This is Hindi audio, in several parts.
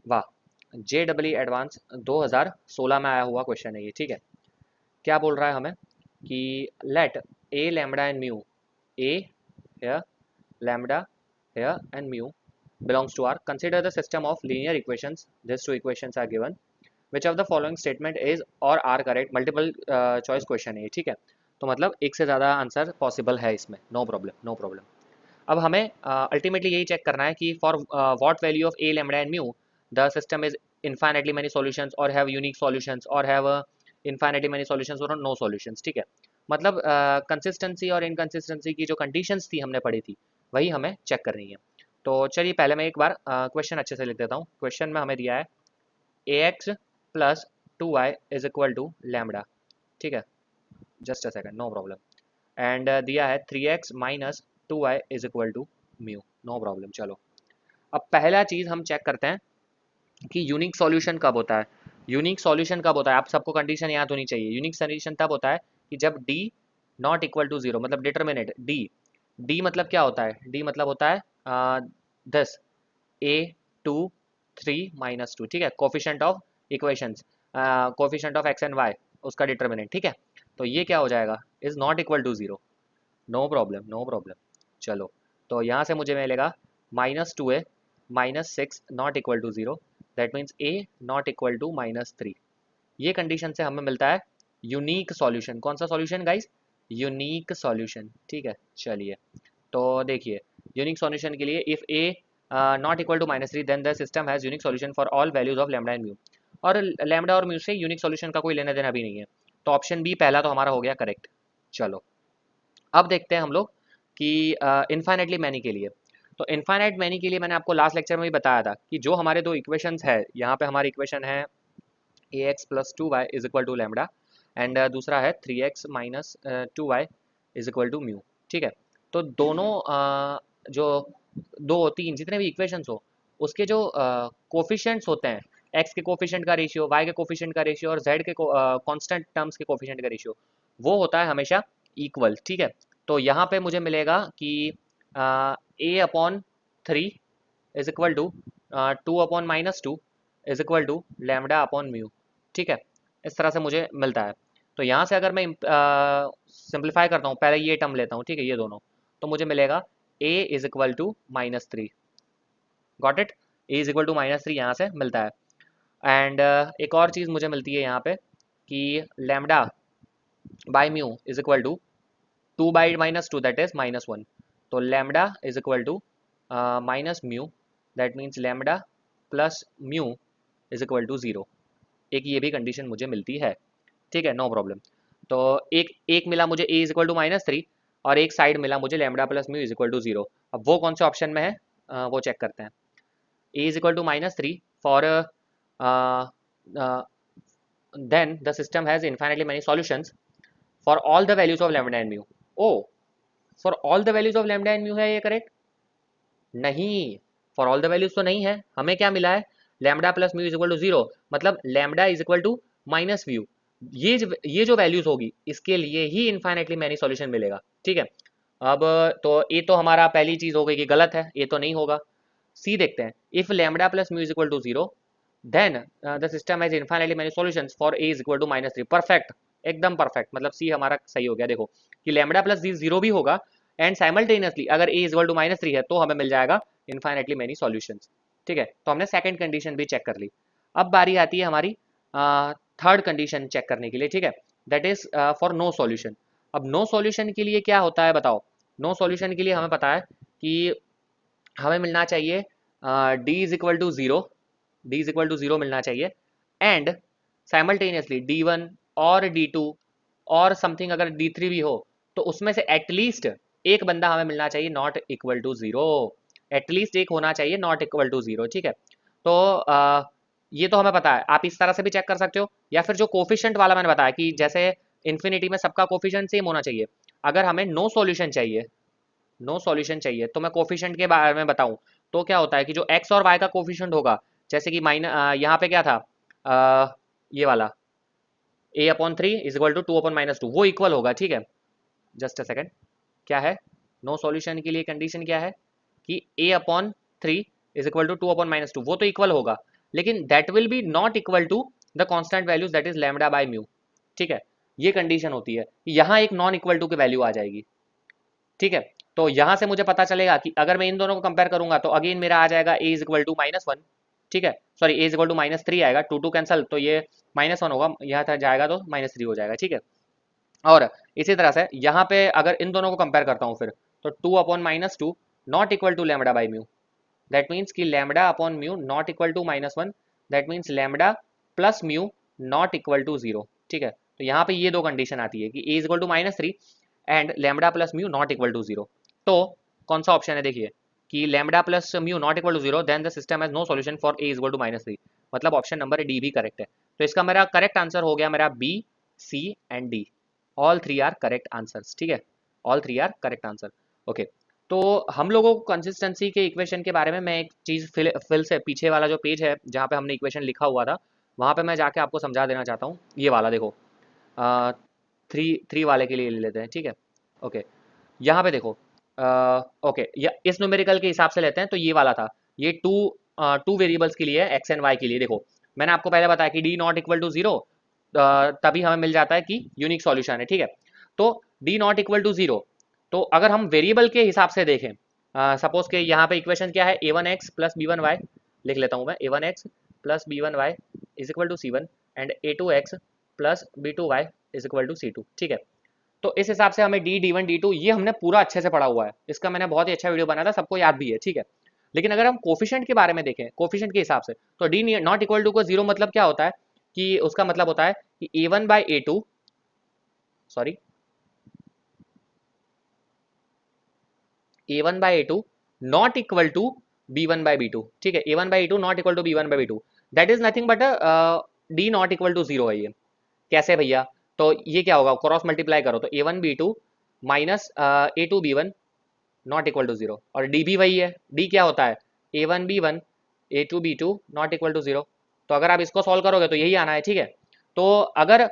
वाह, JEE एडवांस 2016 में आया हुआ क्वेश्चन है ये, ठीक है। क्या बोल रहा है हमें कि let a lambda and mu, a here, lambda here and mu belongs to R. Consider the system of linear equations. These two equations are given. Which of the following statement is or are correct? Multiple choice question है ये, ठीक है। तो मतलब एक से ज़्यादा आंसर पॉसिबल है इसमें, नो प्रॉब्लम नो प्रॉब्लम। अब हमें अल्टीमेटली यही चेक करना है कि for what value of A lambda and mu the system is infinitely many solutions और हैव यूनिक सॉल्यूशंस और हैव इनफाइनाइटली मेनी सॉल्यूशंस और नो सॉल्यूशंस, ठीक है। मतलब कंसिस्टेंसी और इनकंसिस्टेंसी की जो कंडीशंस थी हमने पढ़ी थी वही हमें चेक करनी है। तो चलिए पहले मैं एक बार क्वेश्चन अच्छे से लिख देता हूँ। क्वेश्चन में हमें दिया है A x plus 2y is equal to lambda, ठीक है। Just a second, no problem. And दिया है 3x minus 2y is equal to mu, no problem. चलो अब पहला चीज़ हम चेक करते हैं कि यूनिक सॉल्यूशन कब होता है। यूनिक सॉल्यूशन कब होता है, आप सबको कंडीशन याद होनी चाहिए। यूनिक सॉल्यूशन तब होता है कि जब d not equal to zero, मतलब डिटर्मिनेंट d मतलब क्या होता है, d मतलब होता है 10 a 2 3 माइनस 2, ठीक है। Coefficient of equations, coefficient of x and y, उसका डिटर्मिनेंट, ठीक है। तो ये क्या हो जाएगा, is not equal to zero, no problem no problem. चलो तो यहाँ से मुझे मिलेगा -2a -6 not equal to zero, that means a not equal to -3। ये कंडीशन से हमें मिलता है यूनिक सॉल्यूशन। कौन सा सॉल्यूशन गाइस, यूनिक सॉल्यूशन, ठीक है। चलिए तो देखिए यूनिक सॉल्यूशन के लिए if a not equal to -3 then the system has unique solution for all values of lambda and mu. और लैम्डा और म्यू से यूनिक सॉल्यूशन का कोई लेना देना भी नहीं है, तो ऑप्शन बी पहला तो हमारा हो गया करेक्ट। चलो अब देखते हैं हम लोग कि इन्फाइनाइटली मैनी के लिए। तो इन्फाइनाइट मैनी के लिए मैंने आपको लास्ट लेक्चर में भी बताया था कि जो हमारे दो इक्वेशंस है, यहाँ पे हमारी इक्वेशन है A x plus 2y is equal to lambda and दूसरा है 3x minus 2y is equal to mu, ठीक है। तो दोनों जो दो तीन जितने भी इक्वेशंस हो उसके जो कोफिशिएंट्स होते हैं, x के कोफिशिएंट का रेशियो, y के कोफिशिएंट का रेशियो और z के कांस्टेंट टर्म्स के कोफिशिएंट का रेशियो, वो होता है हमेशा इक्वल, ठीक है। तो यहाँ पे मुझे मिलेगा कि a upon 3 is equal to 2 upon -2 is equal to lambda upon mu, ठीक है। इस तरह से मुझे मिलता है। तो यहाँ से अगर मैं सिंप्लीफाई करता हूँ, पहले ये टर्म लेता हूँ, ठीक है, ये दोनों, तो मुझे मिलेगा a is equal to -3, got it. a is equal to -3 यहाँ से मिलता है। एंड एक और चीज़ मुझे मिलती है यहाँ पे कि lambda by mu is equal to 2 by -2 that is -1। तो lambda is equal to minus mu, that means lambda plus mu is equal to zero. एक ये भी कंडीशन मुझे मिलती है, ठीक है, नो प्रॉब्लम। तो एक एक मिला मुझे a इज इक्वल टू -3 और एक साइड मिला मुझे lambda plus mu is equal to zero. अब वो कौन से ऑप्शन में है वो चेक करते हैं। a is equal to -3 for then the system has infinitely many solutions for all the values of lambda and mu। oh, for all the values of lambda and mu है ये करेक्ट? नहीं, फॉर ऑल द वैल्यूज तो नहीं है। हमें क्या मिला है, lambda plus mu is equal to zero, मतलब lambda is equal to minus mu. ये जो वैल्यूज होगी इसके लिए ही इनफाइनाइटली मैनी सॉल्यूशन मिलेगा, ठीक है। अब तो ये तो हमारा पहली चीज हो गई कि गलत है, ये तो नहीं होगा। सी देखते हैं, if lambda plus mu is equal to zero then the system has infinitely many solutions for a is equal to -3। Perfect, एकदम परफेक्ट, मतलब सी हमारा सही हो गया। देखो कि लैम्डा प्लस जीरो भी होगा एंड साइमल्टेनियसली अगर ए इज इक्वल टू -3 है तो हमें मिल जाएगा इनफाइनाइटली मैनी सॉल्यूशंस, ठीक है। तो हमने सेकंड कंडीशन भी चेक कर ली। अब बारी आती है हमारी थर्ड कंडीशन चेक करने के लिए, ठीक है, that is for no solution. अब नो सॉल्यूशन के लिए क्या होता है बताओ। नो सॉल्यूशन के लिए हमें पता है कि हमें मिलना चाहिए D is equal to zero, D is equal to zero मिलना चाहिए एंड साइमल्टेनियसली D1 और D2 और समथिंग अगर D3 भी हो तो उसमें से एटलीस्ट एक बंदा हमें मिलना चाहिए not equal to zero, at least एक होना चाहिए नॉट इक्वल टू जीरो, ठीक है। तो ये तो हमें पता है, आप इस तरह से भी चेक कर सकते हो या फिर जो कोफिशिएंट वाला मैंने बताया कि जैसे इन्फिनिटी में सबका कोफिशिएंट सेम होना चाहिए। अगर हमें नो सॉल्यूशन चाहिए, नो सॉल्यूशन चाहिए तो मैं कोफिशिएंट के बारे में बताऊं तो क्या होता है कि जो एक्स और वाई का कोफिशिएंट होगा, जैसे कि यहाँ पे क्या था ये वाला a upon 3 is equal to 2 upon -2, वो इक्वल होगा, ठीक है। जस्ट अ सेकंड, क्या है नो सॉल्यूशन के लिए कंडीशन क्या है कि a upon 3 is equal to 2 upon -2, वो तो इक्वल होगा। लेकिन that will be not equal to the constant values that is lambda by mu. ठीक है, ये कंडीशन होती है, यहाँ एक नॉन इक्वल टू की वैल्यू आ जाएगी। ठीक है, तो यहां से मुझे पता चलेगा कि अगर मैं इन दोनों को कंपेयर करूंगा तो अगेन मेरा आ जाएगा a इज इक्वल टू -1। ठीक है, sorry a is equal to -3 आएगा, 2 कैंसिल, तो ये -1 होगा, यहाँ तक जाएगा तो -3 हो जाएगा। ठीक है, और इसी तरह से यहाँ पे अगर इन दोनों को कंपेयर करता हूँ फिर, तो 2 upon -2 not equal to lambda by mu, that means कि lambda upon mu not equal to -1, that means lambda plus mu not equal to 0। ठीक है, तो यहाँ पे ये दो कंडीशन आती है कि a is equal to -3 and lambda plus mu not equal to 0। तो कौन सा ऑप्शन है, देखिए कि lambda plus mu not equal to 0, then the system has no solution for a is equal to -3, मतलब ऑप्शन नंबर डी भी करेक्ट है। तो इसका मेरा करेक्ट आंसर हो गया मेरा B, C and D, all three are correct answers. ठीक है, all three are correct answer. Okay, तो हम लोगों को कंसिस्टेंसी के इक्वेशन के बारे में मैं एक चीज़ फिल से पीछे वाला जो पेज है जहाँ पे हमने इक्वेशन लिखा हुआ था, वहाँ पे मैं जाके आपको समझा देना चाहता हूँ। ये वाला देखो, 3 वाले के लिए ले लेते हैं। ठीक है, ओके, यहाँ पे देखो, ओके, इस न्यूमेरिकल के हिसाब से लेते हैं, तो ये वाला था, ये टू वेरिएबल्स के लिए, एक्स एंड वाई के लिए। देखो मैंने आपको पहले बताया कि डी नॉट इक्वल टू 0, तभी हमें मिल जाता है कि यूनिक सॉल्यूशन है। ठीक है, तो डी नॉट इक्वल टू 0, तो अगर हम वेरिएबल के हिसाब से देखें, सपोज के यहाँ पे इक्वेशन क्या है, a1x प्लस b1y, लिख लेता हूँ मैं, a1x plus b1y is equal to c1 and a2x plus b2y is equal to c2। ठीक है, तो इस हिसाब से हमें डी डी1 डी2 ये हमने पूरा अच्छे से पढ़ा हुआ है, इसका मैंने बहुत ही अच्छा वीडियो बनाया था, सबको याद भी है। ठीक है, लेकिन अगर हम कोफिशिएंट के बारे में देखें, कोफिशिएंट के हिसाब से, तो डी नॉट इक्वल टू को 0 मतलब क्या होता है, कि उसका मतलब होता है कि a1 by a2, sorry, a1 by a2 not equal to b1 by b2। ठीक है, a1 by a2 not equal to b1 by b2, that is nothing but D not equal to 0 है ये। कैसे भैया, तो ये क्या होगा, क्रॉस मल्टीप्लाई करो तो a1 b2 minus a2 b1 not equal to 0, और डी भी वही है, डी क्या होता है, a1 b1 a2 b2 not equal to 0। तो अगर आप इसको सॉल्व करोगे तो यही आना है। ठीक है, तो अगर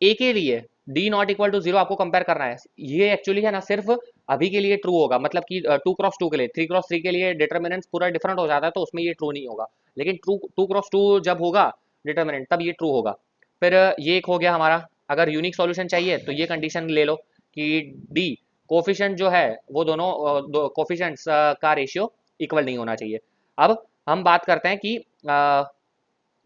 ए के लिए डी नॉट इक्वल टू 0 आपको कंपेयर करना है, ये एक्चुअली है ना सिर्फ अभी के लिए ट्रू होगा, मतलब कि 2x2 के लिए, 3x3 के लिए डिटर्मिनेंट्स पूरा डिफरेंट हो जाता है, तो उसमें ये ट्रू नहीं होगा, लेकिन 2x2 जब होगा डिटर्मिनेंट तब ये ट्रू होगा। फिर ये एक हो गया हमारा। अगर यूनिक सॉल्यूशन चाहिए तो ये कंडीशन ले लो कि डी कोफिशिएंट जो है वो दोनों कोफिशिएंट्स का रेशियो इक्वल नहीं होना चाहिए। अब हम बात करते हैं कि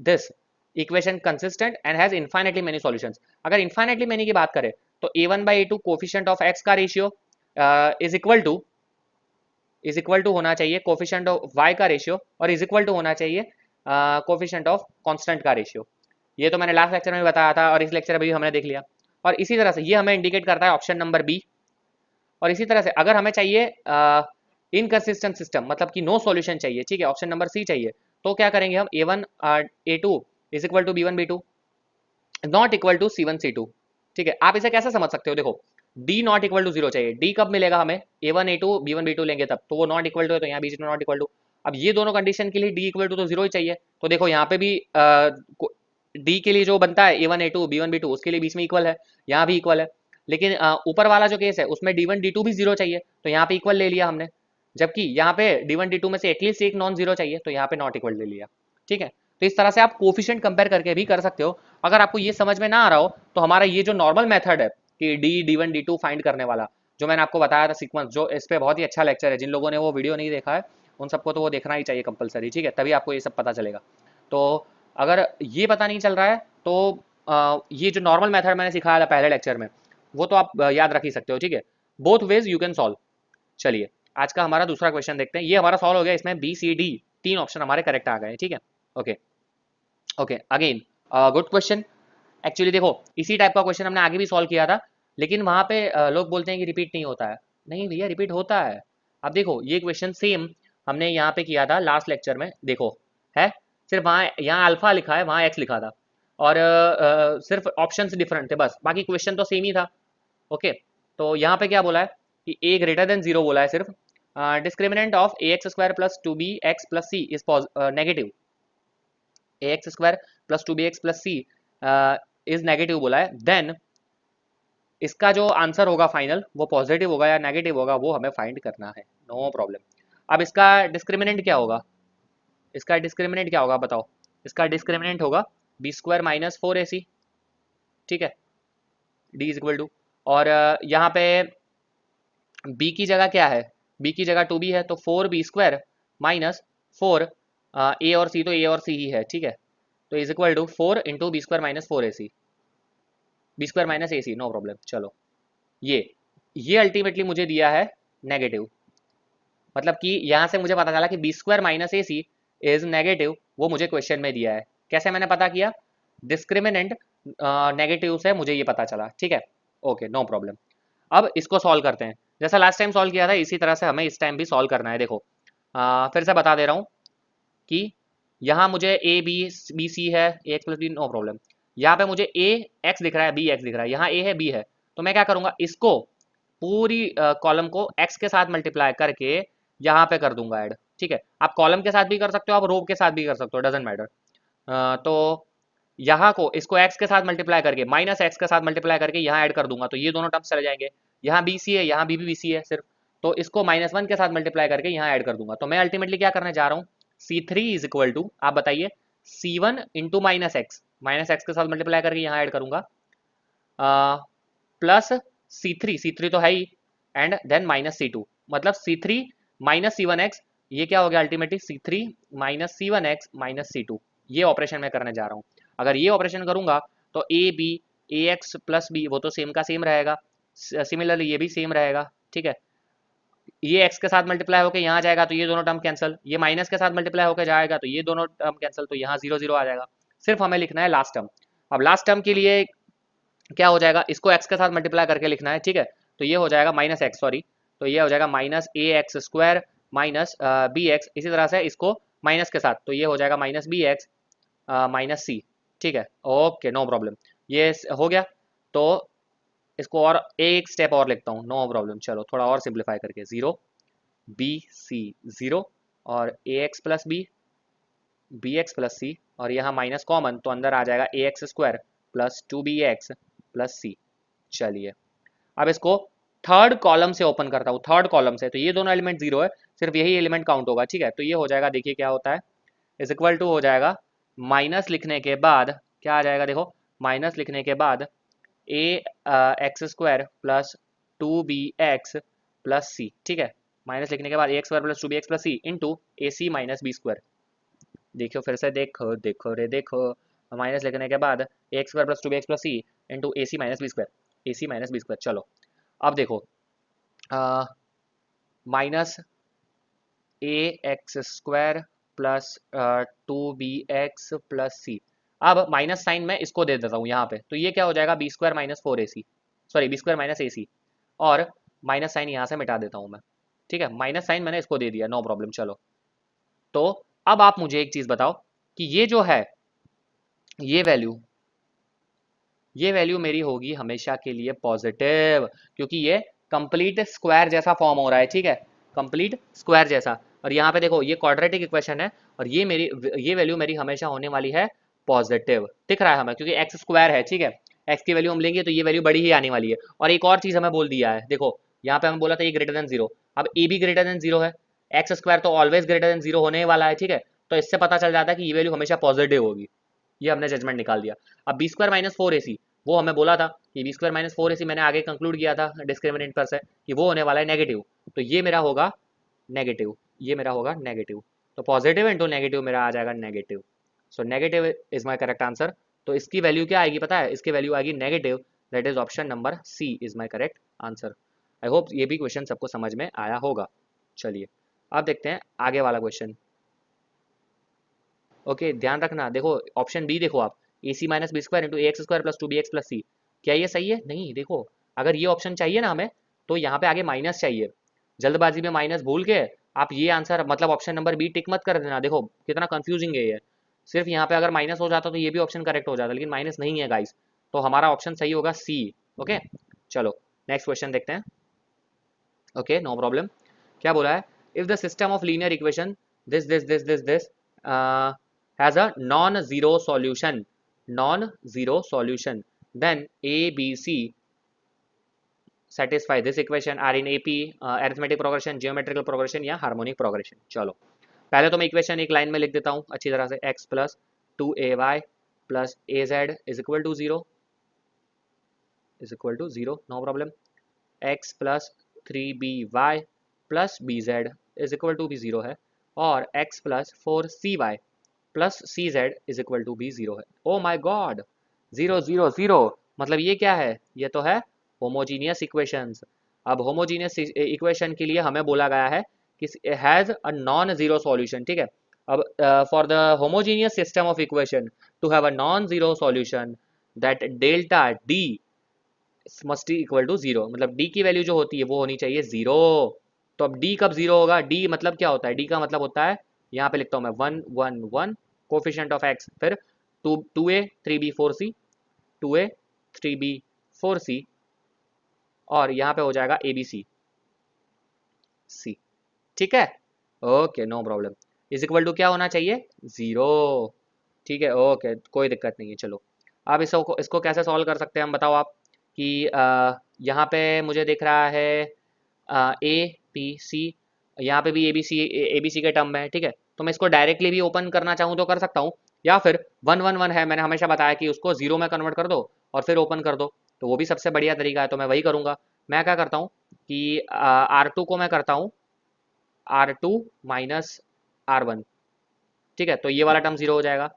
this equation consistent and has infinitely many solutions. अगर इनफाइनाइटली मेनी की बात करें तो a1 by a2 coefficient of x का रेशियो इज इक्वल टू होना चाहिए कोफिशिएंट ऑफ y का रेशियो, और इज इक्वल टू होना चाहिए कोफिशिएंट ऑफ कांस्टेंट का रेशियो। ये तो मैंने लास्ट लेक्चर में बताया था और इस लेक्चर में भी हमने देख लिया। और इसी तरह से ये हमें इंडिकेट करता है ऑप्शन नंबर बी। और इसी तरह से अगर हमें चाहिए इनकंसिस्टेंट सिस्टम, मतलब कि नो सॉल्यूशन चाहिए, ठीक है, ऑप्शन नंबर सी चाहिए, तो क्या करेंगे हम, a1 a2 is equal to b1 b2 not equal to c1 c2। ठीक है, आप इसे कैसे समझ सकते हो, देखो d नॉट इक्वल टू 0 चाहिए, d कब मिलेगा हमें, a1 a2 b1 b2 लेंगे तब, तो वो नॉट इक्वल टू है, तो यहाँ बीच में नॉट इक्वल टू। अब ये दोनों कंडीशन के लिए d इक्वल टू तो 0 ही चाहिए, तो देखो यहाँ पे भी d के लिए जो बनता है a1 a2 b1 b2 उसके लिए बीच में इक्वल है, यहाँ भी इक्वल है। लेकिन ऊपर वाला जो केस है उसमें d1 d2 भी 0 चाहिए, तो यहाँ पे इक्वल ले लिया हमने, जबकि यहाँ पे d1 d2 में से एटलीस्ट एक नॉन जीरो चाहिए, तो यहाँ पे नॉट इक्वल ले लिया। ठीक है, तो इस तरह से आप कोफिशिएंट कंपेयर करके भी कर सकते हो। अगर आपको ये समझ में ना आ रहा हो तो हमारा ये जो नॉर्मल मेथड है कि d1 d2 फाइंड करने वाला, जो मैंने आपको बताया था सीक्वेंस, जो इस पे बहुत ही अच्छा लेक्चर है, जिन लोगों ने वो वीडियो नहीं देखा है उन सबको तो वो देखना ही चाहिए कंपलसरी। ठीक है, तभी आपको ये सब पता चलेगा। तो अगर ये पता नहीं चल रहा है तो ये जो नॉर्मल मेथड मैंने सिखाया था पहले लेक्चर में, वो तो आप याद रख ही सकते हो। ठीक है, both ways you can solve. चलिए आज का हमारा दूसरा क्वेश्चन देखते हैं। ये हमारा सॉल्व हो गया, इसमें बी सी डी तीन ऑप्शन हमारे करेक्ट आ गए। ठीक है, okay okay, again good question. Actually देखो इसी टाइप का क्वेश्चन हमने आगे भी सॉल्व किया था, लेकिन वहाँ पे लोग बोलते हैं कि रिपीट नहीं होता है। नहीं भैया, रिपीट होता है। अब देखो ये क्वेश्चन सेम हमने यहाँ पे किया था लास्ट लेक्चर में, देखो है, सिर्फ वहाँ यहाँ अल्फा लिखा है, वहाँ एक्स लिखा था, और सिर्फ ऑप्शंस डिफरेंट थे बस, बाकी क्वेश्चन तो सेम ही था। ओके, तो यहाँ पे क्या बोला है कि a ग्रेटर देन 0 बोला है सिर्फ, discriminant of ax square plus 2bx plus c is negative, ax square plus 2bx plus c is negative बोला है, देन इसका जो आंसर होगा फाइनल वो पॉजिटिव होगा या नेगेटिव होगा वो हमें फाइंड करना है, नो प्रॉब्लम। अब इसका डिस्क्रिमिनेंट क्या होगा, इसका डिस्क्रिमिनेंट क्या होगा बताओ, इसका डिस्क्रिमिनेंट होगा बी स्क्वायर माइनस 4ac, ठीक है, डी इज इक्वल टू, और यहाँ पे b की जगह क्या है, b की जगह 2b है, तो 4b स्क्वायर माइनस 4 ए और सी, तो ए और सी ही है, ठीक है, तो is equal to 4 into B square minus 4ac, B square minus A C, no problem. चलो ये अल्टीमेटली मुझे दिया है नेगेटिव, मतलब कि यहाँ से मुझे पता चला कि B square minus A C is negative, वो मुझे क्वेश्चन में दिया है। कैसे मैंने पता किया, डिस्क्रिमिनेंट नेगेटिव से मुझे ये पता चला, ठीक है, ओके नो प्रॉब्लम। अब इसको सॉल्व करते हैं, जैसा लास्ट टाइम सॉल्व किया था इसी तरह से हमें इस टाइम भी सॉल्व करना है। देखो फिर से बता दे रहा हूँ कि यहाँ मुझे ए बी सी है, A x plus B, no problem. यहाँ पे मुझे ए एक्स दिख रहा है, बी एक्स दिख रहा है, यहाँ ए है बी है, तो मैं क्या करूँगा, इसको पूरी कॉलम को एक्स के साथ मल्टीप्लाई करके यहाँ पे कर दूंगा ऐड, ठीक है। आप कॉलम के साथ भी कर सकते हो, आप रो के साथ भी कर सकते हो, डजेंट मैटर। तो यहाँ को इसको x के साथ मल्टीप्लाई करके माइनस एक्स के साथ मल्टीप्लाई करके यहाँ ऐड कर दूंगा, तो ये दोनों टर्म्स चले जाएंगे। यहाँ बी सी है, यहाँ बी सी है सिर्फ, तो इसको -1 के साथ मल्टीप्लाई करके यहाँ ऐड कर दूंगा। तो मैं अल्टीमेटली क्या करने जा रहा हूँ, C3 इज इक्वल टू, आप बताइए, C1 इंटू माइनस एक्स के साथ मल्टीप्लाई करके यहाँ ऐड करूंगा, प्लस C3 तो है ही, एंड देन माइनस C2, मतलब C3 माइनस C1x, ये क्या हो गया ultimately, C3 minus C1x minus C2, ये ऑपरेशन मैं करने जा रहा हूँ। अगर ये ऑपरेशन करूंगा तो A B, A x plus B, वो तो सेम का सेम रहेगा, सिमिलरली ये भी सेम रहेगा, ठीक है। ये x के साथ मल्टीप्लाई होकर यहाँ जाएगा तो ये दोनों टर्म कैंसिल, ये माइनस के साथ मल्टीप्लाई होकर जाएगा तो ये दोनों टर्म कैंसिल, तो यहाँ 0 0 आ जाएगा। सिर्फ हमें लिखना है लास्ट टर्म। अब लास्ट टर्म के लिए क्या हो जाएगा, इसको x के साथ मल्टीप्लाई करके लिखना है, ठीक है, तो ये हो जाएगा माइनस एक्स, सॉरी, तो ये हो जाएगा minus A x square minus B x, इसी तरह से इसको माइनस के साथ, तो ये हो जाएगा माइनस बी एक्स माइनस सी, ठीक है, ओके नो प्रॉब्लम, ये हो गया। तो इसको और एक स्टेप और लिखता हूँ, नो प्रॉब्लम, चलो थोड़ा और सिंप्लीफाई करके, 0 बी सी 0 और A x plus B x plus C, और यहाँ माइनस कॉमन, तो अंदर आ जाएगा A x square plus 2bx plus C. चलिए अब इसको थर्ड कॉलम से ओपन करता हूँ, थर्ड कॉलम से, तो ये दोनों एलिमेंट 0 है, सिर्फ यही एलिमेंट काउंट होगा, ठीक है, तो ये हो जाएगा, देखिए क्या होता है, इज इक्वल टू हो जाएगा, माइनस लिखने के बाद क्या आ जाएगा, देखो माइनस लिखने के बाद A x square plus 2bx plus C, ठीक है, माइनस लिखने के बाद A x square plus 2bx plus C into A C minus B square. देखो फिर से, देखो देखो रे देखो, माइनस लिखने के बाद A x square plus 2bx plus C into A C minus B square, A C minus B square. चलो अब देखो minus A x square plus 2bx plus C, अब माइनस साइन मैं इसको दे देता हूँ यहाँ पे, तो ये क्या हो जाएगा, B square minus 4ac, sorry B square minus AC, और माइनस साइन यहाँ से मिटा देता हूँ मैं, ठीक है, माइनस साइन मैंने इसको दे दिया, नो प्रॉब्लम। चलो तो अब आप मुझे एक चीज़ बताओ कि ये जो है ये वैल्यू मेरी होगी हमेशा के लिए पॉजिटिव, क्योंकि ये कंप्लीट स्क्वायर जैसा फॉर्म हो रहा है, ठीक है, कंप्लीट स्क्वायर जैसा, और यहाँ पे देखो ये क्वाड्रेटिक इक्वेशन है, और ये वैल्यू मेरी हमेशा होने वाली है पॉजिटिव, दिख रहा है हमें, क्योंकि एक्स स्क्वायर है, ठीक है, एक्स की वैल्यू हम लेंगे तो ये वैल्यू बड़ी ही आने वाली है। और एक और चीज़ हमें बोल दिया है, देखो यहाँ पे हमें बोला था ये ग्रेटर देन 0, अब ए भी ग्रेटर देन 0 है, एक्स स्क्वायर तो ऑलवेज ग्रेटर देन 0 होने वाला है, ठीक है, तो इससे पता चल जाता है कि ये वैल्यू हमेशा पॉजिटिव होगी, ये हमने जजमेंट निकाल दिया। अब बी स्क्वायर माइनस 4ac, वो हमें बोला था कि बी स्क्वायर माइनस 4ac, मैंने आगे कंक्लूड किया था डिस्क्रिमिनेंट पर से कि वो होने वाला है नेगेटिव, तो ये मेरा होगा नेगेटिव, ये मेरा होगा नेगेटिव, तो पॉजिटिव इंटू नेगेटिव मेरा आ जाएगा negative, so negative is my correct answer. तो इसकी वैल्यू क्या आएगी पता है, इसकी वैल्यू आएगी negative, that is option number C is my correct answer. I hope ये भी क्वेश्चन सबको समझ में आया होगा। चलिए अब देखते हैं आगे वाला क्वेश्चन। ओके ध्यान रखना, देखो ऑप्शन बी देखो आप, A C minus B square into A x square plus 2bx plus C, क्या ये सही है? नहीं, देखो अगर ये ऑप्शन चाहिए ना हमें, तो यहाँ पे आगे माइनस चाहिए, जल्दबाजी में माइनस भूल के आप ये आंसर मतलब ऑप्शन नंबर बी टिक मत कर देना, देखो कितना कंफ्यूजिंग है ये, सिर्फ यहाँ पे अगर माइनस हो जाता तो ये भी ऑप्शन करेक्ट हो जाता, लेकिन माइनस नहीं है गाइस, तो हमारा ऑप्शन सही होगा सी। ओके चलो नेक्स्ट क्वेश्चन देखते हैं। ओके नो प्रॉब्लम, क्या बोला है, if the system of linear equation this has a non-zero solution, then A, B, C satisfy this equation are in AP arithmetic progression, geometrical progression या harmonic progression। चलो पहले तो मैं इक्वेशन एक लाइन में लिख देता हूँ अच्छी तरह से, x plus 2ay plus az is equal to 0, no problem. x plus 3by plus bz is equal to भी 0 है, और x plus 4cy plus cz is equal to भी 0 है. ओ माई गॉड, 0 0 0, मतलब ये क्या है? ये तो है होमोजीनियस इक्वेशंस. अब होमोजीनियस इक्वेशन के लिए हमें बोला गया है कि has a non zero solution. ठीक है, अब for the homogeneous system of equation to have a non zero solution that delta D must be equal to 0, मतलब d की वैल्यू जो होती है वो होनी चाहिए 0. तो अब d कब 0 होगा? d मतलब क्या होता है? d का मतलब होता है, यहाँ पे लिखता हूँ मैं 1 1 1 कोफिशिएंट ऑफ x, फिर 2a 3b 4c, 2a 3b 4c, और यहाँ पे हो जाएगा abc c. ठीक है, okay, no problem. Is equal to क्या होना चाहिए? 0. ठीक है, ओके, कोई दिक्कत नहीं है. चलो, अब इसको कैसे सॉल्व कर सकते हैं हम, बताओ आप. कि यहाँ पे मुझे दिख रहा है ए बी सी, यहाँ पे भी ए बी सी के टर्म में है. ठीक है, तो मैं इसको डायरेक्टली भी ओपन करना चाहूँ तो कर सकता हूँ, या फिर 1 1 1 है, मैंने हमेशा बताया कि उसको 0 में कन्वर्ट कर दो और फिर ओपन कर दो, तो वो भी सबसे बढ़िया तरीका है. तो मैं वही करूँगा. मैं क्या करता हूँ कि R2 को मैं करता हूँ R2 माइनस R1. ठीक है, तो ये वाला टर्म 0 हो जाएगा,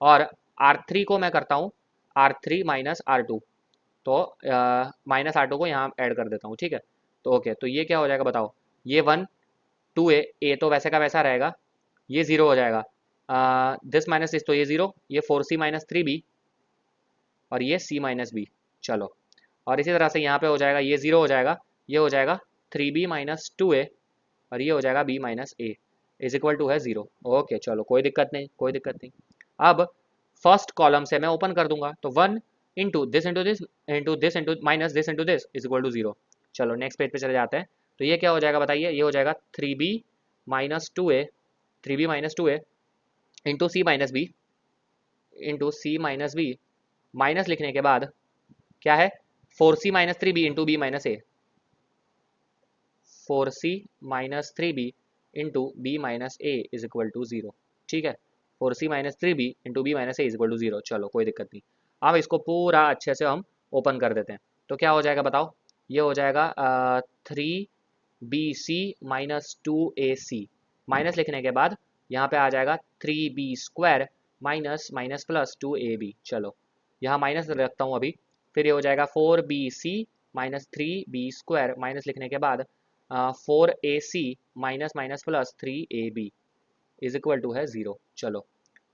और R3 को मैं करता हूँ R3 माइनस R2, तो माइनस R2 को यहाँ ऐड कर देता हूँ. ठीक है, तो ओके, तो ये क्या हो जाएगा बताओ? ये 1 2a, ए तो वैसे का वैसा रहेगा, ये 0 हो जाएगा. दिस माइनस दिस, तो ये 0, ये 4c माइनस 3b, और ये c माइनस बी. चलो, और इसी तरह से यहाँ पे हो जाएगा, ये 0 हो जाएगा, ये हो जाएगा 3b माइनस 2a, और ये हो जाएगा b minus A is equal to है 0. ओके, चलो, कोई दिक्कत नहीं, कोई दिक्कत नहीं. अब फर्स्ट कॉलम से मैं ओपन कर दूंगा, तो 1 into this into this into this into minus this into this is equal to 0. चलो, नेक्स्ट पेज पे चले जाते हैं. तो ये क्या हो जाएगा बताइए? ये हो जाएगा 3b minus 2a, 3b minus 2a into C minus B, into C minus B, minus लिखने के बाद क्या है? 4c minus 3b into B minus A, 4c minus 3b into B minus A is equal to 0. ठीक है, 4c minus 3b into B minus A is equal to 0. चलो, कोई दिक्कत नहीं. अब इसको पूरा अच्छे से हम ओपन कर देते हैं. तो क्या हो जाएगा बताओ? ये हो जाएगा 3bc माइनस 2ac, माइनस लिखने के बाद यहाँ पे आ जाएगा 3b square minus minus plus 2ab. चलो, यहाँ माइनस रखता हूँ अभी. फिर ये हो जाएगा 4bc minus 3b square, minus लिखने के बाद 4ac minus minus plus 3ab is equal to है 0. चलो,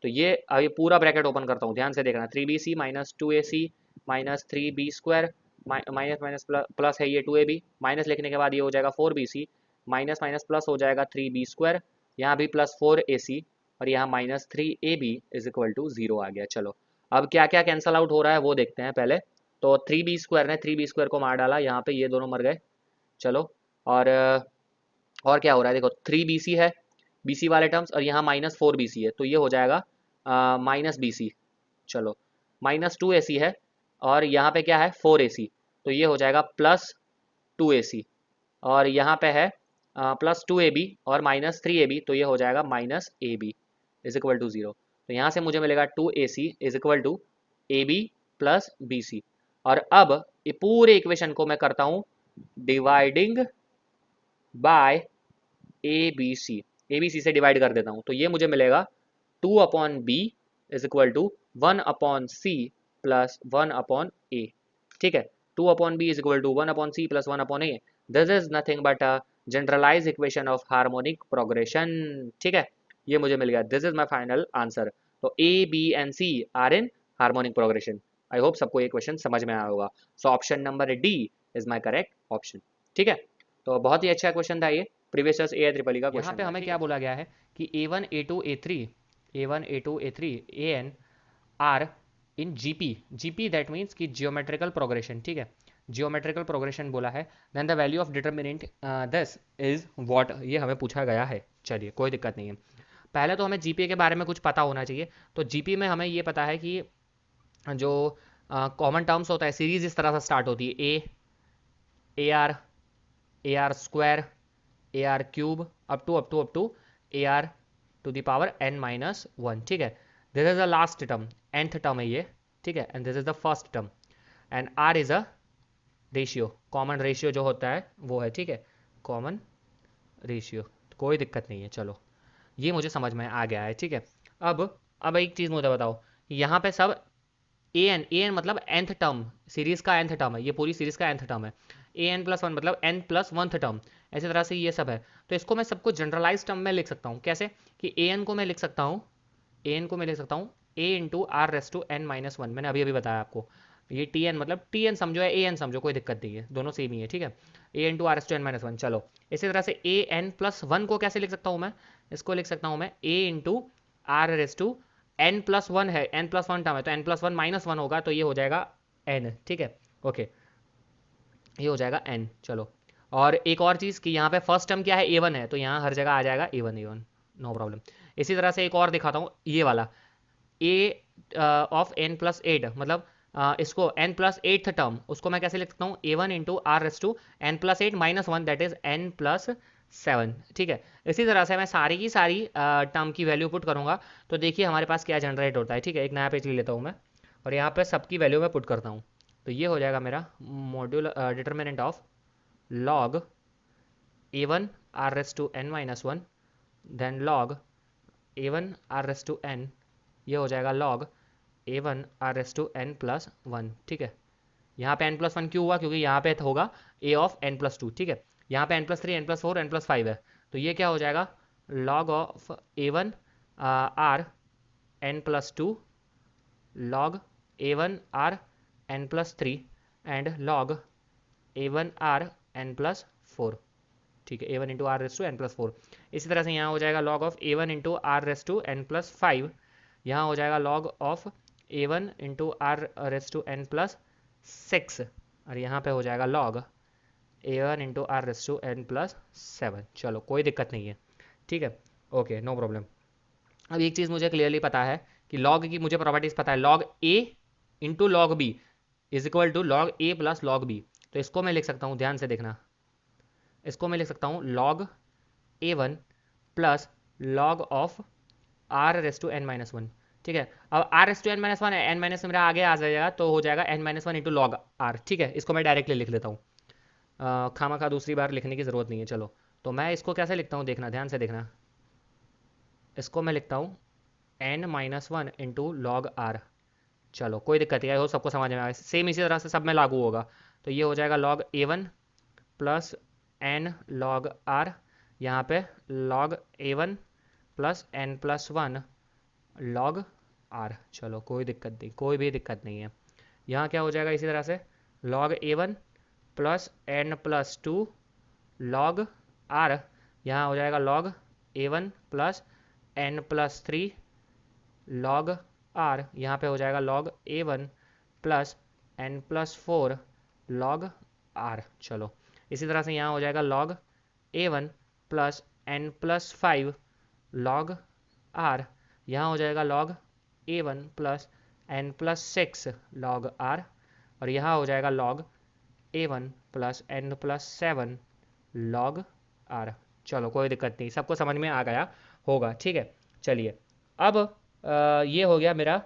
तो ये अभी पूरा ब्रैकेट ओपन करता हूँ, ध्यान से देखना. 3bc minus 2ac minus 3b square, minus minus plus है ये 2ab, माइनस लिखने के बाद ये हो जाएगा 4bc माइनस माइनस प्लस हो जाएगा 3b स्क्वायर, यहाँ भी प्लस 4ac, और यहाँ minus 3ab is equal to 0 आ गया. चलो, अब क्या क्या कैंसल आउट हो रहा है वो देखते हैं पहले. तो 3b स्क्वायर ने 3b स्क्वायर को मार डाला, यहाँ पे ये दोनों मर गए. चलो, और क्या हो रहा है देखो, 3bc है, bc वाले टर्म्स, और यहाँ माइनस 4bc है, तो ये हो जाएगा माइनस bc. चलो, माइनस 2ac है, और यहाँ पे क्या है? 4ac, तो ये हो जाएगा प्लस 2ac, और यहाँ पे है प्लस 2ab और माइनस 3ab, तो ये हो जाएगा minus ab is equal to 0. तो यहाँ से मुझे मिलेगा 2ac is equal to ab plus bc. और अब ये पूरे इक्वेशन को मैं करता हूँ डिवाइडिंग बाय ABC से डिवाइड कर देता हूँ, तो ये मुझे मिलेगा 2 upon B is equal to 1 upon C plus 1 upon A. ठीक है, 2 upon B is equal to 1 upon C plus 1 upon A. This is nothing but a generalize equation of harmonic progression. ठीक है, ये मुझे मिल गया. This is my final answer. तो A B and C R in harmonic progression. I hope सबको ये क्वेश्चन समझ में आया होगा. So option number D is my correct option. ठीक है, तो बहुत ही अच्छा क्वेश्चन था ये, प्रीवियस ईयर्स ए ट्रिपल का क्वेश्चन. यहाँ पे हमें क्या बोला गया है कि A1 A2 A3 A1 A2 A3 AN are in जीपी दैट मीन्स कि जियोमेट्रिकल प्रोग्रेशन. ठीक है, जियोमेट्रिकल प्रोग्रेशन बोला है. Then the value of determinant this is what, ये हमें पूछा गया है. चलिए, कोई दिक्कत नहीं है. पहले तो हमें जीपी के बारे में कुछ पता होना चाहिए. तो जीपी में हमें ये पता है कि जो कॉमन टर्म्स होता है, सीरीज इस तरह से स्टार्ट होती है, a r square, a r cube, up to a r to the power n minus 1. ठीक है, this is the last term, nth term है ये, ठीक है, and this is the first term, and r is a ratio, common ratio जो होता है वो है, ठीक है, कॉमन रेशियो, कोई दिक्कत नहीं है। चलो ये मुझे समझ में आ गया है, ठीक है। अब एक चीज़ मुझे बताओ, यहाँ पे सब ए एन मतलब nth टर्म, सीरीज का nth टर्म है, ये पूरी सीरीज का nth टर्म है, an+1 मतलब n प्लस 1th टर्म, ऐसी तरह से ये सब है। तो इसको मैं सबको जनरलाइज टर्म में लिख सकता हूँ, कैसे कि an को मैं लिख सकता हूँ, an को मैं लिख सकता हूँ a into are raise to N minus one, मैंने अभी अभी बताया आपको, ये टी एन मतलब टी एन समझो या ए एन समझो, कोई दिक्कत नहीं है, दोनों सेम ही है, ठीक है, A into R S to N minus one. चलो इसी तरह से ए एन प्लस वन को कैसे लिख सकता हूँ मैं, इसको लिख सकता हूँ मैं A into are raise to N plus one है, एन प्लस वन टर्म है तो N plus one minus one होगा, तो ये हो जाएगा एन, ठीक है, ओके, ये हो जाएगा एन। चलो और एक और चीज़ कि यहाँ पे फर्स्ट टर्म क्या है, ए वन है, तो यहाँ हर जगह आ जाएगा ए वन, नो प्रॉब्लम। इसी तरह से एक और दिखाता हूँ, ये वाला ए ऑफ एन प्लस एट मतलब इसको एन प्लस एट टर्म, उसको मैं कैसे लिख सकता हूँ, A one into are raise to N plus eight minus one, that is N plus seven, ठीक है। इसी तरह से मैं सारी की सारी टर्म की वैल्यू पुट करूँगा, तो देखिए हमारे पास क्या जनरेट होता है, ठीक है। एक नया पेज ले लेता हूँ मैं और यहाँ पे सबकी वैल्यू मैं पुट करता हूँ, तो ये हो जाएगा मेरा module determinant of log A one r raise to N minus one, then log A one r raise to n, ये हो जाएगा log A one r raise to N plus one, ठीक है। यहाँ पे एन प्लस वन क्यों हुआ, क्योंकि यहाँ पे होगा A of N plus two, ठीक है। यहाँ पे N plus three, N plus four, N plus five है, तो ये क्या हो जाएगा, log of A one R N plus two, log A one R N plus three, and log A one R N plus four, ठीक है, A one into are raise to N plus four. इसी तरह से यहाँ हो जाएगा log of A one into are raise to N plus five, यहाँ हो जाएगा log of A one into are raise to N plus six, और यहाँ पे हो जाएगा log A one into are raise to N plus seven. चलो कोई दिक्कत नहीं है, ठीक है, ओके, नो प्रॉब्लम। अब एक चीज़ मुझे क्लियरली पता है कि लॉग की मुझे प्रॉपर्टीज पता है, log a into log b is equal to log a plus log b, तो इसको मैं लिख सकता हूँ, ध्यान से देखना, इसको मैं लिख सकता हूँ log A one plus log of r raise to N minus one, ठीक है। अब r raise to N minus one है, एन माइनस मेरा आगे आ जाएगा, तो हो जाएगा n minus one into log are, ठीक है। इसको मैं डायरेक्टली लिख लेता हूँ, खामा खा दूसरी बार लिखने की ज़रूरत नहीं है। चलो तो मैं इसको कैसे लिखता हूँ, देखना ध्यान से देखना, इसको मैं लिखता हूँ n minus one into log are. चलो कोई दिक्कत नहीं है, हो सबको समझ में आया, सेम इसी तरह से सब में लागू होगा, तो ये हो जाएगा लॉग ए one plus N log R, यहाँ पे log A one plus N plus one log are. चलो कोई दिक्कत नहीं, कोई भी दिक्कत नहीं है। यहाँ क्या हो जाएगा इसी तरह से, लॉग ए one plus N plus two log R, यहाँ हो जाएगा लॉग ए one plus N plus three log R, यहाँ पे हो जाएगा log A one plus N plus four log are. चलो इसी तरह से यहाँ हो जाएगा लॉग ए one plus N plus five log R, यहाँ हो जाएगा log A one plus N plus six log are, और यहाँ हो जाएगा log A one plus N plus seven log are. चलो कोई दिक्कत नहीं, सबको समझ में आ गया होगा, ठीक है। चलिए अब ये हो गया मेरा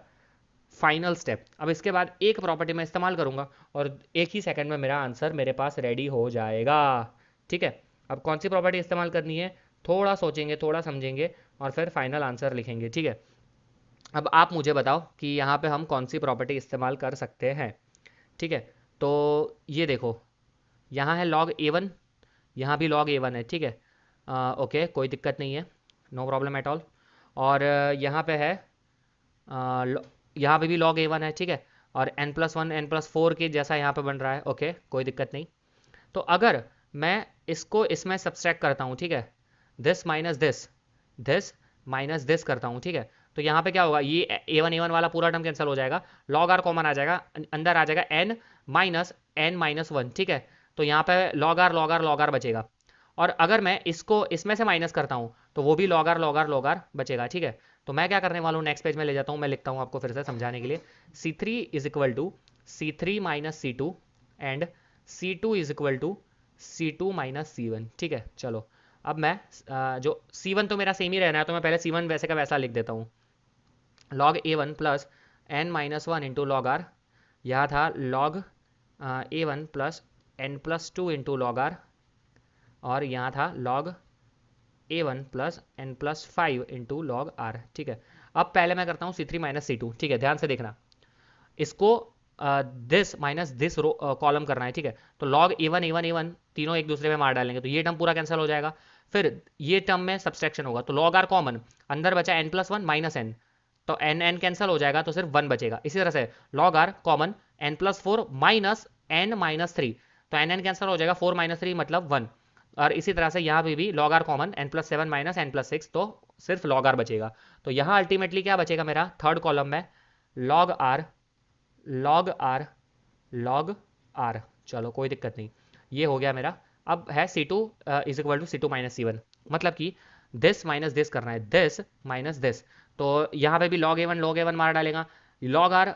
फाइनल स्टेप। अब इसके बाद एक प्रॉपर्टी मैं इस्तेमाल करूंगा और एक ही सेकंड में मेरा आंसर मेरे पास रेडी हो जाएगा, ठीक है। अब कौन सी प्रॉपर्टी इस्तेमाल करनी है, थोड़ा सोचेंगे, थोड़ा समझेंगे और फिर फाइनल आंसर लिखेंगे, ठीक है। अब आप मुझे बताओ कि यहाँ पे हम कौन सी प्रॉपर्टी इस्तेमाल कर सकते हैं, ठीक है। तो ये देखो, यहाँ है log a1, यहाँ भी log a1 है, ठीक है, ओके, कोई दिक्कत नहीं है, नो प्रॉब्लम एट ऑल। और यहाँ पे है यहाँ पे भी log a1 है, ठीक है, और n plus one N plus four के जैसा यहाँ पे बन रहा है, ओके, कोई दिक्कत नहीं। तो अगर मैं इसको इसमें सब्सट्रैक्ट करता हूँ, ठीक है, दिस माइनस दिस करता हूँ, ठीक है, तो यहाँ पे क्या होगा, ये a1 वाला पूरा टर्म कैंसिल हो जाएगा, log r कॉमन आ जाएगा, अंदर आ जाएगा n माइनस वन, ठीक है। तो यहाँ पे log r बचेगा, और अगर मैं इसको इसमें से माइनस करता हूँ तो वो भी log r बचेगा, ठीक है। तो मैं क्या करने वाला हूँ, नेक्स्ट पेज में ले जाता हूँ, मैं लिखता हूँ आपको फिर से समझाने के लिए, c3 is equal to c3 minus c2 and c2 is equal to c2 minus c1, ठीक है। चलो अब मैं जो c1 तो मेरा सेम ही रहना है, तो मैं पहले c1 वैसे का वैसा लिख देता हूँ, लॉग ए one plus N minus one into log R, यहाँ था log A one plus N plus two into log are, और यहाँ था log A one plus N plus five into log are. ठीक है, अब पहले मैं करता हूँ C3 माइनस C2। ठीक है, ध्यान से देखना, इसको दिस माइनस दिस कॉलम करना है। ठीक है, तो लॉग ए वन तीनों एक दूसरे में मार डालेंगे तो ये टर्म पूरा कैंसिल हो जाएगा। फिर ये टर्म में सब्सट्रैक्शन होगा तो लॉग आर कॉमन, अंदर बचा N plus one minus n, तो एन एन कैंसिल हो जाएगा तो सिर्फ वन बचेगा। इसी तरह से log r common n plus four minus n minus three, तो एन एन कैंसिल हो जाएगा, फोर माइनस थ्री मतलब वन। और इसी तरह से यहाँ पे भी log r common n plus seven minus N plus six, तो सिर्फ लॉग आर बचेगा। तो यहाँ अल्टीमेटली क्या बचेगा मेरा थर्ड कॉलम में, log are log are log are. चलो कोई दिक्कत नहीं, ये हो गया मेरा। अब है C2 is equal to C2 minus C1, मतलब कि दिस माइनस दिस करना है, दिस माइनस दिस। तो यहाँ पे भी लॉग ए वन मार डालेगा, log r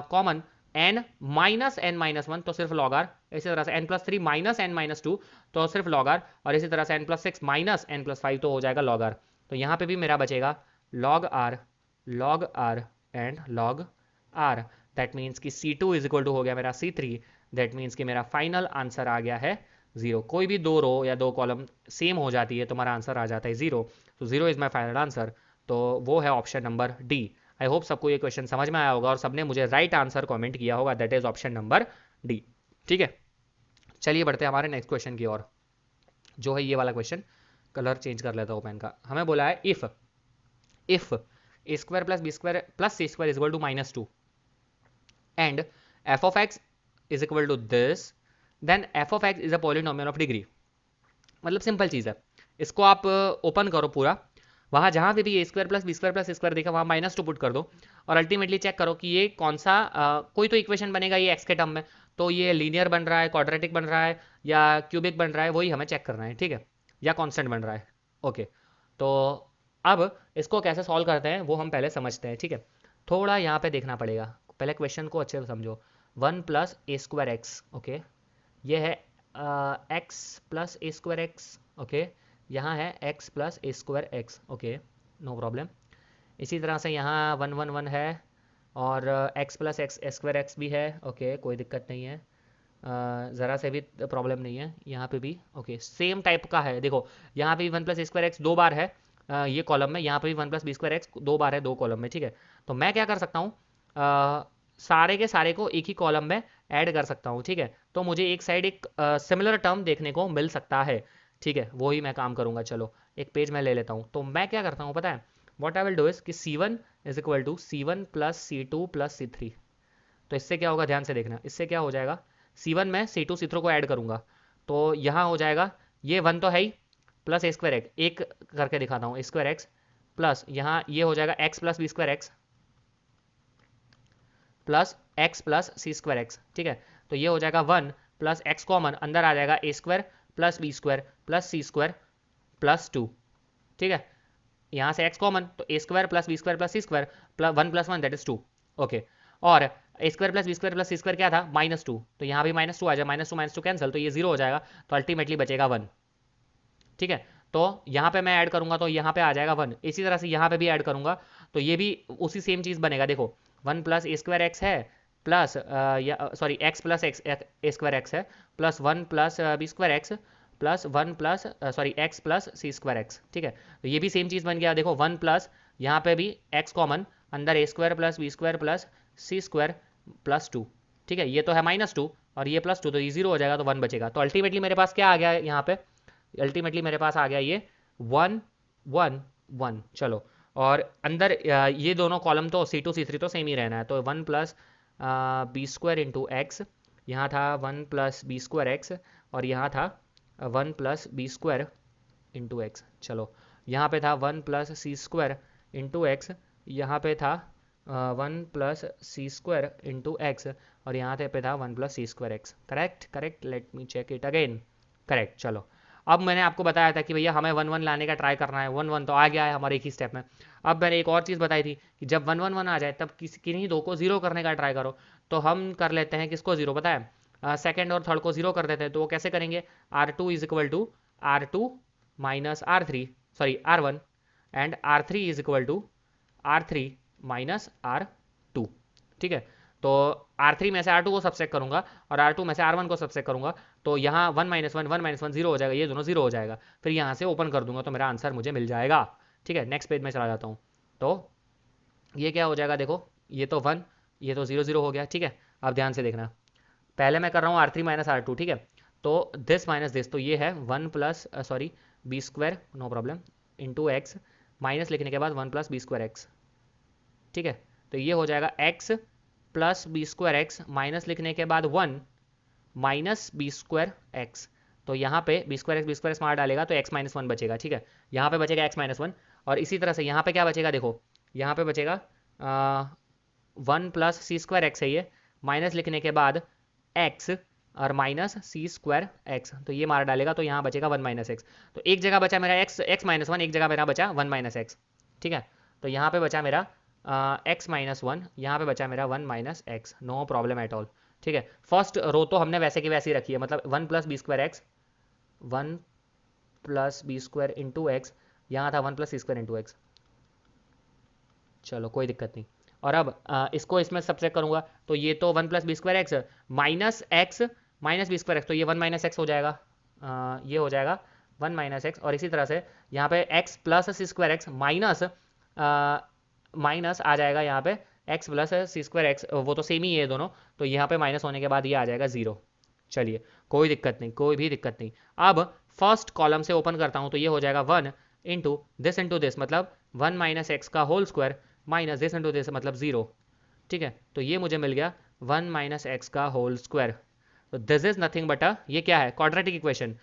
common n minus one तो सिर्फ लॉग आर, इसी तरह से n plus three minus n minus two तो सिर्फ लॉग आर, और इसी तरह से n plus six minus N plus five तो हो जाएगा लॉग आर। तो यहाँ पे भी मेरा बचेगा log are and log are. That means कि C2 इज इक्वल टू हो गया मेरा C3। दैट मीन्स कि मेरा फाइनल आंसर आ गया है जीरो। कोई भी दो रो या दो कॉलम सेम हो जाती है तो हमारा आंसर आ जाता है जीरो। तो zero is my final answer, तो वो है ऑप्शन नंबर डी। आई होप सबको ये क्वेश्चन समझ में आया होगा और सबने मुझे राइट आंसर कमेंट किया होगा, that is option number D. ठीक है, चलिए बढ़ते हैं हमारे नेक्स्ट क्वेश्चन की ओर, जो है ये वाला क्वेश्चन। कलर चेंज कर लेता हूँ पेन का। हमें बोला है if a square plus B square plus C square is equal to minus two and F of x is equal to this, then F of x is a polynomial of degree. मतलब सिंपल चीज़ है, इसको आप ओपन करो पूरा, वहाँ जहाँ पे भी A square plus B square plus square देखा वहाँ माइनस टू पुट कर दो, और अल्टीमेटली चेक करो कि ये कौन सा कोई तो इक्वेशन बनेगा ये एक्स के टर्म में, तो ये लीनियर बन रहा है, क्वाड्रेटिक बन रहा है, या क्यूबिक बन रहा है, वही हमें चेक करना है। ठीक है, या कॉन्स्टेंट बन रहा है। ओके, तो अब इसको कैसे सॉल्व करते हैं वो हम पहले समझते हैं। ठीक है, थोड़ा यहाँ पे देखना पड़ेगा, पहले क्वेश्चन को अच्छे से समझो। वन प्लस ए स्क्वायर एक्स, ओके, ये है एक्स प्लस ए स्क्वायर एक्स, ओके, यहाँ है एक्स प्लस ए square X, okay, no problem. इसी तरह से यहाँ वन वन वन है, और X plus X square X भी है, ओके, कोई दिक्कत नहीं है, ज़रा से भी प्रॉब्लम नहीं है। यहाँ पे भी ओके सेम टाइप का है, देखो यहाँ पे भी वन प्लस ए स्क्वायर एक्स दो बार है ये कॉलम में, यहाँ पे भी one plus B square x दो बार है दो कॉलम में। ठीक है, तो मैं क्या कर सकता हूँ, सारे के सारे को एक ही कॉलम में ऐड कर सकता हूँ। ठीक है, तो मुझे एक साइड एक सिमिलर टर्म देखने को मिल सकता है। ठीक है, वही मैं काम करूँगा। चलो एक पेज में ले लेता हूँ, तो मैं क्या करता हूँ पता है, what I will do is कि C1 is equal to C1 plus C2 plus C3। तो इससे क्या होगा, ध्यान से देखना, इससे क्या हो जाएगा, C1 में C2 C3 को ऐड करूँगा तो यहाँ हो जाएगा, ये वन तो है ही, प्लस ए स्क्वायर एक्स, एक करके दिखाता हूँ, ए स्क्वायर एक्स प्लस यहाँ ये हो जाएगा x plus B square X plus X plus सी स्क्वायर एक्स। ठीक है, तो ये हो जाएगा वन प्लस एक्स कॉमन, अंदर आ जाएगा A square plus B square plus C square plus two. ठीक है, यहाँ से एक्स कॉमन तो A square plus B square plus C square plus one that is two. Okay, और A square plus B square plus C square क्या था, माइनस टू, तो यहाँ भी माइनस टू आ जाए, माइनस टू कैंसिल, तो ये जीरो हो जाएगा, तो अल्टीमेटली बचेगा वन। ठीक है, तो यहाँ पे मैं ऐड करूंगा तो यहाँ पे आ जाएगा वन, इसी तरह से यहाँ पे भी ऐड करूंगा तो ये भी उसी सेम चीज़ बनेगा। देखो वन प्लस ए स्क्वायर एक्स है plus sorry X plus X A square X है plus one plus B square X plus one plus sorry X plus सी स्क्वायर एक्स। ठीक है, तो ये भी सेम चीज़ बन गया। देखो वन प्लस यहाँ पे भी एक्स कॉमन, अंदर A square plus B square plus C square plus two. ठीक है, ये तो है माइनस टू और ये प्लस टू, तो ये जीरो हो जाएगा, तो वन बचेगा। तो अल्टीमेटली मेरे पास क्या आ गया यहाँ पे, अल्टीमेटली मेरे पास आ गया ये वन वन वन। चलो, और अंदर ये दोनों कॉलम तो C2 C3 तो सेम ही रहना है, तो one plus B square into x, यहाँ था one plus B square x, और यहाँ था one plus B square into x. चलो, यहाँ पे था वन प्लस सी स्क्वायर इंटू एक्स, यहाँ पे था वन प्लस सी स्क्वायर इंटू एक्स, और यहाँ पे था one plus C square x. Correct correct, let me check it again. Correct. चलो, अब मैंने आपको बताया था कि भैया हमें वन वन लाने का ट्राई करना है, वन वन तो आ गया है हमारे एक ही स्टेप में। अब मैंने एक और चीज़ बताई थी कि जब वन वन वन आ जाए तब किन्हीं दो को जीरो करने का ट्राई करो। तो हम कर लेते हैं किसको जीरो, पता है, सेकेंड और थर्ड को जीरो कर देते हैं। तो वो कैसे करेंगे, R2 is equal to R2 minus R3 sorry R1 and R3 is equal to R3 minus R2, ठीक है। तो R3 में से R2 को सबसेक्ट करूंगा और R2 में से R1 को सबसेक्ट करूंगा, तो यहाँ 1 - 1 जीरो हो जाएगा, ये दोनों जीरो हो जाएगा। फिर यहाँ से ओपन कर दूंगा तो मेरा आंसर मुझे मिल जाएगा, ठीक है। नेक्स्ट पेज में चला जाता हूँ। तो ये क्या हो जाएगा, देखो ये तो 1, ये तो 0 0 हो गया, ठीक है। अब ध्यान से देखना, पहले मैं कर रहा हूँ R3 - R2, ठीक है। तो दिस माइनस दिस, तो ये है 1 plus sorry B square, no problem, into x, minus लिखने के बाद 1 प्लस बी स्क्वायर एक्स, ठीक है। तो ये हो जाएगा x plus B square x, minus लिखने के बाद 1 माइनस बी स्क्वायर एक्स। तो यहाँ पे बी स्क्वायर एक्स मार डालेगा तो एक्स माइनस वन बचेगा, ठीक है। यहाँ पे बचेगा एक्स माइनस वन, और इसी तरह से यहाँ पे क्या बचेगा, देखो यहाँ पे बचेगा 1 प्लस सी स्क्वायर एक्स है ये, माइनस लिखने के बाद एक्स और माइनस सी स्क्वायर एक्स, तो ये मार डालेगा तो यहाँ बचेगा 1 माइनस एक्स। तो एक जगह बचा मेरा एक्स माइनस वन, एक जगह मेरा बचा 1 माइनस एक्स, ठीक है। तो यहाँ पे बचा मेरा एक्स माइनस वन, यहाँ पे बचा मेरा 1 minus x, no problem at all, ठीक है। फर्स्ट रो तो हमने वैसे की वैसे ही रखी है, मतलब 1 plus B square x, 1 plus B square into x, यहाँ था 1 प्लस सी स्क्वायर इंटू एक्स, चलो कोई दिक्कत नहीं। और अब इसको इसमें सबसेक्ट करूंगा, तो ये तो 1 plus B square x minus B square x, तो ये 1 माइनस एक्स हो जाएगा, ये हो जाएगा 1 माइनस एक्स। और इसी तरह से यहाँ पे एक्स प्लस सी स्क्वायर एक्स माइनस माइनस आ जाएगा यहाँ पे एक्स प्लस सी स्क्वायर एक्स, वो तो सेम ही है दोनों, तो यहाँ पे माइनस होने के बाद ये आ जाएगा 0। चलिए कोई दिक्कत नहीं, कोई भी दिक्कत नहीं। अब फर्स्ट कॉलम से ओपन करता हूँ, तो ये हो जाएगा 1 इंटू दिस, मतलब 1 माइनस एक्स का whole square minus this into this, मतलब 0, ठीक है। तो ये मुझे मिल गया 1 माइनस एक्स का होल स्क्वायर। तो this is nothing but a, ये क्या है, quadratic equation.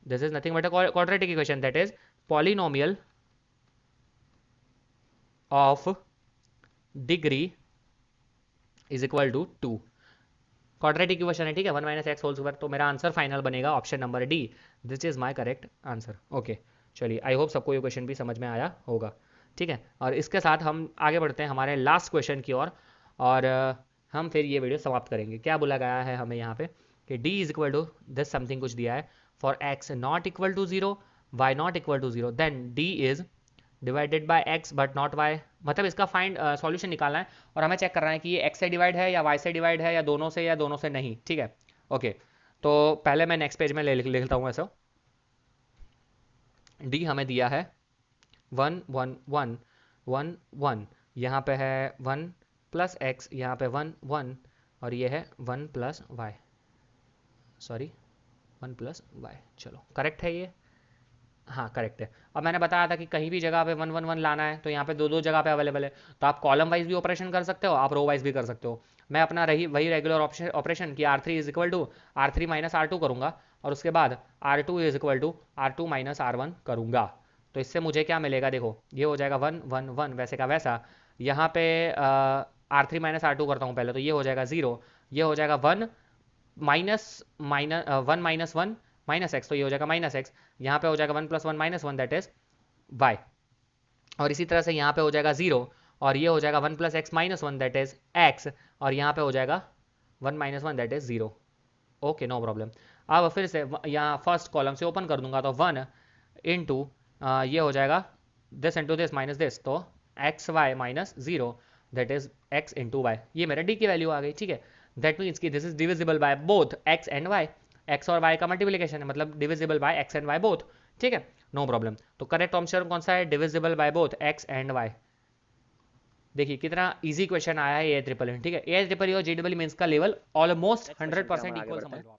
This is nothing but a quadratic equation, that is polynomial of degree is equal to 2, quadratic equation है, ठीक है, 1 माइनस एक्स होल स्क्वायर। तो मेरा आंसर फाइनल बनेगा option number D, this is my correct answer. Okay, चलिए आई होप सबको ये क्वेश्चन भी समझ में आया होगा, ठीक है। और इसके साथ हम आगे बढ़ते हैं हमारे लास्ट क्वेश्चन की ओर, और हम फिर ये वीडियो समाप्त करेंगे। क्या बोला गया है हमें यहाँ पे कि d is equal to this, something कुछ दिया है, for x not equal to 0, y not equal to 0, then d is divided by x but not y, मतलब इसका फाइंड सॉल्यूशन निकालना है, और हमें चेक करना है कि ये x से डिवाइड है या y से डिवाइड है या दोनों से नहीं, ठीक है। ओके, तो पहले मैं नेक्स्ट पेज में लिख लेता हूँ ऐसा। d हमें दिया है 1 1 1 1 1, यहाँ पे है 1 प्लस एक्स, यहाँ पे 1 1, और ये है 1 plus y, sorry 1 plus y, चलो करेक्ट है ये, हाँ करेक्ट है। अब मैंने बताया था कि कहीं भी जगह पे 1 1 1 लाना है, तो यहाँ पे दो दो जगह पे अवेलेबल है, तो आप कॉलम वाइज भी ऑपरेशन कर सकते हो, आप रो वाइज भी कर सकते हो। मैं अपना रही वही रेगुलर ऑपरेशन कि R3 is equal to R3 minus R2 करूँगा, और उसके बाद R2 is equal to R2 minus R1 करूँगा। तो इससे मुझे क्या मिलेगा, देखो ये हो जाएगा 1 1 1 वैसे का वैसा, यहाँ पे R3 माइनस R2 करता हूँ पहले, तो ये हो जाएगा 0, ये हो जाएगा 1 minus minus 1 minus 1 minus x, तो ये हो जाएगा माइनस एक्स, यहाँ पे हो जाएगा 1 plus 1 minus 1 that is y, और इसी तरह से यहाँ पे हो जाएगा 0, और ये हो जाएगा 1 plus x minus 1 that is x, और यहाँ पे हो जाएगा 1 minus 1 that is 0। Okay, no problem. अब फिर से यहाँ फर्स्ट कॉलम से ओपन कर दूंगा, तो 1 इंटू ये हो जाएगा this into this minus this, तो X Y minus 0 that is X into Y, ये मेरे डी की वैल्यू आ गई, ठीक है। दैट मीन्स कि this is divisible by both X and Y, X और वाई का मल्टीप्लिकेशन है, मतलब divisible by X and Y both, ठीक है, नो प्रॉब्लम। तो करेक्ट ऑप्शन कौन सा है, divisible by both X and Y. देखिए कितना इजी क्वेश्चन आया है ए ट्रिपल, ठीक है। ए ट्रिपल और जेडबल मेंस का लेवल ऑलमोस्ट 100% इक्वल समझ लो आप।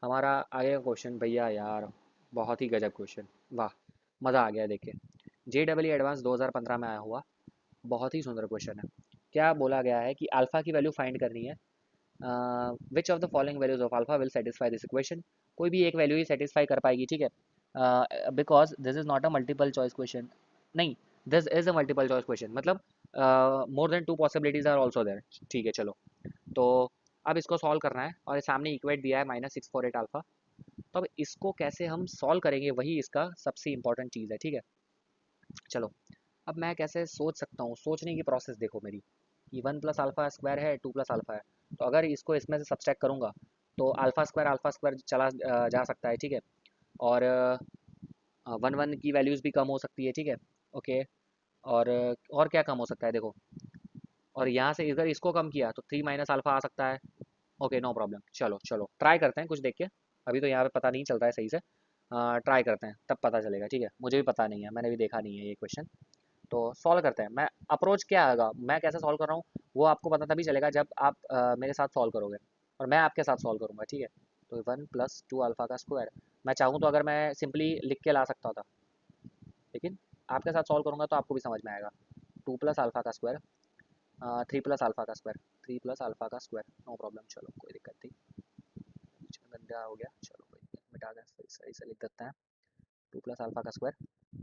हमारा आगे का क्वेश्चन भैया यार बहुत ही गजब क्वेश्चन, वाह मज़ा आ गया देख के। JEE एडवांस 2015 में आया हुआ बहुत ही सुंदर क्वेश्चन है। क्या बोला गया है कि अल्फा की वैल्यू फाइंड करनी है, which of the following values of alpha will satisfy this equation, कोई भी एक वैल्यू ही सेटिस्फाई कर पाएगी, ठीक है, because this is not a multiple choice question, नहीं this is a multiple choice question, मतलब more than 2 possibilities are also there, ठीक है। चलो, तो अब इसको सॉल्व करना है, और सामने इक्वेट दिया है -648 अल्फा, तो अब इसको कैसे हम सॉल्व करेंगे वही इसका सबसे इंपॉर्टेंट चीज़ है, ठीक है। चलो, अब मैं कैसे सोच सकता हूँ, सोचने की प्रोसेस देखो मेरी, कि 1 प्लस अल्फा स्क्वायर है, 2 प्लस अल्फा है, तो अगर इसको इसमें से सब्सट्रैक्ट करूँगा तो अल्फा स्क्वायर चला जा सकता है, ठीक है, और 1 1 की वैल्यूज़ भी कम हो सकती है, ठीक है। ओके, और क्या कम हो सकता है देखो, और यहाँ से इधर इसको कम किया तो 3 - अल्फा आ सकता है। ओके नो प्रॉब्लम, चलो चलो ट्राई करते हैं कुछ देख के। अभी तो यहाँ पे पता नहीं चल रहा है सही से, ट्राई करते हैं तब पता चलेगा, ठीक है। मुझे भी पता नहीं है, मैंने भी देखा नहीं है ये क्वेश्चन। तो सॉल्व करते हैं। मैं अप्रोच क्या आएगा, मैं कैसे सॉल्व कर रहा हूँ, वो आपको पता तभी चलेगा जब आप मेरे साथ सॉल्व करोगे, और मैं आपके साथ सॉल्व करूँगा, ठीक है। तो 1 + 2 अल्फा का स्क्वायर, मैं चाहूँ तो अगर मैं सिंपली लिख के ला सकता था, लेकिन आपके साथ सॉल्व करूँगा तो आपको भी समझ में आएगा। 2 + अल्फा का स्क्वायर, 3 + अल्फा का स्क्वायर, 3 + अल्फा का स्क्वायर, नो प्रॉब्लम, चलो कोई दिक्कत नहीं। बीच में गंदा हो गया, चलो कोई दिक्कत, मिटा दें, सही सही से लिख देते हैं। 2 + अल्फा का स्क्वायर,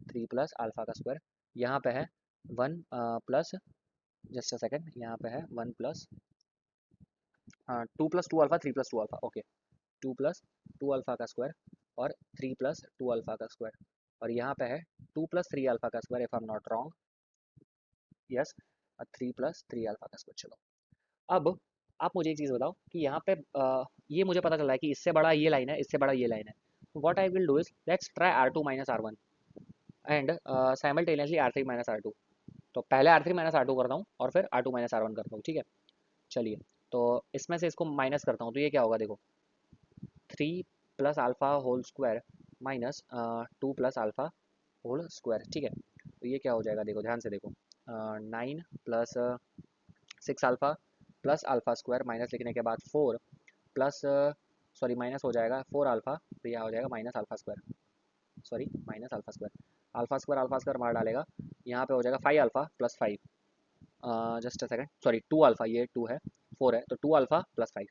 3 + अल्फा का स्क्वायर, यहाँ पे है 1 प्लस, जस्ट अ सेकेंड, यहाँ पे है 2 + 2 अल्फा, 3 + 2 अल्फा, ओके। 2 + 2 अल्फा का स्क्वायर और 3 + 2 अल्फा का स्क्वायर, और यहाँ पे है 2 + 3 अल्फा का square, if I am not wrong, yes, 3 + 3 alpha का स्क्वायर। चलो अब आप मुझे एक चीज़ बताओ कि यहाँ पे ये मुझे पता चला है कि इससे बड़ा ये लाइन है, इससे बड़ा ये लाइन है। What I will do is let's try R2 - R1 and simultaneously R3 - R2। तो पहले R3 - R2 करता हूँ और फिर R2 - R1 करता हूँ, ठीक है। चलिए, तो इसमें से इसको माइनस करता हूँ तो ये क्या होगा देखो, 3 + alpha whole square minus 2 + alpha whole square, ठीक है। तो ये क्या हो जाएगा देखो, ध्यान से देखो, 9 + 6 alpha plus alpha square, minus लिखने के बाद 4 प्लस, सॉरी माइनस हो जाएगा 4 अल्फा, तो यह हो जाएगा -alpha square, sorry alpha square मार डालेगा, यहाँ पे हो जाएगा 5 alpha + 5, just a second, sorry 2 alpha, ये 2 है, 4 है, तो 2 अल्फा + 5,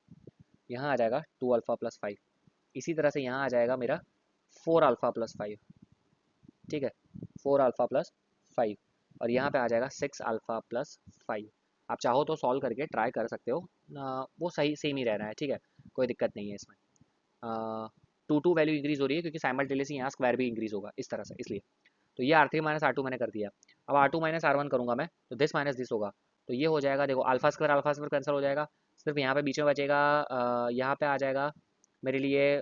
यहाँ आ जाएगा 2 अल्फा + 5। इसी तरह से यहाँ आ जाएगा मेरा 4 अल्फा + 5, ठीक है, 4 अल्फा + 5, और यहाँ पे आ जाएगा 6 अल्फा + 5। आप चाहो तो सॉल्व करके ट्राई कर सकते हो, वो सही सेम ही रहना है, ठीक है, कोई दिक्कत नहीं है इसमें। टू टू वैल्यू इंक्रीज हो रही है क्योंकि साइमल्टेनियसली यहाँ स्क्वायर भी इंक्रीज होगा इस तरह से, इसलिए। तो ये R3 - R2 मैंने कर दिया। अब R2 - R1 करूँगा मैं, तो दिस माइनस दिस होगा, तो ये हो जाएगा देखो, अल्फा स्क्वायर कैंसिल हो जाएगा, सिर्फ यहाँ पे बीच में बचेगा, यहाँ पे आ जाएगा मेरे लिए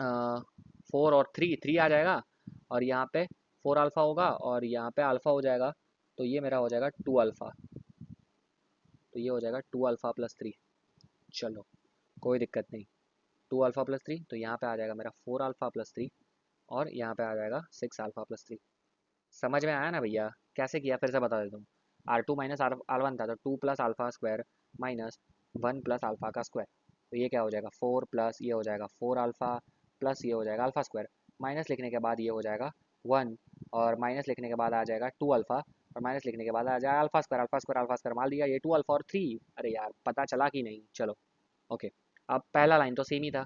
4 और 3 आ जाएगा, और यहाँ पे 4 अल्फा होगा और यहाँ पे अल्फा हो जाएगा, तो ये मेरा हो जाएगा 2 अल्फा, तो ये हो जाएगा 2 अल्फा + 3। चलो कोई दिक्कत नहीं, 2 अल्फा + 3, तो यहाँ पे आ जाएगा मेरा 4 अल्फा + 3, और यहाँ पे आ जाएगा 6 अल्फा + 3। समझ में आया ना भैया, कैसे किया फिर से बता देता हूँ। R2 - R1 था तो 2 + अल्फा स्क्वायर माइनस 1 + अल्फा का स्क्वायर, तो ये क्या हो जाएगा 4 प्लस ये हो जाएगा 4 अल्फा प्लस ये हो जाएगा अल्फा स्क्वायर, माइनस लिखने के बाद ये हो जाएगा 1, और माइनस लिखने के बाद आ जाएगा 2 अल्फा, और माइनस लिखने के बाद आ जाएगा अल्फा स्क्वायर मार दिया, ये 2 अल्फा और 3। अरे यार पता चला कि नहीं, चलो ओके। अब पहला लाइन तो सेम ही था,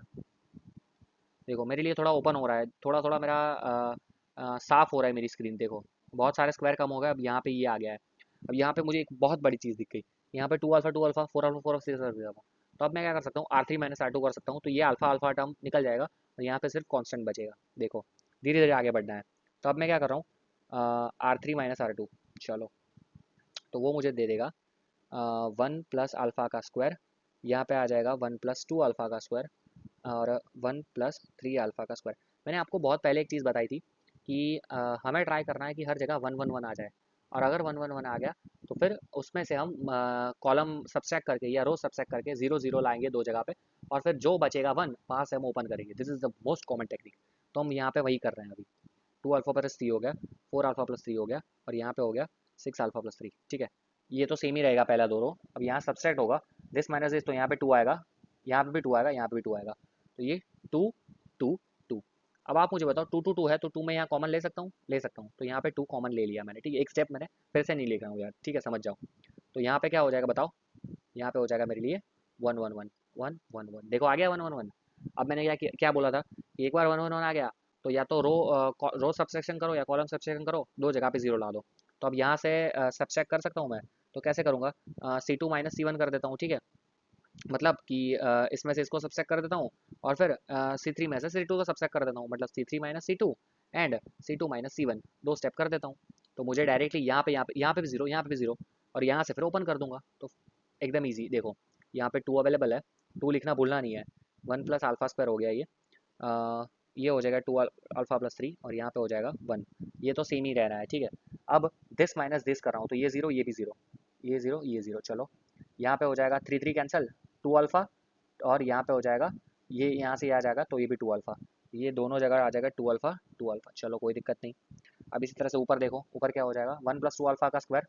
देखो मेरे लिए थोड़ा ओपन हो रहा है, थोड़ा थोड़ा मेरा साफ हो रहा है मेरी स्क्रीन, देखो बहुत सारे स्क्वायर कम हो गए, अब यहाँ पे ये आ गया है। अब यहाँ पे मुझे एक बहुत बड़ी चीज़ दिख गई, यहाँ पे 2 अल्फा 4 अल्फा कर दिया था, तो अब मैं क्या कर सकता हूँ, R3 - R2 कर सकता हूँ, तो ये अल्फा अल्फा टर्म निकल जाएगा और यहाँ पे सिर्फ कांस्टेंट बचेगा, देखो धीरे धीरे आगे बढ़ना है। तो अब मैं क्या कर रहा हूँ, R3 - R2, चलो, तो वो मुझे दे देगा 1 + अल्फा का स्क्वायर, यहाँ पे आ जाएगा 1 + 2 अल्फा का स्क्वायर, और 1 + 3 अल्फा का स्क्वायर। मैंने आपको बहुत पहले एक चीज़ बताई थी कि हमें ट्राई करना है कि हर जगह 1 1 1 आ जाए, और अगर 1 1 1 आ गया तो फिर उसमें से हम कॉलम सब्सट्रैक्ट करके या रो सब्सट्रैक्ट करके 0 0 लाएंगे दो जगह पे, और फिर जो बचेगा 1 वहाँ से हम ओपन करेंगे। This is the most common technique, तो हम यहाँ पे वही कर रहे हैं अभी। 2 अल्फा + 3 हो गया, 4 अल्फा + 3 हो गया, और यहाँ पे हो गया 6 अल्फा + 3, ठीक है। ये तो सेम ही रहेगा पहला दो रो, अब यहाँ सब्सट्रैक्ट होगा, दिस माइनस दिस, तो यहाँ पे 2 आएगा, यहाँ पे भी 2 आएगा, यहाँ पे भी 2 आएगा, तो ये 2 2 2। अब आप मुझे बताओ 2 2 2 है तो 2 मैं यहाँ कॉमन ले सकता हूँ, ले सकता हूँ, तो यहाँ पे 2 कॉमन ले लिया मैंने, ठीक है। एक स्टेप मैंने फिर से नहीं ले रहा हूँ यार, ठीक है, समझ जाओ। तो यहाँ पे क्या हो जाएगा बताओ, यहाँ पे हो जाएगा मेरे लिए 1 1 1 देखो आ गया 1 1 1। अब मैंने क्या क्या बोला था कि एक बार 1 1 1 आ गया तो या तो रो सब्सट्रैक्शन करो या कॉलम सब्सट्रैक्शन करो, दो जगह पे जीरो ला दो। तो अब यहाँ से सब्सट्रैक्ट कर सकता हूँ मैं, तो कैसे करूँगा, C2 - C1 कर देता हूँ, ठीक है। मतलब कि इसमें से इसको सब्सट्रैक्ट कर देता हूँ, और फिर C3 में से C2 को सब्सट्रैक्ट कर देता हूँ, मतलब C3 - C2 and C2 - C1, दो स्टेप कर देता हूँ। तो मुझे डायरेक्टली यहाँ पे भी जीरो, यहाँ पे भी जीरो, और यहाँ से फिर ओपन कर दूंगा, तो एकदम ईजी। देखो यहाँ पे 2 अवेलेबल है, 2 लिखना भूलना नहीं है, 1 + अल्फा स्क्वायर हो गया ये, ये हो जाएगा 2 अल्फा + 3, और यहाँ पे हो जाएगा 1, ये तो सेम ही रह रहा है, ठीक है। अब दिस माइनस दिस कर रहा हूँ तो ये जीरो, ये भी जीरो, ये जीरो, ये जीरो। चलो यहाँ पे हो जाएगा 3 3 कैंसिल, 2 अल्फा, और यहाँ पे हो जाएगा ये यहाँ से ये आ जाएगा तो ये भी 2 अल्फा, ये दोनों जगह आ जाएगा 2 अल्फा 2 अल्फा। चलो कोई दिक्कत नहीं। अब इसी तरह से ऊपर देखो, ऊपर क्या हो जाएगा 1 + 2 अल्फा का स्क्वायर,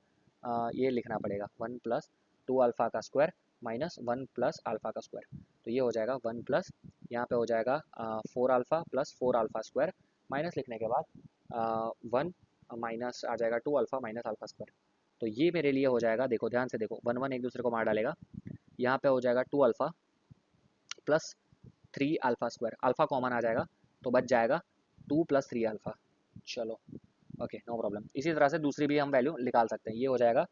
ये लिखना पड़ेगा 1 + 2 अल्फा का स्क्वायर माइनस 1 + अल्फा का स्क्वायर। तो ये हो जाएगा 1 प्लस, यहाँ पे हो जाएगा 4 अल्फा + 4 अल्फा स्क्वायर, माइनस लिखने के बाद 1 माइनस आ जाएगा 2 अल्फा माइनस अल्फा स्क्वायर। तो ये मेरे लिए हो जाएगा, देखो ध्यान से देखो, 1 1 एक दूसरे को मार डालेगा। यहाँ पे हो जाएगा 2 alpha plus 3 alpha square, alpha common आ जाएगा तो बच जाएगा 2 + 3 अल्फा। चलो ओके, नो प्रॉब्लम। इसी तरह से दूसरी भी हम वैल्यू निकाल सकते हैं। ये हो जाएगा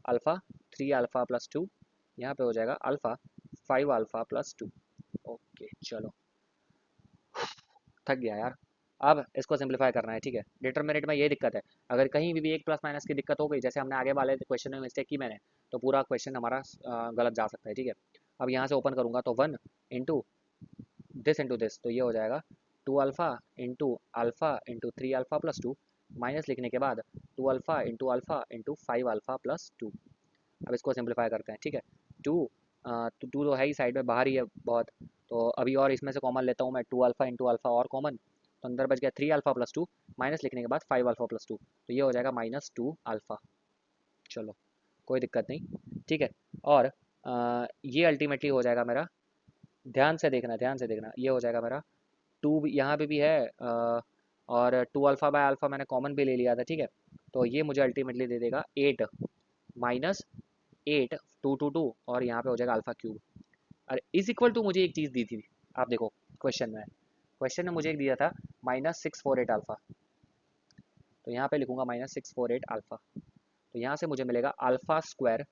अल्फा 3 अल्फा + 2, यहाँ पे हो जाएगा अल्फा 5 अल्फा + 2। ओके चलो, थक गया यार। अब इसको सिंप्लीफाई करना है, ठीक है। डिटरमिनेंट में ये दिक्कत है, अगर कहीं भी एक प्लस माइनस की दिक्कत हो गई, जैसे हमने आगे वाले क्वेश्चन में मिस्टेक की मैंने, तो पूरा क्वेश्चन हमारा गलत जा सकता है, ठीक है। अब यहाँ से ओपन करूँगा तो 1 इंटू दिस, तो ये हो जाएगा 2 अल्फा इंटू 3 अल्फा + 2, माइनस लिखने के बाद 2 अल्फा इंटू 5 अल्फा + 2। अब इसको सिंप्लीफाई करते हैं, ठीक है। 2 तो 2 तो है ही साइड में, बाहर ही है बहुत, तो अभी और इसमें से कॉमन लेता हूँ मैं, 2 अल्फा इंटू अल्फा और कॉमन, तो अंदर बच गया 3 अल्फा + 2, माइनस लिखने के बाद 5 अल्फा + 2, तो ये हो जाएगा -2 अल्फा। चलो कोई दिक्कत नहीं, ठीक है। और ये अल्टीमेटली हो जाएगा मेरा, ध्यान से देखना, ध्यान से देखना, ये हो जाएगा मेरा 2 यहाँ पे भी है, और 2 अल्फा बाय अल्फा मैंने कॉमन भी ले लिया था, ठीक है। तो ये मुझे अल्टीमेटली दे देगा 8 माइनस 8 2 2 2, और यहाँ पे हो जाएगा अल्फा क्यूब। और इज इक्वल टू मुझे एक चीज़ दी थी, आप देखो क्वेश्चन में मुझे एक दिया था -648 अल्फा, तो यहाँ पे लिखूंगा -648 अल्फा, तो यहाँ से मुझे मिलेगा अल्फा स्क्वायर,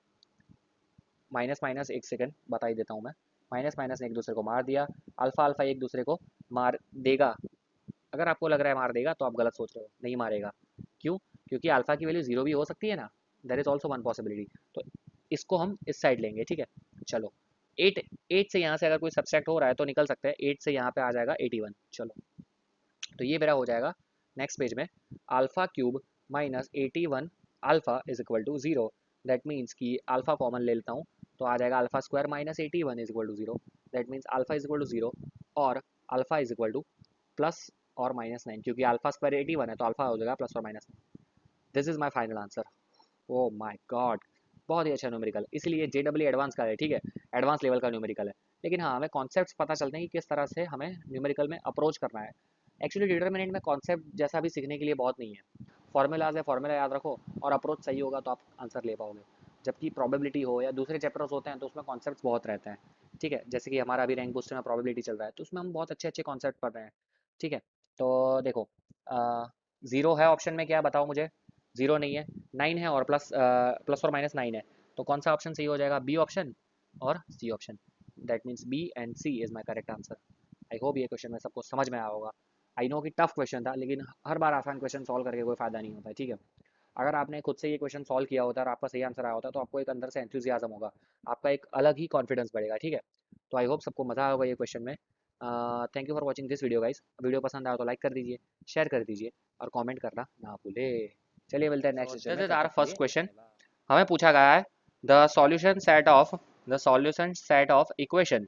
माइनस माइनस एक सेकंड बता ही देता हूँ मैं, माइनस माइनस ने एक दूसरे को मार दिया, अल्फा अल्फा एक दूसरे को मार देगा। अगर आपको लग रहा है मार देगा तो आप गलत सोच रहे हो, नहीं मारेगा। क्यों? क्योंकि अल्फा की वैल्यू 0 भी हो सकती है ना, there is also one possibility. तो इसको हम इस साइड लेंगे, ठीक है। चलो 8 से यहाँ से अगर कोई सब्सट्रैक्ट हो रहा है तो निकल सकते हैं, 8 से यहाँ पे आ जाएगा 81। चलो तो ये मेरा हो जाएगा नेक्स्ट पेज में, alpha cube -81 alpha is equal to 0। That means कि अल्फा कॉमन ले लेता हूँ तो आ जाएगा alpha square -81 is equal to 0। That means alpha is equal to 0, और alpha is equal to plus और -9, क्योंकि अल्फा स्क्वायर 81 है तो अल्फा हो जाएगा प्लस और -9। This is my final answer. Oh my God, बहुत ही अच्छा न्यूमेरिकल, इसलिए JEE एडवांस का है, ठीक है, एडवांस लेवल का न्यूमेरिकल है। लेकिन हाँ, हमें कॉन्सेप्ट्स पता चलते हैं कि किस तरह से हमें न्यूमेरिकल में अप्रोच करना है। एक्चुअली डिटरमिनेंट में कॉन्सेप्ट जैसा भी सीखने के लिए बहुत नहीं है, फॉर्मूलाज है, फॉर्मूला याद रखो और अप्रोच सही होगा तो आप आंसर ले पाओगे। जबकि प्रोबेबिलिटी हो या दूसरे चैप्टर्स होते हैं तो उसमें कॉन्सेप्ट्स बहुत रहते हैं, ठीक है। जैसे कि हमारा अभी रैंक बूस्टर में प्रोबेबिलिटी चल रहा है तो उसमें हम बहुत अच्छे अच्छे कॉन्सेप्ट पढ़ रहे हैं, ठीक है। तो देखो, ज़ीरो है ऑप्शन में, क्या बताओ मुझे? ज़ीरो नहीं है, 9 है, और प्लस और -9 है, तो कौन सा ऑप्शन सही हो जाएगा? बी ऑप्शन और C option. That means B and C is my correct answer. I hope ये क्वेश्चन में सबको समझ में आया होगा। आई नो कि टफ क्वेश्चन था, लेकिन हर बार आसान क्वेश्चन सॉल्व करके कोई फ़ायदा नहीं होता है, ठीक है। अगर आपने खुद से ये क्वेश्चन सॉल्व किया होता और आपका सही आंसर आया होता तो आपको एक अंदर से एंथुजियाज्म होगा, आपका एक अलग ही कॉन्फिडेंस बढ़ेगा, ठीक है। तो आई होप सबको मज़ा आया होगा ये क्वेश्चन में। Thank you for watching this video guys. Video पसंद आया तो लाइक कर दीजिए, शेयर कर दीजिए और कमेंट करना ना भूले। चलिए मिलते हैं नेक्स्ट सेशन में, तब तक के फर्स्ट क्वेश्चन हमें पूछा गया है, the solution set of equation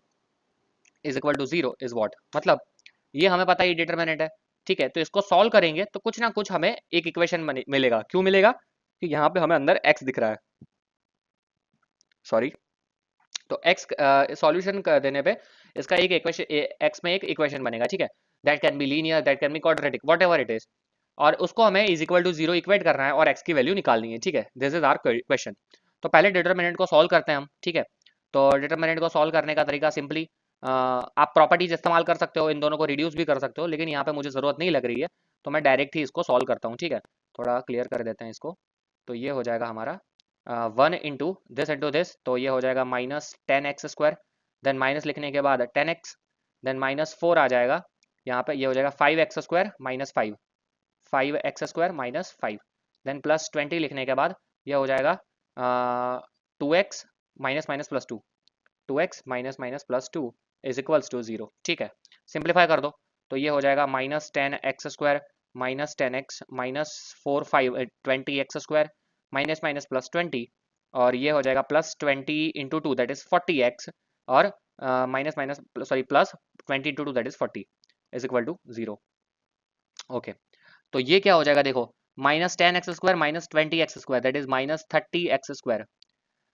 is equal to 0 is what. मतलब ये हमें पता है डिटरमिनेंट है, ठीक है, तो इसको सॉल्व करेंगे तो कुछ ना कुछ हमें एक इक्वेशन मिलेगा। क्यों मिलेगा? कि यहाँ पे हमें अंदर x दिख रहा है, सॉरी, तो x सॉल्यूशन कर देने पे इसका एक इक्वेशन, x में एक इक्वेशन बनेगा, ठीक है। That can be linear, that can be quadratic, what ever it is, और उसको हमें इज इक्वल टू 0 इक्वेट करना है और x की वैल्यू निकालनी है, ठीक है। This is our question. तो पहले डिटरमिनेंट को सॉल्व करते हैं हम, ठीक है। तो डिटरमिनेंट को सॉल्व करने का तरीका सिंपली, आप प्रॉपर्टीज इस्तेमाल कर सकते हो, इन दोनों को रिड्यूस भी कर सकते हो, लेकिन यहाँ पे मुझे ज़रूरत नहीं लग रही है तो मैं डायरेक्ट ही इसको सॉल्व करता हूँ, ठीक है। थोड़ा क्लियर कर देते हैं इसको। तो ये हो जाएगा हमारा 1 इंटू दिस, तो ये हो जाएगा -10x², देन माइनस लिखने के बाद 10x, देन -4 आ जाएगा, यहाँ पे ये हो जाएगा 5x² -5, 5x² -5, देन +20 लिखने के बाद ये हो जाएगा 2x minus minus plus 2, 2x minus minus plus 2 is equals to 0, ठीक है। सिंप्लीफाई कर दो तो ये हो जाएगा -10x² minus 10x minus 20x² minus minus plus 20, और ये हो जाएगा plus 20 into two that is 40x, और minus minus sorry plus 20 into two that is 40 is equal to 0। Okay, तो ये क्या हो जाएगा देखो, minus 10x² minus 20x² that is minus 30x²,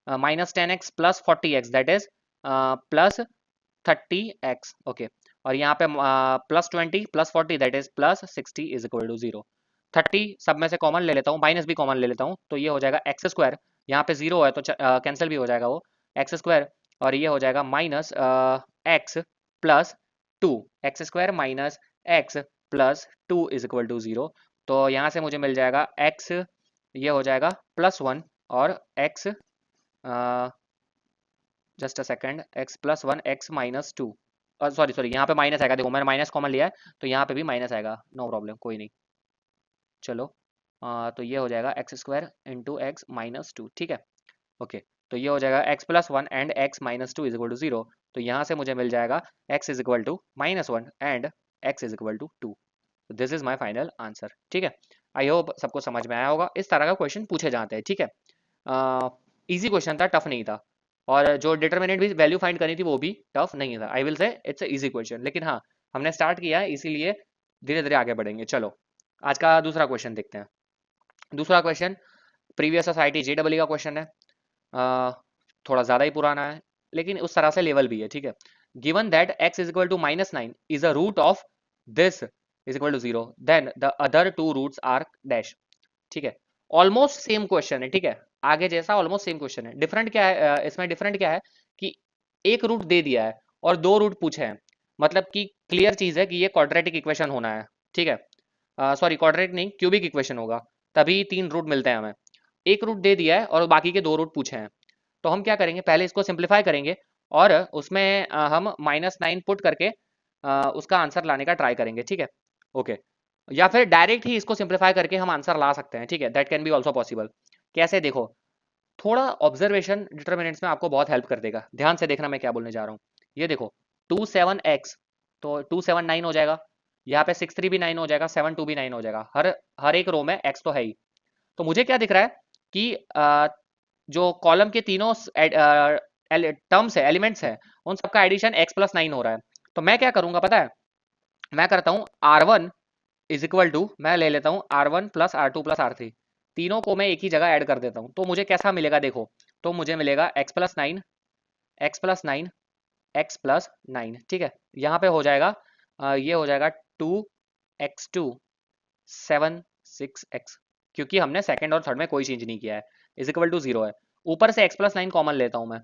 minus 10x plus 40x that is plus 30x। Okay, और यहाँ पे plus 20 plus 40 that is plus 60 is equal to 0। 30 सब में से कॉमन ले लेता हूँ, माइनस भी कॉमन ले लेता हूँ, तो ये हो जाएगा x², यहाँ पे 0 है तो कैंसिल भी हो जाएगा वो x², और ये हो जाएगा minus x plus 2, x² minus x plus 2 is equal to 0। तो यहाँ से मुझे मिल जाएगा x, ये हो जाएगा +1, और x just a second, x +1 x minus 2, sorry sorry यहाँ पे माइनस आएगा, देखो मैंने माइनस कॉमन लिया है तो यहाँ पे भी माइनस आएगा, नो प्रॉब्लम, कोई नहीं। चलो तो ये हो जाएगा x² इंटू एक्स माइनस 2, ठीक है। ओके, तो ये हो जाएगा x +1 and x minus 2 is equal to 0। तो यहाँ से मुझे मिल जाएगा x is equal to -1 and x is equal to 2। This is my final answer, ठीक है। आई होप सबको समझ में आया होगा, इस तरह का क्वेश्चन पूछे जाते हैं, ठीक है। इजी क्वेश्चन था, टफ नहीं था, और जो डिटर्मिनेंट भी वैल्यू फाइंड करनी थी वो भी टफ नहीं था। I will say it's easy question, लेकिन हाँ हमने स्टार्ट किया है इसीलिए धीरे धीरे आगे बढ़ेंगे। चलो आज का दूसरा क्वेश्चन देखते हैं। दूसरा क्वेश्चन प्रीवियस सोसाइटी JEE का क्वेश्चन है, थोड़ा ज़्यादा ही पुराना है लेकिन उस तरह से लेवल भी है, ठीक है। Given that x is equal to -9 is a root of this is equal to 0, then the other two roots are dash, ठीक है। ऑलमोस्ट सेम क्वेश्चन है, ठीक है, आगे जैसा ऑलमोस्ट सेम क्वेश्चन है। डिफरेंट क्या है इसमें, डिफरेंट क्या है कि एक रूट दे दिया है और दो रूट पूछे हैं, मतलब कि क्लियर चीज है कि ये क्वाड्रेटिक इक्वेशन होना है, ठीक है। सॉरी क्वाड्रेटिक नहीं, क्यूबिक इक्वेशन होगा, तभी 3 रूट मिलते हैं हमें। एक रूट दे दिया है और बाकी के 2 रूट पूछे हैं, तो हम क्या करेंगे, पहले इसको सिंप्लीफाई करेंगे और उसमें हम -9 पुट करके उसका आंसर लाने का ट्राई करेंगे, ठीक है। ओके, या फिर डायरेक्ट ही इसको सिंप्लीफाई करके हम आंसर ला सकते हैं, ठीक है, that can be also possible. कैसे, देखो थोड़ा ऑब्जर्वेशन डिटर्मिनेंट्स में आपको बहुत हेल्प कर देगा, ध्यान से देखना मैं क्या बोलने जा रहा हूँ। ये देखो 27x, तो 2 7 9 हो जाएगा, यहाँ पे 6 3 भी 9 हो जाएगा, 7 2 भी 9 हो जाएगा, हर एक रो में x तो है ही। तो मुझे क्या दिख रहा है कि जो कॉलम के तीनों टर्म्स है, एलिमेंट्स है, उन सबका एडिशन x +9 हो रहा है। तो मैं क्या करूंगा पता है, मैं करता हूँ R1 इज इक्वल टू, मैं ले लेता हूँ R1 + R2 + R3, तीनों को मैं एक ही जगह ऐड कर देता हूँ। तो मुझे कैसा मिलेगा देखो, तो मुझे मिलेगा x +9 x +9 x +9, ठीक है। यहाँ पे हो जाएगा ये हो जाएगा 2x2 7 6x, क्योंकि हमने सेकंड और थर्ड में कोई चेंज नहीं किया है, इज इक्वल टू 0 है। ऊपर से x +9 कॉमन लेता हूँ मैं,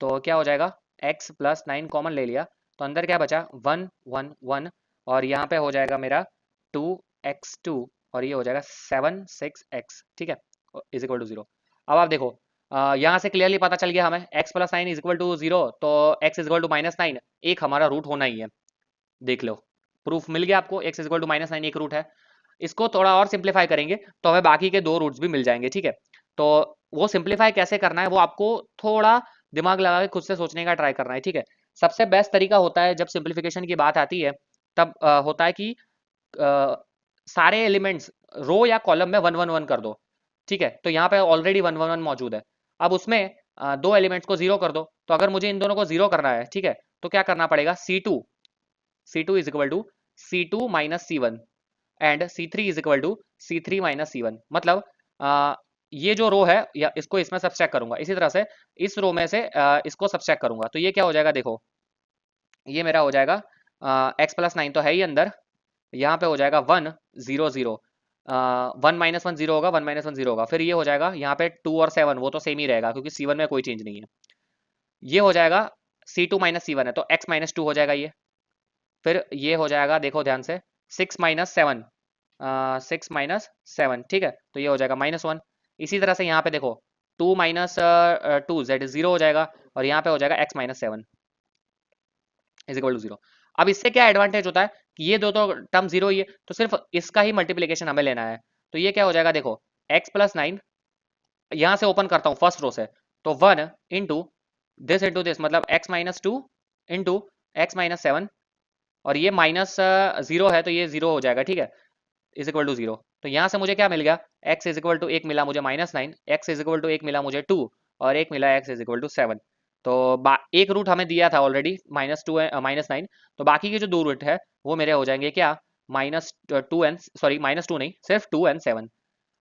तो क्या हो जाएगा, x +9 कॉमन ले लिया तो अंदर क्या बचा 1 1 1, और यहाँ पे हो जाएगा मेरा 2x2, और ये हो जाएगा 7 6x, ठीक है, इज इक्वल टू 0। अब आप देखो यहाँ से क्लियरली पता चल गया हमें x +9 इज इक्वल टू 0, तो x इज इक्वल टू -9 एक हमारा रूट होना ही है। देख लो, प्रूफ मिल गया आपको, x इज इक्वल टू -9 एक रूट है। इसको थोड़ा और सिंप्लीफाई करेंगे तो हमें बाकी के 2 रूट्स भी मिल जाएंगे, ठीक है। तो वो सिंप्लीफाई कैसे करना है वो आपको थोड़ा दिमाग लगा के खुद से सोचने का ट्राई करना है, ठीक है। सबसे बेस्ट तरीका होता है जब सिंप्लीफिकेशन की बात आती है, तब होता है कि सारे एलिमेंट्स रो या कॉलम में 1 1 1 कर दो, ठीक है। तो यहाँ पे ऑलरेडी 1 1 1 मौजूद है, अब उसमें दो एलिमेंट्स को 0 कर दो। तो अगर मुझे इन दोनों को 0 करना है, ठीक है, तो क्या करना पड़ेगा, C2 is equal to C2 - C1 and C3 is equal to C3 - C1। मतलब ये जो रो है या इसको इसमें सब्सट्रैक्ट करूंगा, इसी तरह से इस रो में से इसको सब्सट्रैक्ट करूंगा, तो ये क्या हो जाएगा, देखो ये मेरा हो जाएगा x +9 तो है ही अंदर, यहाँ पे हो जाएगा 1 0 0, 1 - 1 0 होगा, 1 - 1 0 होगा, फिर ये हो जाएगा यहाँ पे 2 और 7 वो तो सेम ही रहेगा क्योंकि C1 में कोई चेंज नहीं है। ये हो जाएगा C2 - C1 है तो x -2 हो जाएगा ये, फिर ये हो जाएगा देखो ध्यान से 6 - 7 6 - 7, ठीक है, तो ये हो जाएगा -1। इसी तरह से यहाँ पे देखो 2 - 2 z 0 हो जाएगा, और यहाँ पे हो जाएगा x - 7 इज इक्वल टू 0। अब इससे क्या एडवांटेज होता है कि ये दो तो टर्म 0 ही है, तो सिर्फ इसका ही मल्टीप्लीकेशन हमें लेना है। तो ये क्या हो जाएगा, देखो x +9, यहाँ से ओपन करता हूँ फर्स्ट रो से, तो 1 इंटू दिस मतलब x -2 इंटू x -7, और ये -0 है तो ये 0 हो जाएगा, ठीक है। Is equal to 0। तो यहाँ से मुझे क्या मिल गया, x इज इक्वल टू 1 मिला मुझे -9, x इज इक्वल टू 1 मिला मुझे 2, और एक मिला x इज इक्वल टू 7। तो एक रूट हमें दिया था ऑलरेडी -2 -9, तो बाकी के जो दो रूट है वो मेरे हो जाएंगे क्या, -2 एंड सॉरी -2 नहीं, सिर्फ 2 एंड 7।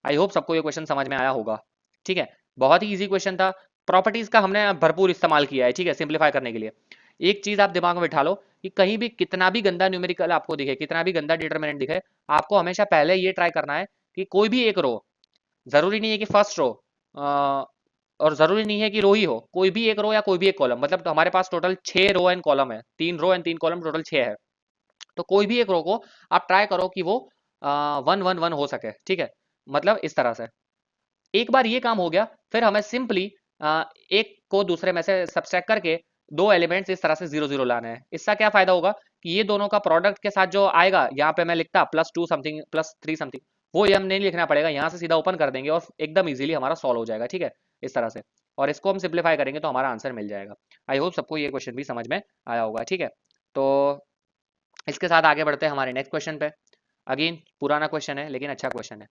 आई होप सबको ये क्वेश्चन समझ में आया होगा। ठीक है, बहुत ही इजी क्वेश्चन था। प्रॉपर्टीज का हमने भरपूर इस्तेमाल किया है, ठीक है, सिंप्लीफाई करने के लिए। एक चीज आप दिमाग में बिठा लो कि कहीं भी कितना भी गंदा न्यूमेरिकल आपको दिखे, कितना भी गंदा डिटरमिनेंट दिखे, आपको हमेशा पहले ये ट्राई करना है कि कोई भी एक रो, जरूरी नहीं है कि फर्स्ट रो, और जरूरी नहीं है कि रो ही हो, कोई भी एक रो या कोई भी एक कॉलम, मतलब तो हमारे पास टोटल 6 रो एंड कॉलम है, 3 रो एंड 3 कॉलम, टोटल 6 है। तो कोई भी एक रो को आप ट्राई करो कि वो 1 1 1 हो सके, ठीक है, मतलब इस तरह से। एक बार ये काम हो गया, फिर हमें सिंपली एक को दूसरे में से सब्सट्रैक्ट करके दो एलिमेंट्स इस तरह से 0 0 लाने हैं। इसका क्या फायदा होगा कि ये दोनों का प्रोडक्ट के साथ जो आएगा, यहाँ पे मैं लिखता +2 समथिंग +3 समथिंग, वो ये हम नहीं लिखना पड़ेगा, यहाँ से सीधा ओपन कर देंगे और एकदम इजीली हमारा सॉल्व हो जाएगा, ठीक है, इस तरह से। और इसको हम सिंप्लीफाई करेंगे तो हमारा आंसर मिल जाएगा। आई होप सबको ये क्वेश्चन भी समझ में आया होगा, ठीक है। तो इसके साथ आगे बढ़ते हैं हमारे नेक्स्ट क्वेश्चन पे। अगेन पुराना क्वेश्चन है लेकिन अच्छा क्वेश्चन है।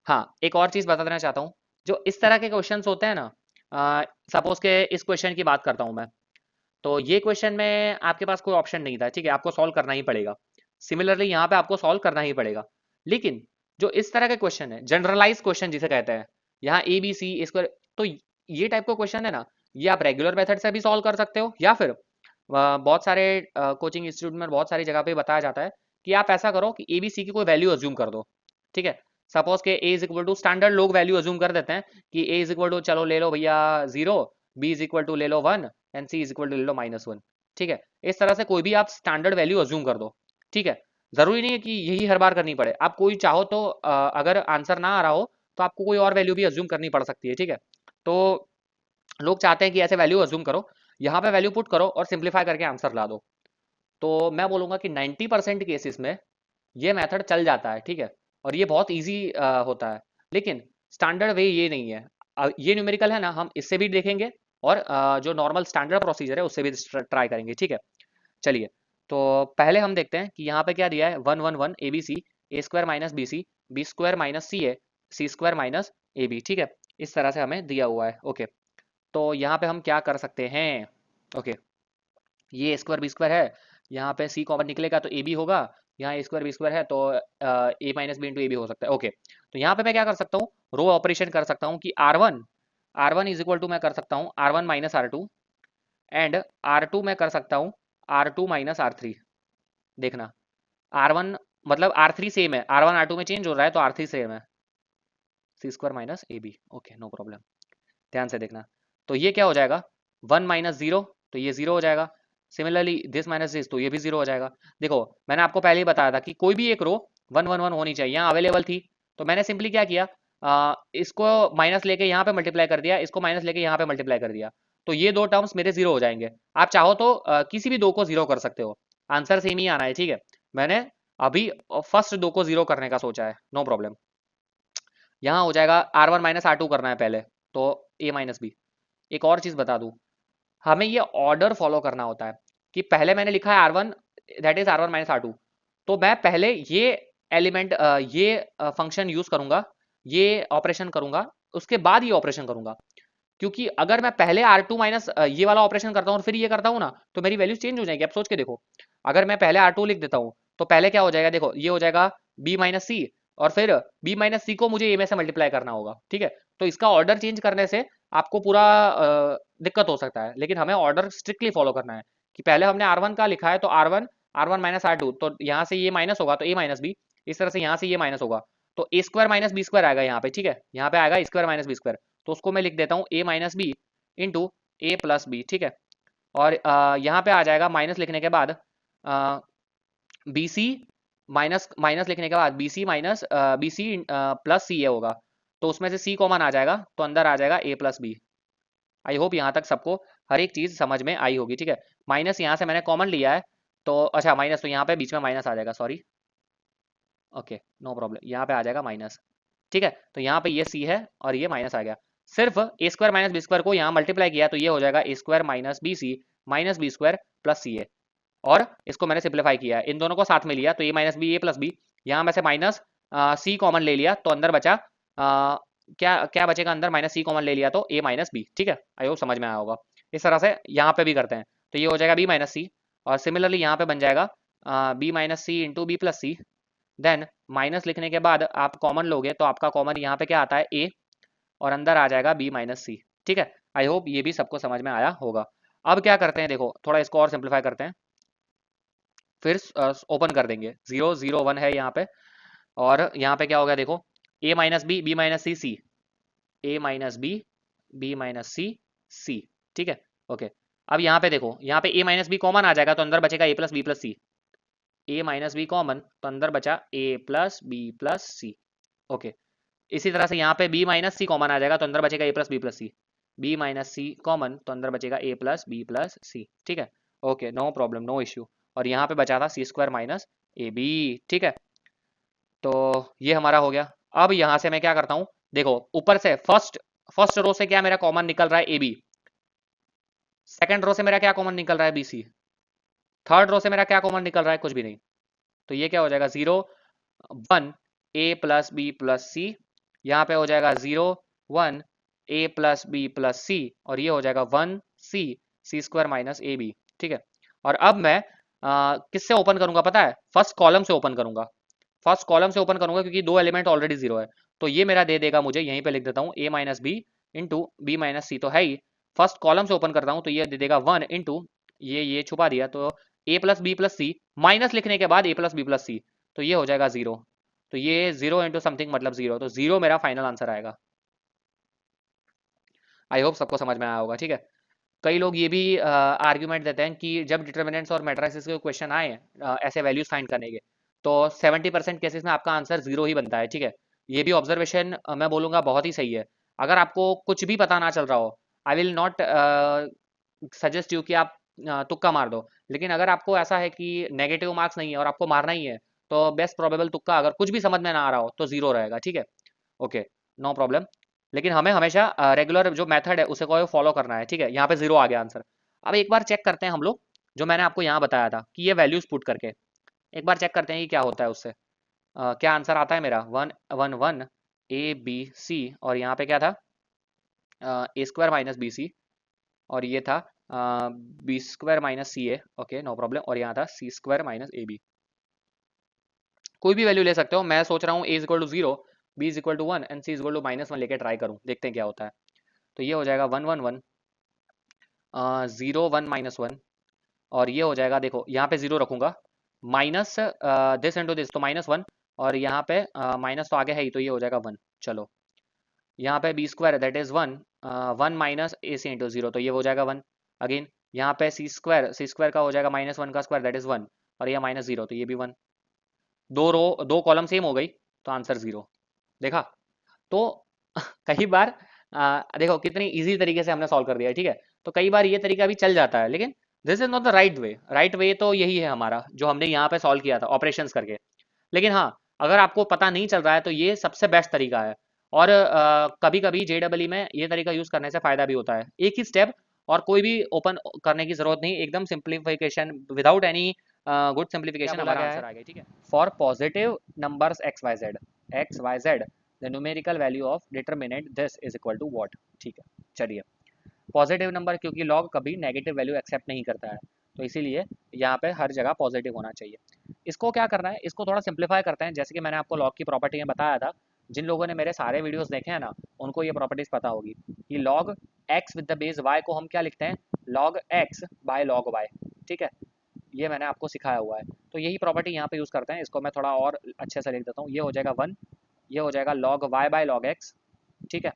हाँ, एक और चीज बता देना चाहता हूँ, जो इस तरह के क्वेश्चंस होते हैं ना, सपोज के इस क्वेश्चन की बात करता हूँ मैं, तो ये क्वेश्चन में आपके पास कोई ऑप्शन नहीं था, ठीक है, आपको सॉल्व करना ही पड़ेगा। सिमिलरली यहाँ पे आपको सॉल्व करना ही पड़ेगा। लेकिन जो इस तरह के क्वेश्चन है, जनरलाइज क्वेश्चन जिसे कहते हैं, यहाँ ए बी सी इसको, तो ये टाइप का क्वेश्चन है ना, ये आप रेगुलर मेथड से भी सॉल्व कर सकते हो, या फिर बहुत सारे कोचिंग इंस्टीट्यूट में बहुत सारी जगह पे बताया जाता है कि आप ऐसा करो कि ए बी सी की कोई वैल्यू अज्यूम कर दो, ठीक है। सपोज के ए इज इक्वल टू, स्टैंडर्ड लोग वैल्यू अज्यूम कर देते हैं कि ए इज इक्वल टू, चलो ले लो भैया 0, बी इज इक्वल टू ले लो 1 and C is equal to ले लो -1, ठीक है। इस तरह से कोई भी आप स्टैंडर्ड वैल्यू अज्यूम कर दो, ठीक है। जरूरी नहीं है कि यही हर बार करनी पड़े, आप कोई चाहो तो अगर आंसर ना आ रहा हो तो आपको कोई और वैल्यू भी अज्यूम करनी पड़ सकती है, ठीक है। तो लोग चाहते हैं कि ऐसे वैल्यू अज्यूम करो, यहाँ पे वैल्यू पुट करो और सिंप्लीफाई करके आंसर ला दो। तो मैं बोलूंगा कि 90% केसेस में ये मेथड चल जाता है, ठीक है, और ये बहुत इजी होता है। लेकिन स्टैंडर्ड वे ये नहीं है। ये न्यूमेरिकल है ना, हम इससे भी देखेंगे और जो नॉर्मल स्टैंडर्ड प्रोसीजर है उससे भी ट्राई करेंगे, ठीक है। चलिए, तो पहले हम देखते हैं कि यहाँ पे क्या दिया है, 1 1 1 A B C, A square minus B C, B square minus C A, C square minus A B, ठीक है, इस तरह से हमें दिया हुआ है। ओके, तो यहाँ पे हम क्या कर सकते हैं, ओके, ये स्क्वायर बी स्क्वायर है, यहाँ पे सी कॉमन निकलेगा तो ए बी होगा, यहाँ ए स्क्वायर बी स्क्वायर है तो A minus B into A B हो सकता है। ओके, तो यहाँ पे मैं क्या कर सकता हूँ, रो ऑपरेशन कर सकता हूँ कि R one is equal to, मैं कर सकता हूँ R1 minus R2, and R2 मैं कर सकता हूँ R2 माइनस R3। देखना, R1 मतलब R3 सेम है, R1 R2 में चेंज हो रहा है तो R3 सेम है, C square minus A B. Okay, no problem, ध्यान से देखना। तो ये क्या हो जाएगा, 1 माइनस 0, तो ये 0 हो जाएगा। सिमिलरली दिस माइनस दिस, तो ये भी 0 हो जाएगा। देखो, मैंने आपको पहले ही बताया था कि कोई भी एक रो 1 1 1 होनी चाहिए, यहाँ अवेलेबल थी, तो मैंने सिंपली क्या किया, इसको माइनस लेके यहाँ पे मल्टीप्लाई कर दिया, इसको माइनस लेके यहाँ पे मल्टीप्लाई कर दिया, तो ये दो टर्म्स मेरे 0 हो जाएंगे। आप चाहो तो किसी भी दो को 0 कर सकते हो, आंसर सेम ही आना है, ठीक है। मैंने अभी फर्स्ट दो को 0 करने का सोचा है, नो प्रॉब्लम। यहाँ हो जाएगा R1 माइनस R2 करना है पहले, तो A माइनस बी। एक और चीज बता दूं, हमें ये ऑर्डर फॉलो करना होता है कि पहले मैंने लिखा है R1, that is R1 minus R2, तो मैं पहले ये एलिमेंट, ये फंक्शन यूज करूंगा, ये ऑपरेशन करूंगा, उसके बाद ये ऑपरेशन करूंगा। क्योंकि अगर मैं पहले R2 माइनस ये वाला ऑपरेशन करता हूँ और फिर ये करता हूँ ना, तो मेरी वैल्यू चेंज हो जाएगी। आप सोच के देखो, अगर मैं पहले R2 लिख देता हूँ तो पहले क्या हो जाएगा, देखो ये हो जाएगा B माइनस सी, और फिर B माइनस सी को मुझे A में से मल्टीप्लाई करना होगा, ठीक है। तो इसका ऑर्डर चेंज करने से आपको पूरा दिक्कत हो सकता है, लेकिन हमें ऑर्डर स्ट्रिक्टली फॉलो करना है कि पहले हमने R1 का लिखा है तो R1 माइनस R2, तो यहाँ से ये माइनस होगा तो A माइनस बी, इस तरह से यहाँ से ये माइनस होगा तो A square minus B square आएगा यहाँ पे, ठीक है, यहाँ पे आएगा A square minus B square, तो उसको मैं लिख देता हूँ A minus B into A plus B, ठीक है। और यहाँ पे आ जाएगा माइनस लिखने के बाद बी सी, माइनस माइनस लिखने के बाद B C minus B C plus C A होगा, तो उसमें से सी कॉमन आ जाएगा तो अंदर आ जाएगा ए प्लस बी। आई होप यहाँ तक सबको हर एक चीज समझ में आई होगी, ठीक है। माइनस यहाँ से मैंने कॉमन लिया है, तो अच्छा माइनस, तो यहाँ पे बीच में माइनस आ जाएगा, सॉरी, ओके नो प्रॉब्लम, यहाँ पे आ जाएगा माइनस, ठीक है। तो यहाँ पे ये सी है और ये माइनस आ गया, सिर्फ A square minus B square को यहाँ मल्टीप्लाई किया तो ये हो जाएगा A square minus B square plus C A, और इसको मैंने सिंप्लीफाई किया, इन दोनों को साथ में लिया तो A minus B A plus B, यहाँ में से माइनस सी कॉमन ले लिया तो अंदर बचा क्या क्या बचेगा अंदर, माइनस सी कॉमन ले लिया तो ए माइनस बी। ठीक है, आई होप समझ में आया होगा। इस तरह से यहाँ पे भी करते हैं, तो ये हो जाएगा बी माइनस सी, और सिमिलरली यहाँ पे बन जाएगा बी माइनस सी इंटू बी प्लस सी। देन माइनस लिखने के बाद आप कॉमन लोगे तो आपका कॉमन यहाँ पे क्या आता है, ए, और अंदर आ जाएगा बी माइनस सी। ठीक है, आई होप ये भी सबको समझ में आया होगा। अब क्या करते हैं, देखो थोड़ा इसको और सिंप्लीफाई करते हैं, फिर ओपन कर देंगे। 0 0 1 है यहाँ पे, और यहाँ पे क्या हो गया देखो, ए माइनस बी, बी माइनस सी, सी, ए माइनस बी, बी माइनस सी, सी। ठीक है, ओके। अब यहाँ पे देखो, यहाँ पे ए माइनस बी कॉमन आ जाएगा तो अंदर बचेगा A plus B plus C. A minus B common तो अंदर बचा ए प्लस बी प्लस सी। ओके, इसी तरह से यहाँ पे बी माइनस सी कॉमन आ जाएगा तो अंदर बचेगा A plus B plus C. B minus C common तो अंदर बचेगा A plus B plus C. ठीक है, okay, no problem, no issue. और यहाँ पे बचा था C square minus A B. ठीक है, तो ये हमारा हो गया। अब यहाँ से मैं क्या करता हूँ, देखो ऊपर से फर्स्ट फर्स्ट रो से क्या मेरा कॉमन निकल रहा है, ए बी। सेकंड रो से मेरा क्या कॉमन निकल रहा है, बी सी। थर्ड रो से मेरा क्या कॉमन निकल रहा है, कुछ भी नहीं। तो ये क्या हो जाएगा, 0 1 ए प्लस बी प्लस सी। यहाँ पे हो जाएगा 0 1 ए प्लस बी प्लस सी, और ये हो जाएगा 1 सी, सी स्क्वायर माइनस ए बी। ठीक है, और अब मैं किससे ओपन करूंगा पता है, फर्स्ट कॉलम से ओपन करूंगा। फर्स्ट कॉलम से ओपन करूंगा क्योंकि दो एलिमेंट ऑलरेडी 0 है, तो ये मेरा दे देगा मुझे, यहीं पे लिख देता हूँ, A minus B into B minus C तो है ही। फर्स्ट कॉलम से ओपन करता हूँ तो ये दे देगा 1 इंटू, ये छुपा दिया, तो ए प्लस बी प्लस सी, माइनस लिखने के बाद ए प्लस बी प्लस सी, तो ये हो जाएगा 0। तो ये 0 इंटू समथिंग मतलब 0, तो 0 मेरा फाइनल आंसर आएगा। आई होप सबको समझ में आया होगा। ठीक है, कई लोग ये भी आर्ग्यूमेंट देते हैं कि जब डिटर्मिनेंट्स और मैट्रिसेस के क्वेश्चन आए ऐसे वैल्यूज फाइंड करने के, तो 70% केसेस में आपका आंसर 0 ही बनता है। ठीक है, ये भी ऑब्जर्वेशन मैं बोलूँगा बहुत ही सही है। अगर आपको कुछ भी पता ना चल रहा हो, I will not suggest you कि आप तुक्का मार दो, लेकिन अगर आपको ऐसा है कि नेगेटिव मार्क्स नहीं है और आपको मारना ही है, तो बेस्ट प्रोबेबल तुक्का, अगर कुछ भी समझ में ना आ रहा हो तो 0 रहेगा। ठीक है, ओके, नो प्रॉब्लम। लेकिन हमें हमेशा रेगुलर जो मेथड है उसे को फॉलो करना है। ठीक है, यहाँ पे 0 आ गया आंसर। अब एक बार चेक करते हैं हम लोग, जो मैंने आपको यहाँ बताया था कि ये वैल्यूज पुट करके एक बार चेक करते हैं कि क्या होता है उससे। क्या आंसर आता है मेरा, 1 1 1 ए बी सी, और यहाँ पे क्या था, ए स्क्वायर माइनस बी सी, और ये था बी स्क्वायर माइनस सी ए। ओके, नो प्रॉब्लम, और यहाँ था C square minus A B. कोई भी वैल्यू ले सकते हो, मैं सोच रहा हूँ A is equal to 0, B is equal to 1 and C is equal to -1 लेके ट्राई करूँ, देखते हैं क्या होता है। तो ये हो जाएगा 1 1 1 0 1 -1, और ये हो जाएगा, देखो यहाँ पे 0 रखूंगा, माइनस दिस इंटू दिस तो -1, और यहाँ पे माइनस तो आगे है ही, तो ये हो जाएगा 1। चलो, यहाँ पे B square that is 1, 1 minus A C into 0 तो ये हो जाएगा 1। अगेन यहाँ पे सी स्क्वायर का हो जाएगा -1 का स्क्वायर दैट इज 1, और ये -0 तो ये भी 1। दो रो दो कॉलम सेम हो गई, तो आंसर 0। देखा, तो कई बार देखो कितनी इजी तरीके से हमने सॉल्व कर दिया है। ठीक है, तो कई बार ये तरीका भी चल जाता है, लेकिन this is not the right way. Right way तो यही है हमारा, जो हमने यहाँ पे सॉल्व किया था ऑपरेशंस करके। लेकिन हाँ, अगर आपको पता नहीं चल रहा है तो ये सबसे बेस्ट तरीका है। और कभी कभी जेडबलई में ये तरीका यूज करने से फायदा भी होता है। एक ही स्टेप, और कोई भी ओपन करने की जरूरत नहीं, एकदम simplification without any good simplification हमारा आंसर आ गया। ठीक है, for positive numbers X Y Z the numerical value of determinant this is equal to what. ठीक है, चलिए, पॉजिटिव नंबर, क्योंकि लॉग कभी नेगेटिव वैल्यू एक्सेप्ट नहीं करता है, तो इसीलिए यहाँ पे हर जगह पॉजिटिव होना चाहिए। इसको क्या करना है, इसको थोड़ा सिंप्लीफाई करते हैं। जैसे कि मैंने आपको लॉग की प्रॉपर्टी में बताया था, जिन लोगों ने मेरे सारे वीडियोस देखे हैं ना, उनको ये प्रॉपर्टीज पता होगी कि log X with the base Y को हम क्या लिखते हैं, log X by log Y. ठीक है, ये मैंने आपको सिखाया हुआ है, तो यही प्रॉपर्टी यहाँ पे यूज़ करते हैं। इसको मैं थोड़ा और अच्छे से लिख देता हूँ, ये हो जाएगा 1, ये हो जाएगा log Y by log X. ठीक है,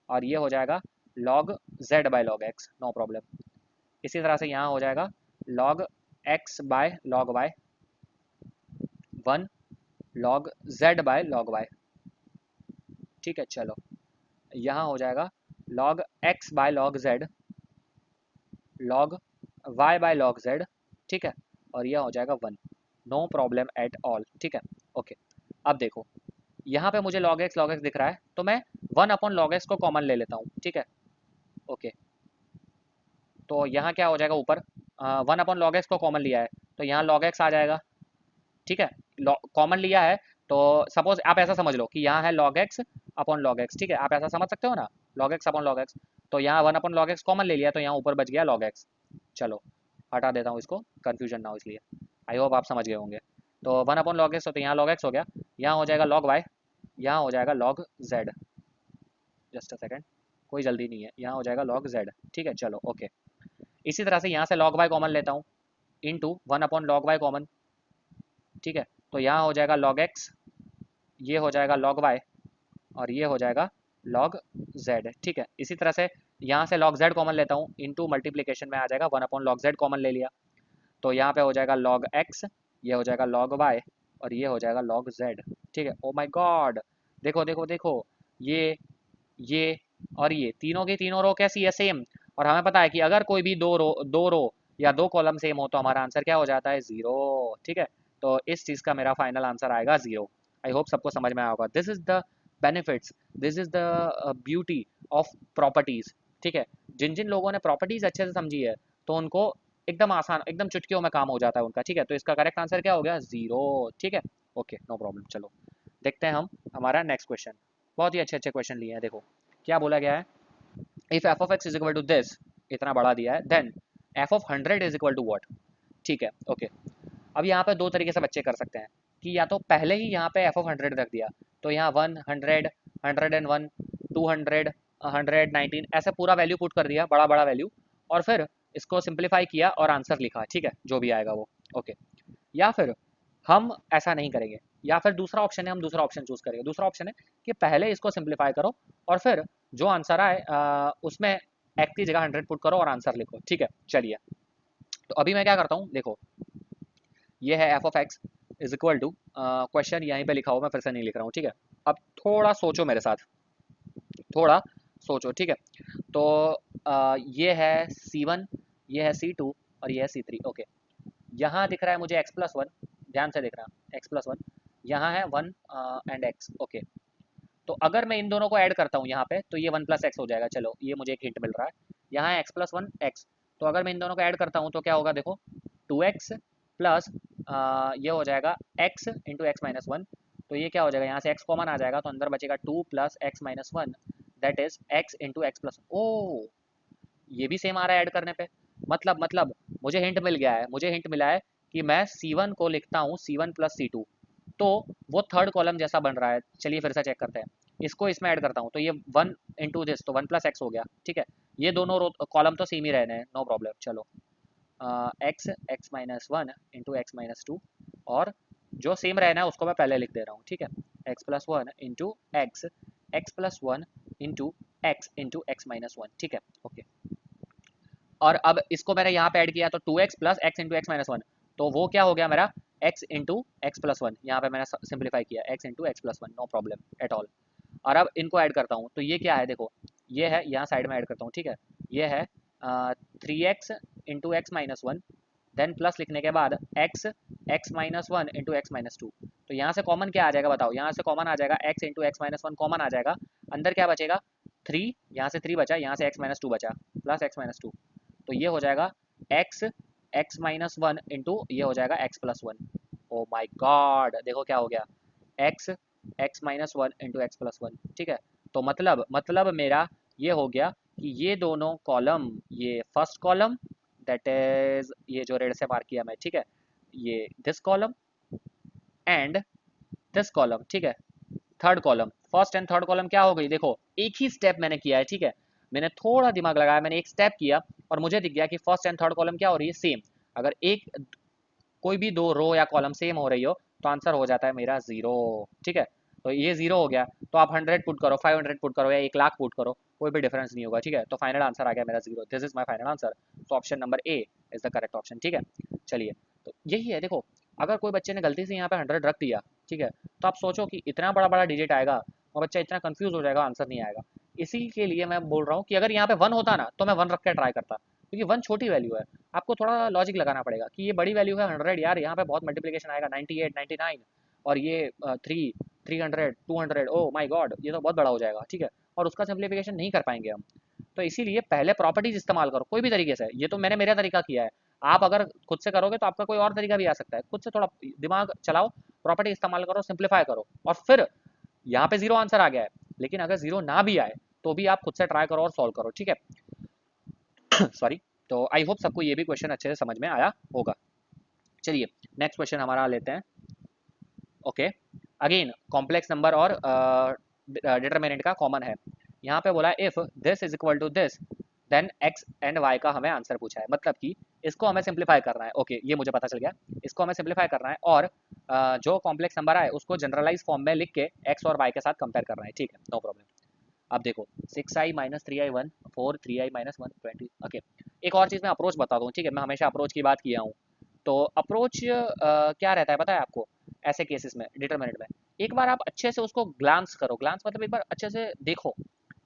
और ये हो जाएगा log z by log x, no problem. इसी तरह से यहाँ हो जाएगा log x by log y, 1 log z by log y। ठीक है, चलो, यहाँ हो जाएगा log x by log z, log y by log z। ठीक है, और यह हो जाएगा 1, नो प्रॉब्लम एट ऑल। ठीक है, ओके। अब देखो, यहाँ पे मुझे log x दिख रहा है, तो मैं 1 अपॉन log x को कॉमन ले लेता हूँ। ठीक है, ओके, तो यहाँ क्या हो जाएगा, ऊपर 1 अपॉन लॉग एक्स को कॉमन लिया है, तो यहाँ लॉग एक्स आ जाएगा। ठीक है, कॉमन लिया है तो सपोज आप ऐसा समझ लो कि यहाँ है log x upon log x, ठीक है, आप ऐसा समझ सकते हो ना, log x upon log x। तो यहाँ 1 अपॉन log x कॉमन ले लिया, तो यहाँ ऊपर बच गया log x। चलो हटा देता हूँ इसको, कन्फ्यूजन ना हो इसलिए। आई होप आप समझ गए होंगे। तो 1 अपॉन log x, तो यहाँ log x हो गया, यहाँ हो जाएगा log y, यहाँ हो जाएगा log z। Just a second, कोई जल्दी नहीं है, यहाँ हो जाएगा log z, ठीक है। चलो ओके, इसी तरह से यहाँ से log y कॉमन लेता हूँ, into 1 upon log y common, ठीक है। तो यहाँ हो जाएगा log x, ये हो जाएगा log y, और ये हो जाएगा log z, ठीक है। इसी तरह से यहाँ से log z कॉमन लेता हूँ, इंटू मल्टीप्लीकेशन में आ जाएगा 1 अपॉन log z कॉमन ले लिया, तो यहाँ पे हो जाएगा log x, ये हो जाएगा log y, और ये हो जाएगा log z, ठीक है। ओ माय गॉड, देखो देखो देखो, ये और ये तीनों की तीनों रो कैसी है, सेम। और हमें पता है कि अगर कोई भी दो रो या दो कॉलम सेम हो तो हमारा आंसर क्या हो जाता है, जीरो, ठीक है। तो इस चीज़ का मेरा फाइनल आंसर आएगा जीरो। आई होप सबको समझ में आया होगा। This is the benefits, this is the beauty of properties, ठीक है। जिन जिन लोगों ने प्रॉपर्टीज अच्छे से समझी है तो उनको एकदम आसान, एकदम चुटकियों में काम हो जाता है उनका, ठीक है। तो इसका करेक्ट आंसर क्या हो गया, जीरो, ठीक है। Okay no problem. चलो देखते हैं हम हमारा नेक्स्ट क्वेश्चन। बहुत ही अच्छे अच्छे क्वेश्चन लिए हैं। देखो क्या बोला गया है, if F of x is equal to this, इतना बड़ा दिया है, then F of 100 is equal to what, ठीक है। ओके, अब यहाँ पे दो तरीके से बच्चे कर सकते हैं कि या तो पहले ही यहाँ पे एफ ऑफ 100 रख दिया, तो यहाँ 100, 101, 200, 119 ऐसे पूरा वैल्यू पुट कर दिया, बड़ा बड़ा वैल्यू, और फिर इसको सिंप्लीफाई किया और आंसर लिखा, ठीक है, जो भी आएगा वो। ओके, या फिर हम ऐसा नहीं करेंगे, या फिर दूसरा ऑप्शन है, हम दूसरा ऑप्शन चूज करेंगे। दूसरा ऑप्शन है कि पहले इसको सिंप्लीफाई करो और फिर जो आंसर आए उसमें एक्स की जगह 100 पुट करो और आंसर लिखो, ठीक है। चलिए, तो अभी मैं क्या करता हूँ, देखो ये है F of x is equal to, question यहीं पे लिखा हुआ, मैं फिर से नहीं लिख रहा हूँ, ठीक है। अब थोड़ा सोचो मेरे साथ, थोड़ा सोचो, ठीक है। तो ये है C1, ये है C2 और ये है C3। ओके, यहाँ दिख रहा है मुझे x+1, ध्यान से देखना, x+1, यहाँ है 1 एंड x। ओके, तो अगर मैं इन दोनों को ऐड करता हूँ यहाँ पे, तो ये 1 + x हो जाएगा। चलो ये मुझे एक हिंट मिल रहा है, यहाँ है x+1 x, तो अगर मैं इन दोनों को ऐड करता हूँ तो क्या होगा, देखो 2x प्लस ये हो जाएगा x इंटू x-1, तो ये क्या हो जाएगा, यहाँ से x कॉमन आ जाएगा, तो अंदर बचेगा 2 + x-1, that is x into x+। ओ, ये भी सेम आ रहा है ऐड करने पे, मतलब मुझे हिंट मिल गया है, मुझे हिंट मिला है कि मैं C1 को लिखता हूँ C1 + C2, तो वो थर्ड कॉलम जैसा बन रहा है। चलिए फिर से चेक करते हैं, इसको इसमें ऐड करता हूँ, तो ये 1 इंटू दिस, तो 1 + x हो गया, ठीक है। ये दोनों कॉलम तो सेम ही रहने हैं, नो प्रॉब्लम। चलो एक्स, x-1 इंटू x-2, और जो सेम रहना है उसको मैं पहले लिख दे रहा हूँ, ठीक है। x+1 into x, x+1 into x into x-1, ठीक है। ओके, और अब इसको मैंने यहाँ पे ऐड किया, तो 2x plus x into x-1, तो वो क्या हो गया मेरा, x इंटू x+1, यहाँ पे मैंने सिंप्लीफाई किया, x into x+1, no problem at all. और अब इनको ऐड करता हूँ, तो ये क्या है, देखो ये है, यहाँ साइड में ऐड करता हूँ, ठीक है। ये है 3x into x-1, then plus लिखने के बाद x, x-1 इंटू x-2, तो यहाँ से कॉमन क्या आ जाएगा बताओ, यहाँ से कॉमन आ जाएगा x इंटू x-1 कॉमन आ जाएगा, अंदर क्या बचेगा 3, यहाँ से 3 बचा, यहाँ से x-2 बचा, प्लस x-2, तो ये हो जाएगा x, x-1 इंटू ये हो जाएगा x+1। ओ माय गॉड, देखो क्या हो गया, x, x-1 इंटू x+1, ठीक है। तो मतलब मेरा ये हो गया कि ये दोनों कॉलम, ये फर्स्ट कॉलम, दैट इज ये जो रेड से मार्क किया मैं, ठीक है, ये this column and this column, ठीक है। Third column, first and third column क्या हो गई, देखो एक ही स्टेप मैंने किया है, ठीक है। मैंने थोड़ा दिमाग लगाया, मैंने एक स्टेप किया और मुझे दिख गया कि फर्स्ट एंड थर्ड कॉलम क्या हो रही है, सेम। अगर एक कोई भी दो रो या कॉलम सेम हो रही हो तो आंसर हो जाता है मेरा जीरो, ठीक है। तो ये जीरो हो गया, तो आप 100 पुट करो, 500 पुट करो या 1,00,000 पुट करो, कोई भी डिफरेंस नहीं होगा, ठीक है। तो फाइनल आंसर आ गया मेरा zero, this is my final answer. तो option number A is the correct option, ठीक है। चलिए, तो यही है, देखो अगर कोई बच्चे ने गलती से यहाँ पे 100 रख दिया, ठीक है, तो आप सोचो कि इतना बड़ा बड़ा डिजिट आएगा और बच्चा इतना कंफ्यूज हो जाएगा, आंसर नहीं आएगा। इसी के लिए मैं बोल रहा हूँ कि अगर यहाँ पे 1 होता ना तो मैं 1 रख के ट्राई करता, क्योंकि 1 छोटी वैल्यू है। आपको थोड़ा लॉजिक लगाना पड़ेगा कि ये बड़ी वैल्यू है 100, यार यहाँ पे बहुत मल्टीप्लिकेशन आएगा, 98, 99, और ये 3, 300, 200, ओ माय गॉड, ये तो बहुत बड़ा हो जाएगा, ठीक है। और उसका सिंप्लीफिकेशन नहीं कर पाएंगे हम। तो इसीलिए पहले प्रॉपर्टीज इस्तेमाल करो कोई भी तरीके से, ये तो मैंने मेरा तरीका किया है। आप अगर खुद से करोगे तो आपका कोई और तरीका भी आ सकता है, खुद से थोड़ा दिमाग चलाओ प्रॉपर्टी इस्तेमाल करो, सिंप्लीफाई करो, और फिर यहाँ पे जीरो आंसर आ गया है, लेकिन अगर जीरो ना भी आए तो भी आप खुद से ट्राई करो और सॉल्व करो, ठीक है। सॉरी। तो आई होप सबको ये भी क्वेश्चन अच्छे से समझ में आया होगा। चलिए नेक्स्ट क्वेश्चन हमारा लेते हैं। ओके, अगेन कॉम्प्लेक्स नंबर और डिटरमिनेंट का कॉमन है। यहाँ पे बोला if this is equal to this then X and Y का हमें आंसर पूछा है, मतलब कि इसको हमें सिंप्लीफाई करना है। ओके, ये मुझे पता चल गया, इसको हमें सिंप्लीफाई करना है और जो कॉम्प्लेक्स नंबर आए उसको जनरलाइज फॉर्म में लिख के एक्स और वाई के साथ कंपेयर करना है, ठीक है, नो प्रॉब्लम। अब देखो 6i minus 3i1 4 3i minus 1 20। Okay, एक और चीज़ मैं अप्रोच बता दूँ, ठीक है, मैं हमेशा अप्रोच की बात किया हूँ। तो अप्रोच क्या रहता है पता है आपको, ऐसे केसेस में डिटरमिनेंट में एक बार आप अच्छे से उसको ग्लांस करो, ग्लांस मतलब एक बार अच्छे से देखो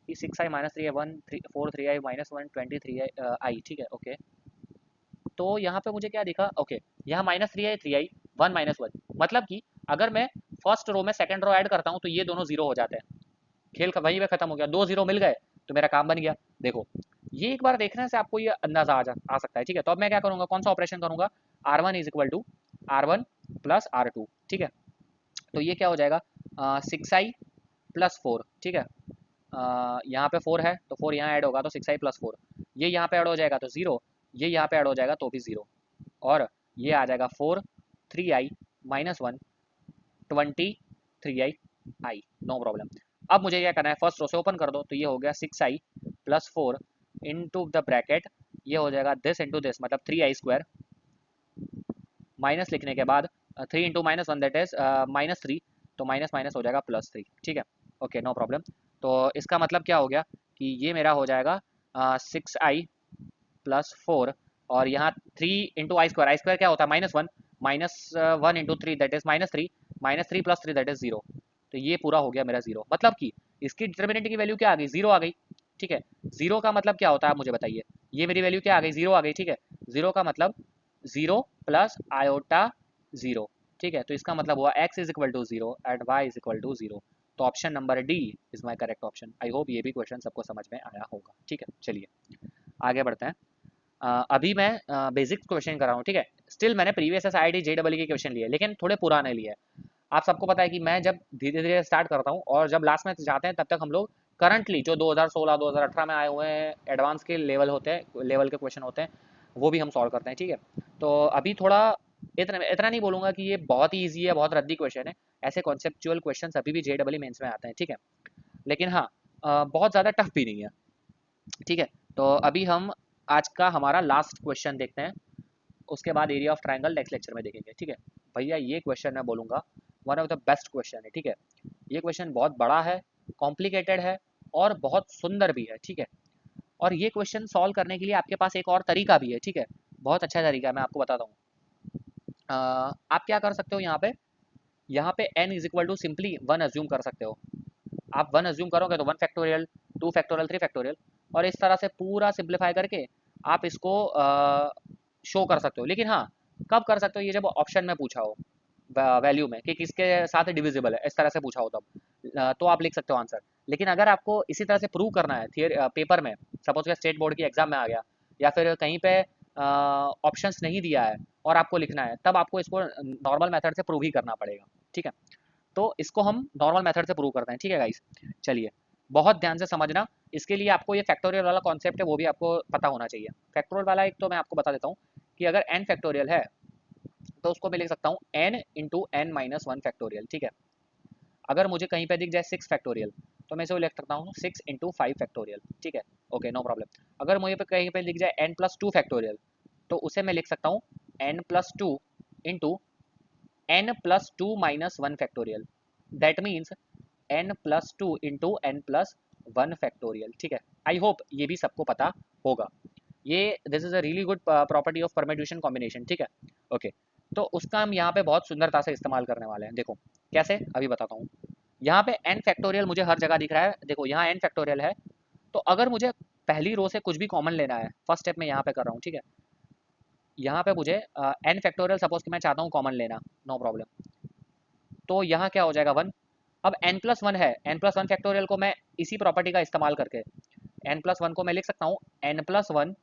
कि 6i minus 3i1 4 3i minus 1 23i, ठीक है। ओके, तो यहाँ पे मुझे क्या दिखा, ओके, यहाँ माइनस 3i 1 माइनस 1, मतलब कि अगर मैं फर्स्ट रो में सेकंड रो ऐड करता हूँ तो ये दोनों जीरो हो जाते हैं, खेल वहीं पे खत्म हो गया, दो जीरो मिल गए तो मेरा काम बन गया। देखो ये एक बार देखने से आपको ये अंदाजा आ सकता है, ठीक है। तो अब मैं क्या करूंगा, कौन सा ऑपरेशन करूंगा, R1 is equal to R1 plus R2, ठीक है। तो ये क्या हो जाएगा, 6i प्लस 4, ठीक है। यहाँ पे 4 है तो 4 यहाँ ऐड होगा तो 6i प्लस 4, ये यहाँ पे ऐड हो जाएगा तो 0, ये यहाँ पे ऐड हो जाएगा तो भी 0, और ये आ जाएगा 4 3i minus 1 23i, no problem. अब मुझे क्या करना है, फर्स्ट रो से ओपन कर दो, तो ये हो गया 6i plus 4 into the bracket, ये हो जाएगा दिस इंटू दिस मतलब 3i स्क्वायर, माइनस लिखने के बाद 3 into minus 1 that is minus 3, तो माइनस माइनस हो जाएगा प्लस 3, ठीक है। Okay, no problem. तो इसका मतलब क्या हो गया कि ये मेरा हो जाएगा 6i प्लस 4, और यहाँ 3 इंटू आई स्क्वायर क्या होता है -1, -1 into 3 that is -3, -3 plus 3 that is 0, तो ये पूरा हो गया मेरा 0, मतलब कि इसकी डिटर्मिनेंट की वैल्यू क्या आ गई, 0 आ गई, ठीक है। 0 का मतलब क्या होता है आप मुझे बताइए, ये मेरी वैल्यू क्या आ गई, 0 आ गई, ठीक है। 0 का मतलब 0 प्लस आयोटा 0, ठीक है। तो इसका मतलब हुआ x is equal to 0 and y is equal to 0, तो option number D is my correct option. I hope ये भी क्वेश्चन सबको समझ में आया होगा, ठीक है। चलिए आगे बढ़ते हैं। अभी मैं बेसिक क्वेश्चन कर रहा हूँ, ठीक है। स्टिल मैंने प्रीवियस SIT JEE के क्वेश्चन लिए, लेकिन थोड़े पुराने लिए। आप सबको पता है कि मैं जब धीरे धीरे स्टार्ट करता हूँ और जब लास्ट में जाते हैं तब तक हम लोग करंटली जो 2016 2018 में आए हुए हैं एडवांस के लेवल होते हैं, लेवल के क्वेश्चन होते हैं, वो भी हम सॉल्व करते हैं, ठीक है। तो अभी थोड़ा इतना इतना नहीं बोलूँगा कि ये बहुत ही ईजी है, बहुत रद्दी क्वेश्चन है, ऐसे कॉन्सेप्चुअल क्वेश्चन अभी भी JEE मेंस में आते हैं, ठीक है। लेकिन हाँ, बहुत ज़्यादा टफ भी नहीं है, ठीक है। तो अभी हम आज का हमारा लास्ट क्वेश्चन देखते हैं, उसके बाद area of triangle next lecture में देखेंगे, ठीक है। भैया ये क्वेश्चन मैं बोलूँगा one of the best question है, ठीक है। ये क्वेश्चन बहुत बड़ा है, कॉम्प्लिकेटेड है और बहुत सुंदर भी है, ठीक है। और ये क्वेश्चन सॉल्व करने के लिए आपके पास एक और तरीका भी है, ठीक है, बहुत अच्छा तरीका है, मैं आपको बताता हूँ। आप क्या कर सकते हो, यहाँ पे n is equal to simply 1 assume कर सकते हो। आप 1 अज्यूम करोगे तो 1 फैक्टोरियल 2 फैक्टोरियल 3 फैक्टोरियल, और इस तरह से पूरा सिंप्लीफाई करके आप इसको शो कर सकते हो। लेकिन हाँ, कब कर सकते हो, ये जब ऑप्शन में पूछा हो वैल्यू में कि किसके साथ डिविजिबल है, इस तरह से पूछा हो तब तो आप लिख सकते हो आंसर। लेकिन अगर आपको इसी तरह से प्रूव करना है पेपर में, सपोज के स्टेट बोर्ड की एग्जाम में आ गया या फिर कहीं पे ऑप्शंस नहीं दिया है और आपको लिखना है, तब आपको इसको नॉर्मल मेथड से प्रूव ही करना पड़ेगा, ठीक है। तो इसको हम नॉर्मल मेथड से प्रूव करते हैं, ठीक है गाइस। चलिए बहुत ध्यान से समझना, इसके लिए आपको ये फैक्टोरियल वाला कॉन्सेप्ट है वो भी आपको पता होना चाहिए। फैक्टोरियल वाला एक तो मैं आपको बता देता हूँ कि अगर n फैक्टोरियल है तो उसको मैं लिख सकता हूँ n into n minus 1 factorial, ठीक है। अगर मुझे कहीं पे दिख जाए 6 फैक्टोरियल तो मैं इसे लिख सकता हूँ 6 इंटू 5 फैक्टोरियल, ठीक है। Okay, no problem. अगर मुझे पे कहीं पे दिख जाए n प्लस 2 फैक्टोरियल तो उसे मैं लिख सकता हूँ n plus 2 into n plus 2 minus 1 factorial, that means n plus 2 into n plus 1 factorial, ठीक है। आई होप ये भी सबको पता होगा। ये this is a really good property of permutation combination, ठीक है। ओके, तो उसका हम यहाँ पे बहुत सुंदरता से इस्तेमाल करने वाले हैं। देखो कैसे, अभी बताता हूँ। यहाँ पे n फैक्टोरियल मुझे हर जगह दिख रहा है, देखो यहाँ n फैक्टोरियल है, तो अगर मुझे पहली रो से कुछ भी कॉमन लेना है, फर्स्ट स्टेप में यहाँ पे कर रहा हूँ, ठीक है। यहाँ पे मुझे n फैक्टोरियल सपोज कि मैं चाहता हूँ कॉमन लेना, नो प्रॉब्लम। तो यहाँ क्या हो जाएगा 1। अब n+1 है, n+1 फैक्टोरियल को मैं इसी प्रॉपर्टी का इस्तेमाल करके n+1 को मैं लिख सकता हूँ n+1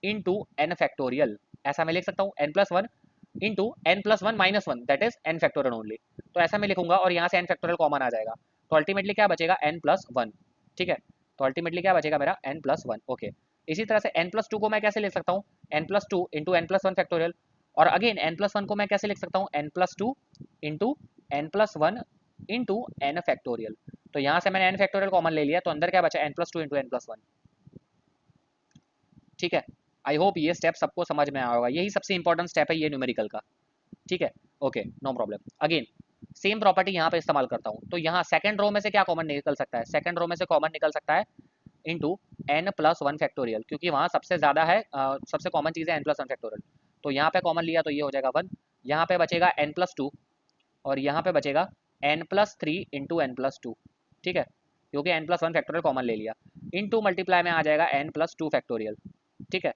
इंटू n फैक्टोरियल, ऐसा मैं लिख सकता हूँ n+1 into N plus one minus one, that is N factorial only. तो ऐसा मैं लिखूंगा और यहाँ से एन फैक्टोरियल कॉमन आ जाएगा, तो अल्टीमेटली क्या बचेगा, एन प्लस वन। ठीक है, तो अल्टीमेटली क्या बचेगा मेरा, एन प्लस वन। ओके, इसी तरह से एन प्लस टू को मैं कैसे लिख सकता हूँ, N plus two into N plus one factorial. और अगेन एन प्लस वन को मैं कैसे लिख सकता हूँ, N plus two into N plus one into N factorial. तो यहाँ से मैंने एन फैक्टोरियल कॉमन ले लिया, तो अंदर क्या बचा, N plus two into N plus one. ठीक है, आई होप ये स्टेप सबको समझ में आया होगा, यही सबसे इंपॉर्टेंट स्टेप है ये न्यूमेरिकल का। ठीक है, okay, no problem. Again same property यहाँ पे इस्तेमाल करता हूँ, तो यहाँ सेकंड रो में से क्या कॉमन निकल सकता है, सेकंड रो में से कॉमन निकल सकता है into N plus one factorial, क्योंकि वहाँ सबसे ज़्यादा है, सबसे कॉमन चीज़ है एन प्लस वन फैक्टोरियल। तो यहाँ पे कॉमन लिया तो ये हो जाएगा वन, यहाँ पे बचेगा एन प्लस टू, और यहाँ पे बचेगा N plus three into N plus two. ठीक है, क्योंकि N plus one factorial common ले लिया, इंटू मल्टीप्लाई में आ जाएगा एन प्लस टू फैक्टोरियल। ठीक है,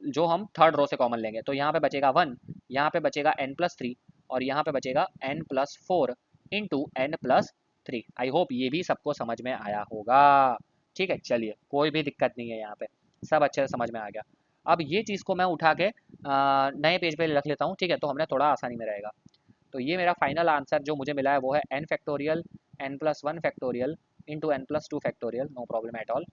जो हम थर्ड रो से कॉमन लेंगे, तो यहाँ पे बचेगा वन, यहाँ पे बचेगा एन प्लस थ्री, और यहाँ पे बचेगा N plus four into N plus three. I hope ये भी सबको समझ में आया होगा। ठीक है, चलिए कोई भी दिक्कत नहीं है, यहाँ पे सब अच्छे से समझ में आ गया। अब ये चीज़ को मैं उठा के नए पेज पे रख लेता हूँ। ठीक है, तो हमने थोड़ा आसानी में रहेगा। तो ये मेरा फाइनल आंसर जो मुझे मिला है वो है N factorial N plus one factorial into N plus two factorial, no problem at all.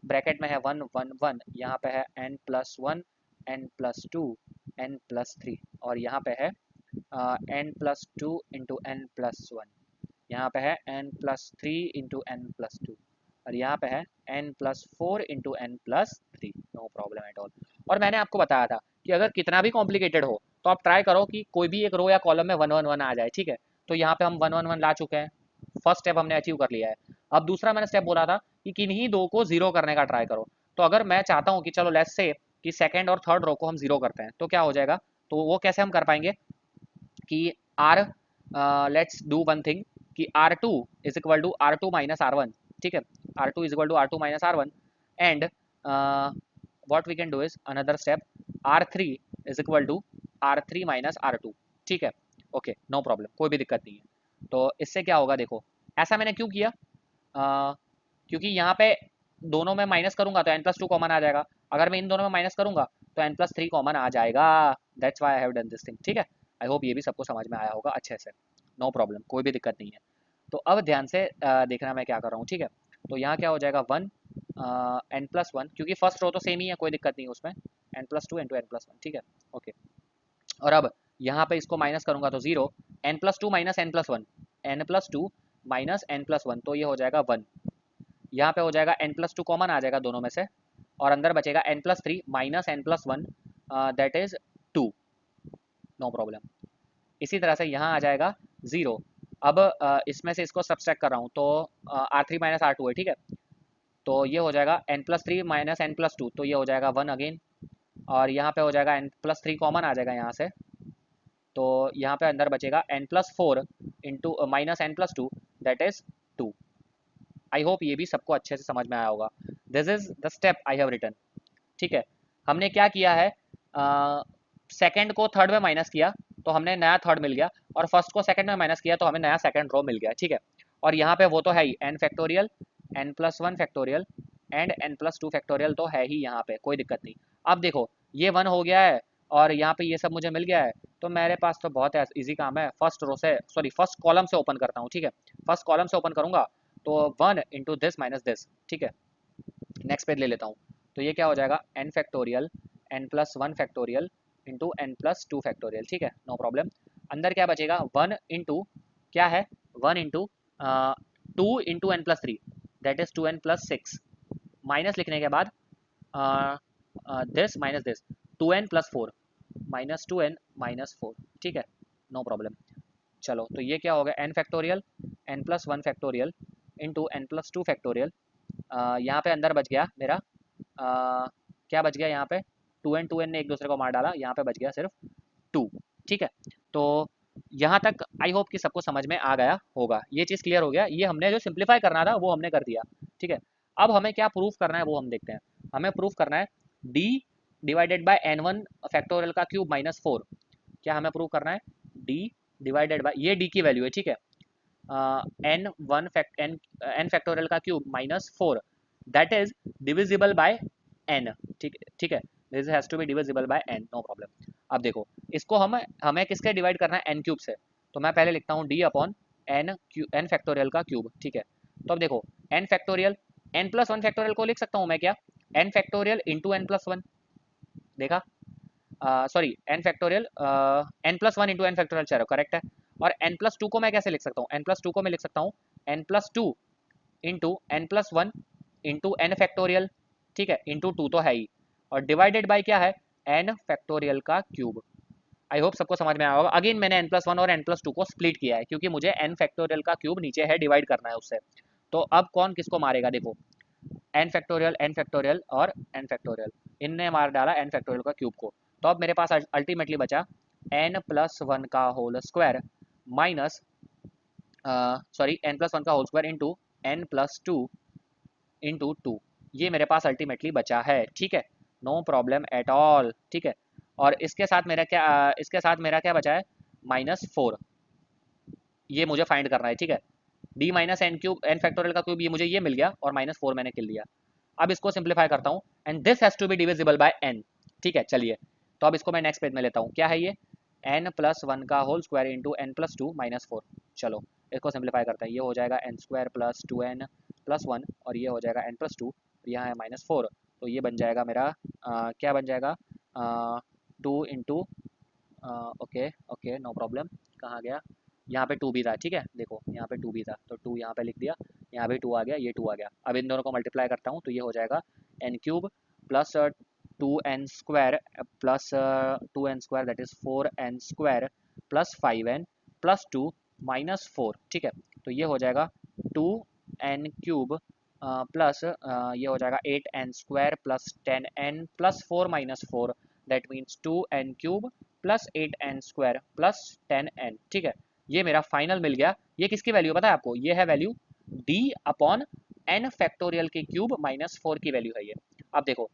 Bracket में है वन वन वन, यहाँ पे है N plus one N plus two N plus three, और यहाँ पे है N plus two into N plus one, यहाँ पे है N plus three into N plus two, और यहाँ पे है N plus four into N plus three, no problem at all. और मैंने आपको बताया था कि अगर कितना भी कॉम्प्लिकेटेड हो तो आप ट्राई करो कि कोई भी एक रो या कॉलम में वन वन वन आ जाए। ठीक है, तो यहाँ पे हम वन वन वन ला चुके हैं, फर्स्ट स्टेप हमने अचीव कर लिया है। अब दूसरा मैंने स्टेप बोला था कि किन्हीं दो को जीरो करने का ट्राई करो। तो अगर मैं चाहता हूँ कि चलो लेट्स से कि सेकंड और थर्ड रो को हम जीरो करते हैं, तो क्या हो जाएगा, तो वो कैसे हम कर पाएंगे कि R, let's do one thing कि R two is equal to R two minus R one. ठीक है, R two is equal to R two minus R one, and what we can do is another step, r3 is equal to r3 minus r2। ठीक है, ओके, नो प्रॉब्लम, कोई भी दिक्कत नहीं है। तो इससे क्या होगा, देखो ऐसा मैंने क्यों किया, क्योंकि यहाँ पे दोनों में माइनस करूंगा तो एन प्लस टू कॉमन आ जाएगा, अगर मैं इन दोनों में माइनस करूंगा तो एन प्लस थ्री कॉमन आ जाएगा, that's why I have done this thing. ठीक है, आई होप ये भी सबको समझ में आया होगा अच्छे से, नो प्रॉब्लम, कोई भी दिक्कत नहीं है। तो अब ध्यान से देखना मैं क्या कर रहा हूँ। ठीक है, तो यहाँ क्या हो जाएगा, वन एन प्लस वन, क्योंकि फर्स्ट रो तो सेम ही है, कोई दिक्कत नहीं है उसमें, N plus two into N plus one. ठीक है, ओके, और अब यहाँ पे इसको माइनस करूंगा तो zero, N plus two minus N plus one, N plus two minus N plus one, तो ये हो जाएगा वन, यहाँ पे हो जाएगा एन प्लस टू कॉमन आ जाएगा दोनों में से, और अंदर बचेगा N plus three minus N plus one, that is two, no problem. इसी तरह से यहाँ आ जाएगा जीरो। अब इसमें से इसको सब्सट्रैक्ट कर रहा हूँ, तो R three minus R two है। ठीक है, तो ये हो जाएगा N plus three minus N plus two, तो ये हो जाएगा वन अगेन, और यहाँ पे हो जाएगा एन प्लस थ्री कॉमन आ जाएगा यहाँ से, तो यहाँ पे अंदर बचेगा N plus four into minus N plus two, that is two. I hope ये भी सबको अच्छे से समझ में आया होगा। This is the step I have written. ठीक है, हमने क्या किया है, सेकंड को थर्ड में माइनस किया तो हमने नया थर्ड मिल गया, और फर्स्ट को सेकंड में माइनस किया तो हमें नया सेकंड रो मिल गया। ठीक है, और यहाँ पे वो तो है ही N factorial N plus one factorial and N plus two factorial, तो है ही यहाँ पे, कोई दिक्कत नहीं। अब देखो ये वन हो गया है और यहाँ पे ये सब मुझे मिल गया है, तो मेरे पास तो बहुत ईजी काम है, फर्स्ट रो से, सॉरी फर्स्ट कॉलम से ओपन करता हूँ। ठीक है, फर्स्ट कॉलम से ओपन करूँगा तो one into this minus this. ठीक है, नेक्स्ट पेज ले लेता हूँ, तो ये क्या हो जाएगा, N factorial N plus one factorial into N plus two factorial. ठीक है, नो प्रॉब्लम। अंदर क्या बचेगा, वन इंटू क्या है, one into two into N plus three, that is two N plus six, minus लिखने के बाद this minus this, two N plus four minus two N minus four. ठीक है, नो प्रॉब्लम। चलो तो ये क्या हो गया, N factorial N plus one factorial into N plus two factorial, यहाँ पे अंदर बच गया मेरा क्या बच गया यहाँ पे, टू एन ने एक दूसरे को मार डाला, यहाँ पे बच गया सिर्फ टू। ठीक है, तो यहाँ तक आई होप कि सबको समझ में आ गया होगा, ये चीज़ क्लियर हो गया, ये हमने जो सिंप्लीफाई करना था वो हमने कर दिया। ठीक है, अब हमें क्या प्रूफ करना है वो हम देखते हैं। हमें प्रूफ करना है D divided by N one factorial का क्यूब माइनस फोर, क्या हमें प्रूव करना है, डी डिवाइडेड बाय, ये डी की वैल्यू है। ठीक है, एन वन एन फैक्टोरियल का cube minus four, that is divisible by N. ठीक है, this has to be divisible by N, no problem. अब देखो इसको हमें किसके डिवाइड करना है, एन क्यूब से, तो मैं पहले लिखता हूँ डी अपॉन एन फैक्टोरियल का क्यूब, ठीक है। तो अब देखो N factorial, N plus one factorial को लिख सकता हूँ मैं क्या, N factorial into N plus one, देखा, sorry N factorial N plus one into N factorial, चलो करेक्ट है। और एन प्लस टू को मैं कैसे लिख सकता हूँ, एन प्लस टू को मैं लिख सकता हूँ N plus two into N plus one into N factorial, ठीक है, इंटू टू तो है ही, और डिवाइडेड बाई क्या है, एन फैक्टोरियल का क्यूब। आई होप सबको समझ में आया होगा। अगेन मैंने एन प्लस वन और एन प्लस टू को स्प्लिट किया है क्योंकि मुझे एन फैक्टोरियल का क्यूब नीचे है, डिवाइड करना है उससे। तो अब कौन किसको मारेगा, देखो एन फैक्टोरियल और एन फैक्टोरियल, इनने मार डाला एन फैक्टोरियल का क्यूब को। तो अब मेरे पास अल्टीमेटली बचा एन प्लस वन का whole square minus, sorry N plus one का whole square into N plus two into two, ये मेरे पास अल्टीमेटली बचा है, ठीक है, नो प्रॉब्लम एट ऑल, ठीक है। और इसके साथ मेरा क्या इसके साथ मेरा क्या बचा है, माइनस फोर, ये मुझे फाइंड करना है, ठीक है। D minus N cube N factorial का क्यूब, ये मुझे ये मिल गया और माइनस फोर मैंने किल दिया। अब इसको सिंप्लीफाई करता हूँ, and this has to be divisible by N, ठीक है। चलिए तो अब इसको मैं नेक्स्ट पेज में लेता हूँ, क्या है ये, एन प्लस वन का whole square into N plus two minus four. चलो इसको सिंप्लीफाई करते हैं, ये हो जाएगा N square plus two N plus one, और ये हो जाएगा एन प्लस टू, यहाँ है माइनस फोर, तो ये बन जाएगा मेरा क्या बन जाएगा, two into, okay okay no problem, कहाँ गया, यहाँ पे टू भी था, ठीक है, देखो यहाँ पे टू भी था, तो टू यहाँ पे लिख दिया, यहाँ पे टू आ गया, ये टू आ गया। अब इन दोनों को मल्टीप्लाई करता हूँ तो ये हो जाएगा N cube plus two N square plus two N square, that is four N square plus five N plus two minus four, ठीक है। तो ये हो जाएगा टू एन क्यूब प्लस ये हो जाएगा eight N square plus ten N plus four minus four, that means two N cube plus eight N square plus ten N, ठीक है। ये मेरा फाइनल मिल गया। ये किसकी वैल्यू पता है आपको, ये है value D upon N factorial के क्यूब माइनस फोर की वैल्यू है ये। अब देखो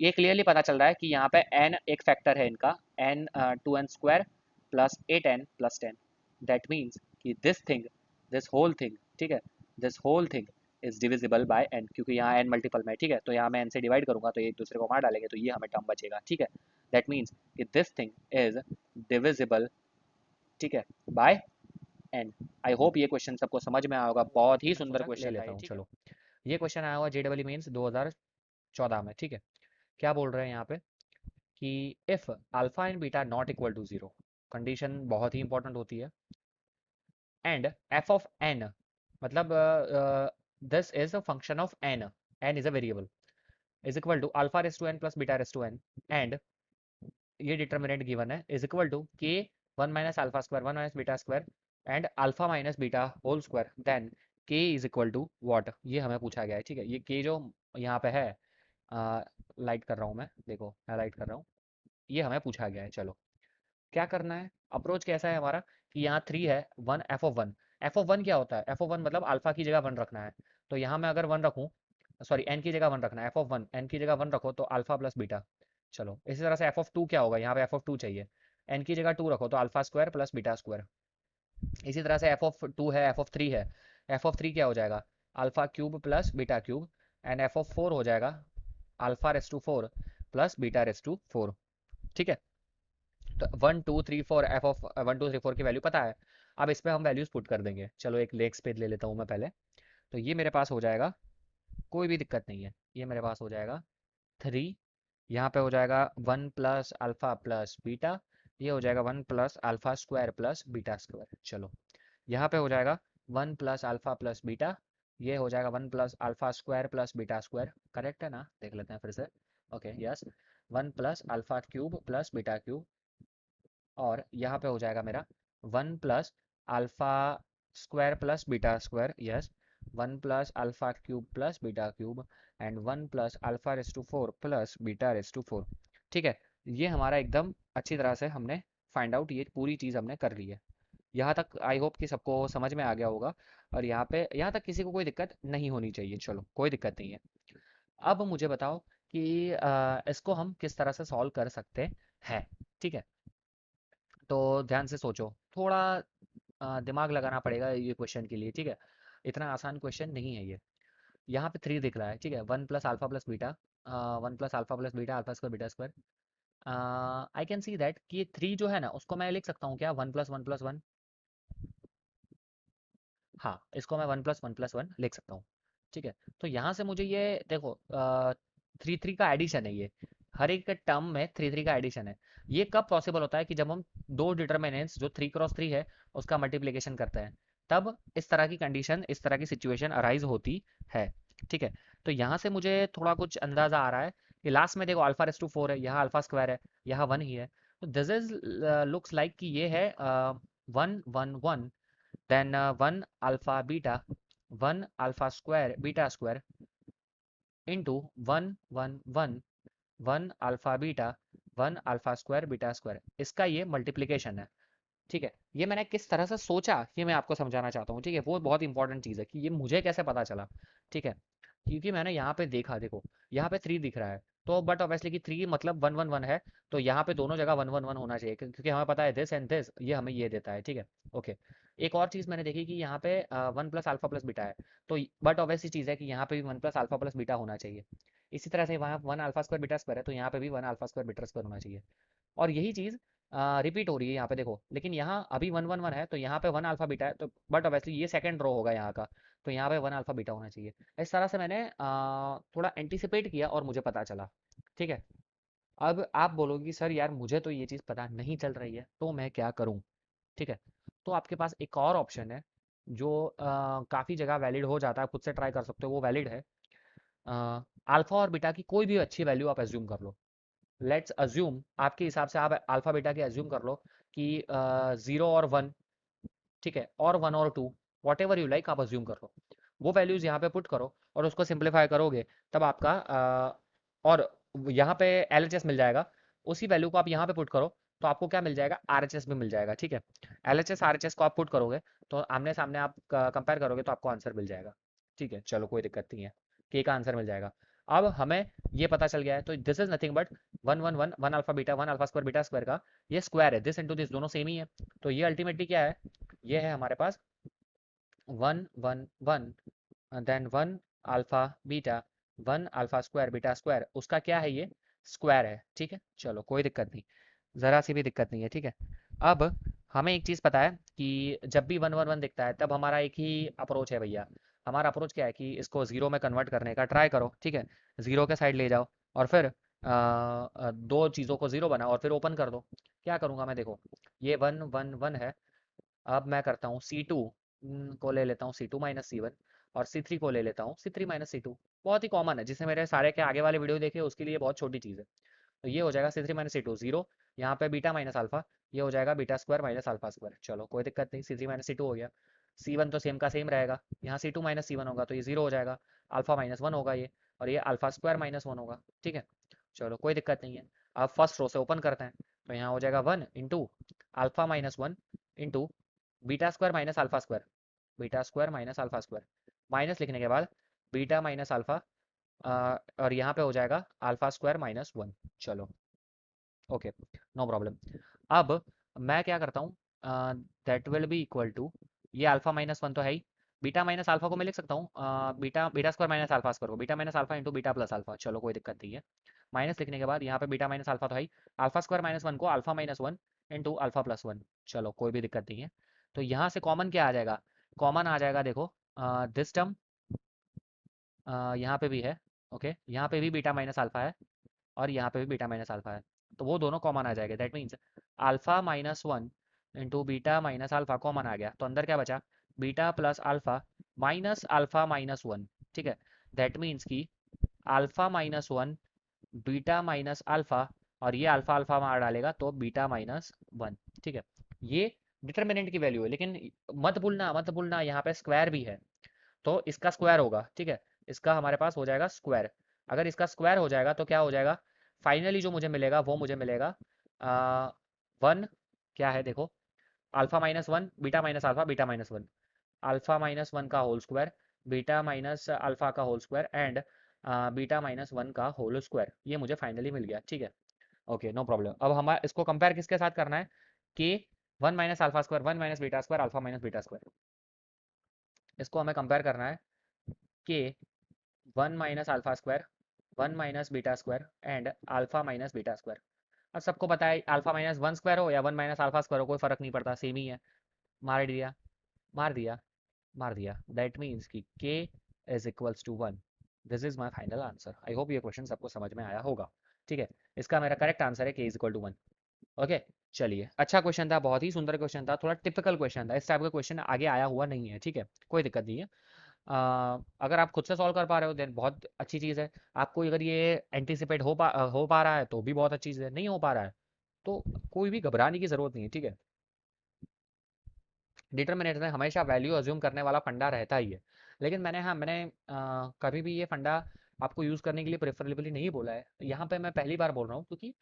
ये क्लियरली पता चल रहा है कि यहाँ पे एन एक फैक्टर है इनका, N two N square plus eight N plus ten, that means कि दिस होल थिंग, ठीक है, this whole thing is divisible by N, क्योंकि यहाँ एन मल्टीपल में, ठीक है, तो यहाँ मैं एन से डिवाइड करूंगा तो एक दूसरे को मार डालेंगे, तो ये हमें टर्म बचेगा, ठीक है। दैट मीन्स कि दिस थिंग इज डिविजिबल, ठीक है, बाय एन। आई होप ये क्वेश्चन सबको समझ में आया होगा, बहुत ही सुंदर क्वेश्चन लेता हूँ। चलो ये क्वेश्चन आया हुआ जेडबल मीन्स 2014 में, ठीक है। क्या बोल रहे हैं यहाँ पे कि if alpha and beta not equal to zero, condition बहुत ही इंपॉर्टेंट होती है, एंड एफ ऑफ एन, मतलब this is a function of N, N is a variable, is equal to alpha raise to N plus beta raise to N, and ये डिटर्मिनेंट गिवन है, is equal to K one minus alpha square one minus beta square and alpha minus beta whole square, then के इज इक्वल टू व्हाट, ये हमें पूछा गया है, ठीक है। ये के जो यहाँ पे है, लाइट कर रहा हूँ मैं, देखो हाईलाइट कर रहा हूँ, ये हमें पूछा गया है। चलो क्या करना है, अप्रोच कैसा है हमारा, कि यहाँ थ्री है, one F of one, F of one क्या होता है, एफ ऑफ वन मतलब अल्फा की जगह वन रखना है, तो यहाँ मैं अगर वन रखूँ, सॉरी एन की जगह वन रखना है, एफ ऑफ वन एन की जगह वन रखो तो अल्फा प्लस बीटा। चलो इसी तरह से एफ ऑफ टू क्या होगा, यहाँ पे एफ ऑफ टू चाहिए, एन की जगह टू रखो तो alpha square plus beta square. इसी तरह से एफ ऑफ टू है, एफ ऑफ थ्री है, एफ ऑफ थ्री क्या हो जाएगा, alpha cube plus beta cube, and F of four हो जाएगा alpha raise to four plus beta raise to four, ठीक है। तो one two three four, f of one two three four की वैल्यू पता है, अब इस पर हम वैल्यूज पुट कर देंगे। चलो एक नेक्स्ट पेज ले लेता हूँ मैं पहले, तो ये मेरे पास हो जाएगा, कोई भी दिक्कत नहीं है, ये मेरे पास हो जाएगा थ्री, यहाँ पे हो जाएगा one plus alpha plus beta, ये हो जाएगा one plus alpha square plus beta square. चलो यहाँ पे हो जाएगा one plus alpha plus beta, ये हो जाएगा one plus alpha square plus beta square, correct है ना, देख लेते हैं फिर से, okay yes, one plus alpha cube plus beta cube, और यहाँ पे हो जाएगा मेरा one plus alpha square plus beta square, yes, one plus alpha cube plus beta cube, and one plus alpha raise to four plus beta raise to four, ठीक है। ये हमारा एकदम अच्छी तरह से हमने फाइंड आउट, ये पूरी चीज़ हमने कर ली है। यहाँ तक आई होप कि सबको समझ में आ गया होगा, और यहाँ पे यहाँ तक किसी को कोई दिक्कत नहीं होनी चाहिए, चलो कोई दिक्कत नहीं है। अब मुझे बताओ कि इसको हम किस तरह से सॉल्व कर सकते हैं, ठीक है। तो ध्यान से सोचो थोड़ा, दिमाग लगाना पड़ेगा ये क्वेश्चन के लिए, ठीक है, इतना आसान क्वेश्चन नहीं है ये। यहाँ पे थ्री दिख रहा है, ठीक है, one plus alpha plus beta, one plus alpha plus beta alpha square beta square, I can see that कि 3 जो है ना उसको मैं लिख सकता हूँ क्या 1 + 1 + 1। हाँ, इसको मैं 1 + 1 + 1 लिख सकता हूँ। ठीक है, तो यहाँ से मुझे ये देखो 3 3 का एडिशन है ये, हर एक टर्म में 3 3 का एडिशन है। ये कब पॉसिबल होता है कि जब हम दो डिटर्मिनेंट्स जो 3 × 3 है उसका मल्टीप्लिकेशन करते हैं, तब इस तरह की कंडीशन, इस तरह की सिचुएशन अराइज होती है। ठीक है, तो यहाँ से मुझे थोड़ा कुछ अंदाजा आ रहा है कि लास्ट में देखो अल्फा रेस टू 4 है, यहाँ अल्फा स्क्वायर है, यहाँ 1 ही है। तो दिस इज लुक्स लाइक कि ये है 1 1 1, then 1 alpha beta 1 alpha square beta square into 1 1 1 1 alpha beta 1 alpha square beta square, इसका ये मल्टीप्लिकेशन है। ठीक है, ये मैंने किस तरह से सोचा ये मैं आपको समझाना चाहता हूँ। ठीक है, वो बहुत इंपॉर्टेंट चीज़ है कि ये मुझे कैसे पता चला। ठीक है, क्योंकि मैंने यहाँ पे देखा, देखो यहाँ पे 3 दिख रहा है, तो बट ऑब्वियसली कि 3 मतलब 1 1 1 है, तो यहाँ पे दोनों जगह 1 1 1 होना चाहिए, क्योंकि हमें पता है दिस एंड दिस ये हमें ये देता है। ठीक है, ओके। एक और चीज़ मैंने देखी कि यहाँ पे 1 + α + बीटा है, तो बट ऑब्वियसली चीज़ है कि यहाँ पे भी 1 + α + बीटा होना चाहिए। इसी तरह से वहाँ 1 α² β² है, तो यहाँ पे भी 1 α² β² होना चाहिए। और यही चीज़ रिपीट हो रही है यहाँ पे देखो, लेकिन यहाँ अभी 1 1 1 है, तो यहाँ पे 1 α β है, तो बट ऑब्वियसली ये सेकंड रो होगा यहाँ का, तो यहाँ पे 1 α β होना चाहिए। इस तरह से मैंने थोड़ा एंटिसिपेट किया और मुझे पता चला। ठीक है, अब आप बोलोगे सर यार मुझे तो ये चीज़ पता नहीं चल रही है, तो मैं क्या करूँ। ठीक है, तो आपके पास एक और ऑप्शन है जो काफ़ी जगह वैलिड हो जाता है, खुद से ट्राई कर सकते हो, वो वैलिड है। अल्फा और बीटा की कोई भी अच्छी वैल्यू आप एज्यूम कर लो। लेट्स अज्यूम, आपके हिसाब से आप अल्फा बीटा के एज्यूम कर लो कि 0 और 1, ठीक है, और 1 और 2, वॉट एवर यू लाइक आप अज्यूम कर लो। वो वैल्यूज़ यहाँ पे पुट करो और उसको सिंप्लीफाई करोगे, तब आपका और यहाँ पे एल एच एस मिल जाएगा। उसी वैल्यू को आप यहाँ पे पुट करो, तो आपको क्या मिल जाएगा, आर एच एस भी मिल जाएगा। ठीक है, L H S R H S को आप पुट करोगे, तो आमने सामने आप कंपेयर करोगे तो आपको आंसर मिल जाएगा। ठीक है, चलो कोई दिक्कत नहीं है, के का आंसर मिल जाएगा। अब हमें ये पता चल गया है, तो दिस इज नथिंग बट 1 1 1 1 α β 1 α² β² का ये स्क्वायर है, दिस इंटू दिस दोनों सेम ही है। तो ये अल्टीमेटली क्या है, ये है हमारे पास 1 1 1 देन 1 α β 1 α² β², उसका क्या है, ये स्क्वायर है। ठीक है, चलो कोई दिक्कत नहीं, ज़रा सी भी दिक्कत नहीं है। ठीक है, अब हमें एक चीज़ पता है कि जब भी 1 1 1 दिखता है तब हमारा एक ही अप्रोच है भैया। हमारा अप्रोच क्या है कि इसको ज़ीरो में कन्वर्ट करने का ट्राई करो। ठीक है, ज़ीरो के साइड ले जाओ और फिर दो चीज़ों को ज़ीरो बनाओ और फिर ओपन कर दो। क्या करूँगा मैं, देखो ये 1 1 1 है, अब मैं करता हूँ सी टू को ले लेता हूँ C2 - C1, और C3 को ले लेता हूँ C3 - C2। बहुत ही कॉमन है, जिसने मेरे सारे के आगे वाले वीडियो देखे उसके लिए बहुत छोटी चीज़ है। तो ये हो जाएगा C3 - C2 0, यहाँ पे बीटा माइनस अल्फा, ये हो जाएगा β² - α²। चलो कोई दिक्कत नहीं, C3 - C2 हो गया। C1 तो सेम का सेम रहेगा, यहाँ C2 - C1 होगा तो ये 0 हो जाएगा। अल्फा -1 होगा ये, और ये α² - 1 होगा। ठीक है, चलो कोई दिक्कत नहीं है। अब फर्स्ट रो से ओपन करते हैं, तो यहाँ हो जाएगा 1 × α - 1 इंटू β² - α², β² - α², माइनस लिखने के बाद बीटा माइनस अल्फा, और यहाँ पे हो जाएगा α² - 1। चलो ओके, नो प्रॉब्लम। अब मैं क्या करता हूँ, that will be equal to, ये α-1 तो है ही, बीटा माइनस अल्फा को मैं लिख सकता हूँ बीटा β² - α² को beta minus alpha into beta plus alpha. चलो कोई दिक्कत नहीं है, माइनस लिखने के बाद यहाँ पे बीटा माइनस अल्फा तो है ही, α² - 1 को α-1 इंटू α+1। चलो कोई भी दिक्कत नहीं है। तो यहाँ से कॉमन क्या आ जाएगा, कॉमन आ जाएगा देखो दिस टर्म, यहाँ पे भी है। ओके, यहाँ पे भी बीटा माइनस अल्फा है और यहाँ पे भी बीटा माइनस अल्फा है, तो वो दोनों कॉमन आ जाएगा। That means α-1 into beta minus alpha common आ गया, तो अंदर क्या बचा, बीटा प्लस अल्फा माइनस α-1। ठीक है, दैट मीन्स कि α-1 बीटा माइनस अल्फा, और ये अल्फा अल्फा मार डालेगा तो β-1। ठीक है, ये डिटर्मिनेंट की वैल्यू है, लेकिन मत भूलना यहाँ पे स्क्वायर भी है, तो इसका स्क्वायर होगा। ठीक है, इसका हमारे पास हो जाएगा स्क्वायर। अगर इसका स्क्वायर हो जाएगा तो क्या हो जाएगा, फाइनली जो मुझे मिलेगा वो मुझे मिलेगा 1, क्या है देखो, α-1 बीटा माइनस अल्फा β-1, α-1 का whole square, beta minus alpha का होल स्क्वायर एंड β-1 का होल स्क्वायर, ये मुझे फाइनली मिल गया। ठीक है, ओके नो प्रॉब्लम। अब हमारा इसको कंपेयर किसके साथ करना है, कि 1 - α² 1 - β² α-β², इसको हमें कंपेयर करना है कि 1 - α² 1 - β² एंड α - β²। अब सबको पता है अल्फा माइनस वन स्क्वायर हो या वन माइनस अल्फा स्क्वायर हो, कोई फर्क नहीं पड़ता, सेम ही है। मार दिया, मार दिया, मार दिया। दैट मीन्स कि k is equals to one. This is my final answer. I hope ये क्वेश्चन सबको समझ में आया होगा। ठीक है, इसका मेरा करेक्ट आंसर है k is equal to one. Okay, चलिए, अच्छा क्वेश्चन था, बहुत ही सुंदर क्वेश्चन था, थोड़ा टिपिकल क्वेश्चन था, इस टाइप का क्वेश्चन आगे आया हुआ नहीं है। ठीक है, कोई दिक्कत नहीं है। अगर आप खुद से सॉल्व कर पा रहे हो देन बहुत अच्छी चीज़ है। आपको अगर ये एंटिसिपेट हो पा रहा है तो भी बहुत अच्छी चीज़ है, नहीं हो पा रहा है तो कोई भी घबराने की ज़रूरत नहीं है। ठीक है, डिटर्मिनेट में हमेशा वैल्यू अज्यूम करने वाला फंडा रहता ही है, लेकिन मैंने कभी भी ये फंडा आपको यूज़ करने के लिए प्रेफरेबली नहीं बोला है। यहाँ पे मैं पहली बार बोल रहा हूँ क्योंकि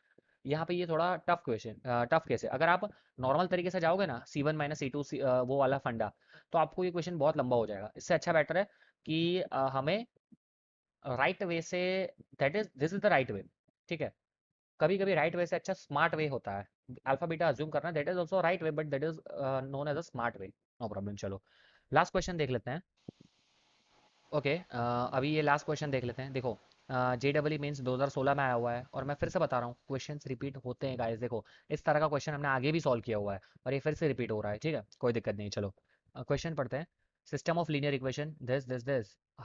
यहाँ पे ये थोड़ा टफ क्वेश्चन, टफ केस है। अगर आप नॉर्मल तरीके से जाओगे ना, C1 - C2 वो वाला फंडा, तो आपको ये क्वेश्चन बहुत लंबा हो जाएगा। इससे अच्छा बेटर है कि हमें राइट वे से, that is this is the right way. ठीक है, कभी कभी राइट वे से अच्छा स्मार्ट वे होता है। अल्फा बीटा अज्यूम करना, that is also right way, but that is known as a smart way. No problem, चलो लास्ट क्वेश्चन देख लेते हैं। ओके, अभी ये लास्ट क्वेश्चन देख लेते हैं। देखो, JEE मीन्स 2016 में आया हुआ है, और मैं फिर से बता रहा हूँ क्वेश्चंस रिपीट होते हैं गाइस। देखो, इस तरह का क्वेश्चन हमने आगे भी सॉल्व किया हुआ है और ये फिर से रिपीट हो रहा है। ठीक है, कोई दिक्कत नहीं, चलो क्वेश्चन पढ़ते हैं। System of linear equation this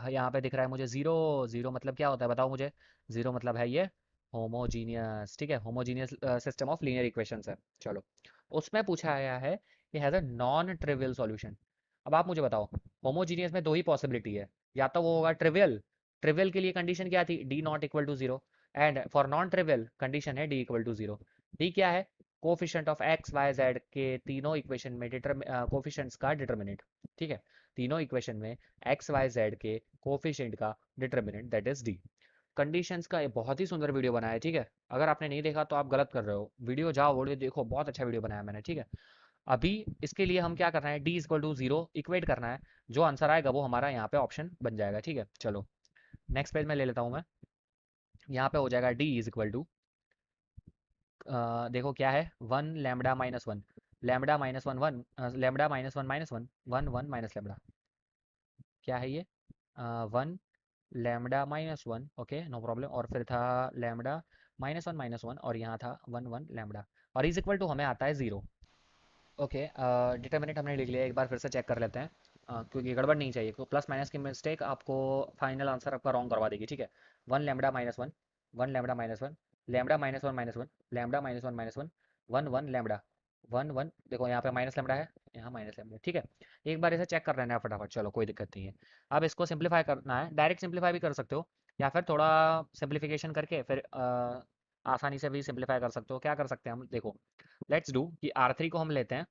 यहाँ पे दिख रहा है मुझे जीरो। जीरो मतलब क्या होता है बताओ मुझे। जीरो मतलब है ये होमोजीनियस। ठीक है, homogeneous system of linear equations है। चलो, उसमें पूछा गया है कि has a non trivial solution. अब आप मुझे बताओ, होमोजीनियस में दो ही पॉसिबिलिटी है, या तो वो होगा ट्रिवियल। ट्रिवियल के लिए कंडीशन क्या थी, D not equal to zero. And for non trivial condition है D equal to zero. D क्या है, coefficient of X Y Z के तीनों इक्वेशन में कोफिशिएंट्स का डिटर्मिनेंट। ठीक है, तीनों इक्वेशन में एक्स वाई जेड के कोफिशिएंट का determinant that is D. Conditions का एक बहुत ही सुंदर वीडियो बनाया है। ठीक है, अगर आपने नहीं देखा तो आप गलत कर रहे हो, वीडियो जाओ वीडियो देखो, बहुत अच्छा वीडियो बनाया मैंने। ठीक है, अभी इसके लिए हम क्या करना है, D equal to zero equate करना है। जो आंसर आएगा वो हमारा यहाँ पे ऑप्शन बन जाएगा। ठीक है, चलो नेक्स्ट पेज में ले लेता हूँ मैं। यहाँ पे हो जाएगा डी इज इक्वल टू, देखो क्या है, one lambda minus one, lambda minus one one, lambda minus one minus one, one one minus lambda. क्या है ये, one lambda minus one, okay no problem, और फिर था लैमडा माइनस वन, और यहाँ था वन वन लैमडा, और इज इक्वल टू हमें आता है जीरो। ओके, डिटर्मिनेंट हमने लिख लिया, एक बार फिर से चेक कर लेते हैं, क्योंकि गड़बड़ नहीं चाहिए, तो प्लस माइनस की मिस्टेक आपको फाइनल आंसर आपका रॉन्ग करवा देगी। ठीक है, one lambda minus one, one lambda minus one, lambda minus one minus one, lambda minus one minus one, one one lambda, one one, देखो यहाँ पे माइनस लैमडा है, यहाँ माइनस लैमडा। ठीक है, एक बार इसे चेक कर लेना है फटाफट, चलो कोई दिक्कत नहीं है। अब इसको सिंप्लीफाई करना है, डायरेक्ट सिंप्लीफाई भी कर सकते हो, या फिर थोड़ा सिंप्लीफिकेशन करके फिर आसानी से भी सिंप्लीफाई कर सकते हो। क्या कर सकते हैं हम, देखो लेट्स डू कि आर थ्री को हम लेते हैं,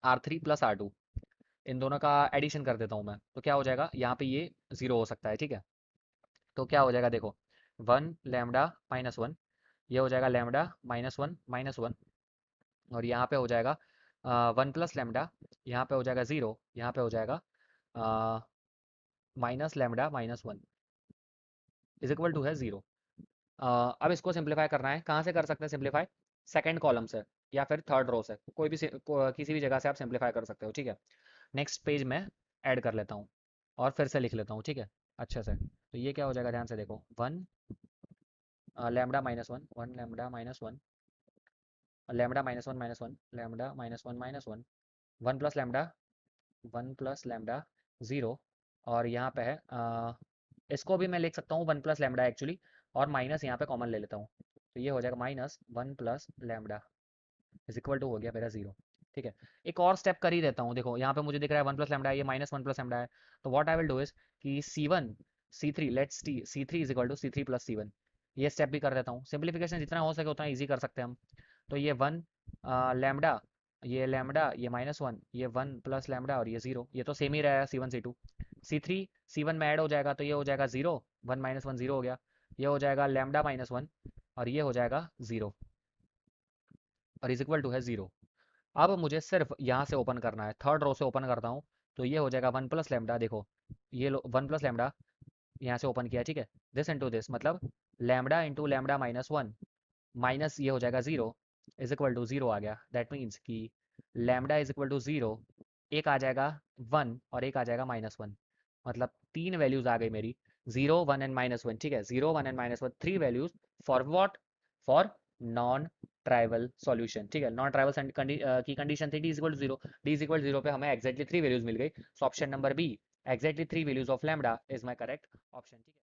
R three plus R two, इन दोनों का एडिशन कर देता हूँ मैं, तो क्या हो जाएगा, यहाँ पे ये जीरो हो सकता है। ठीक है, तो क्या हो जाएगा, देखो वन लैमडा माइनस वन, ये हो जाएगा लैमडा माइनस वन, और यहाँ पे हो जाएगा वन प्लस लैमडा, यहाँ पे हो जाएगा जीरो, यहाँ पे हो जाएगा minus lambda minus one is equal to है जीरो। अब इसको सिंप्लीफाई करना है, कहाँ से कर सकते हैं सिंप्लीफाई, सेकंड कॉलम से या फिर थर्ड रो से, कोई भी किसी भी जगह से आप सिंप्लीफाई कर सकते हो। ठीक है, नेक्स्ट पेज में ऐड कर लेता हूँ और फिर से लिख लेता हूँ। ठीक है, अच्छे से, तो ये क्या हो जाएगा, ध्यान से देखो, one lambda minus one, one lambda minus one, lambda minus one minus one, lambda minus one minus one, one plus lambda, one plus lambda zero, और यहाँ पे है इसको भी मैं लिख सकता हूँ वन प्लस लैमडा एक्चुअली, और माइनस यहाँ पे कॉमन ले लेता हूँ, तो ये हो जाएगा minus one plus lambda is equal to हो गया मेरा जीरो। ठीक है, एक और स्टेप कर ही देता हूँ, देखो यहाँ पे मुझे दिख रहा है वन प्लस लैमडा है, ये माइनस वन प्लस लैमडा है, तो what I will do is कि C one C three, let's T C three is equal to C three plus C one, ये स्टेप भी कर देता हूँ। सिंप्लीफिकेशन जितना हो सके उतना ईजी कर सकते हैं हम। तो ये वन लैमडा ये माइनस वन, ये वन प्लस लैमडा, और ये जीरो, ये तो सेम ही रहेगा C one C two, C three C one में ऐड हो जाएगा, तो ये हो जाएगा zero, one minus one zero हो गया, ये हो जाएगा लैमडा माइनस वन, और ये हो जाएगा जीरो, और इज इक्वल टू है जीरो। अब मुझे सिर्फ यहाँ से ओपन करना है, थर्ड रो से ओपन करता हूँ, तो ये हो जाएगा वन प्लस लैमडा, देखो ये लो वन प्लस लैमडा, यहाँ से ओपन किया। ठीक है, दिस इंटू दिस मतलब lambda into lambda minus one, minus ये हो जाएगा zero, is equal to zero आ गया। दैट मीन्स कि lambda is equal to zero, एक आ जाएगा वन और एक आ जाएगा माइनस वन, मतलब तीन वैल्यूज आ गई मेरी, zero one and minus one. ठीक है, zero one and minus one, three values for what, for non trivial solution, ठीक है। नॉन ट्राइवल की कंडीशन थी D is equal to zero, D is equal zero पे हमें एक्जैक्टली 3 वैल्यूज मिल गई। So option number B, exactly 3 values of lambda is my correct option, ठीक है।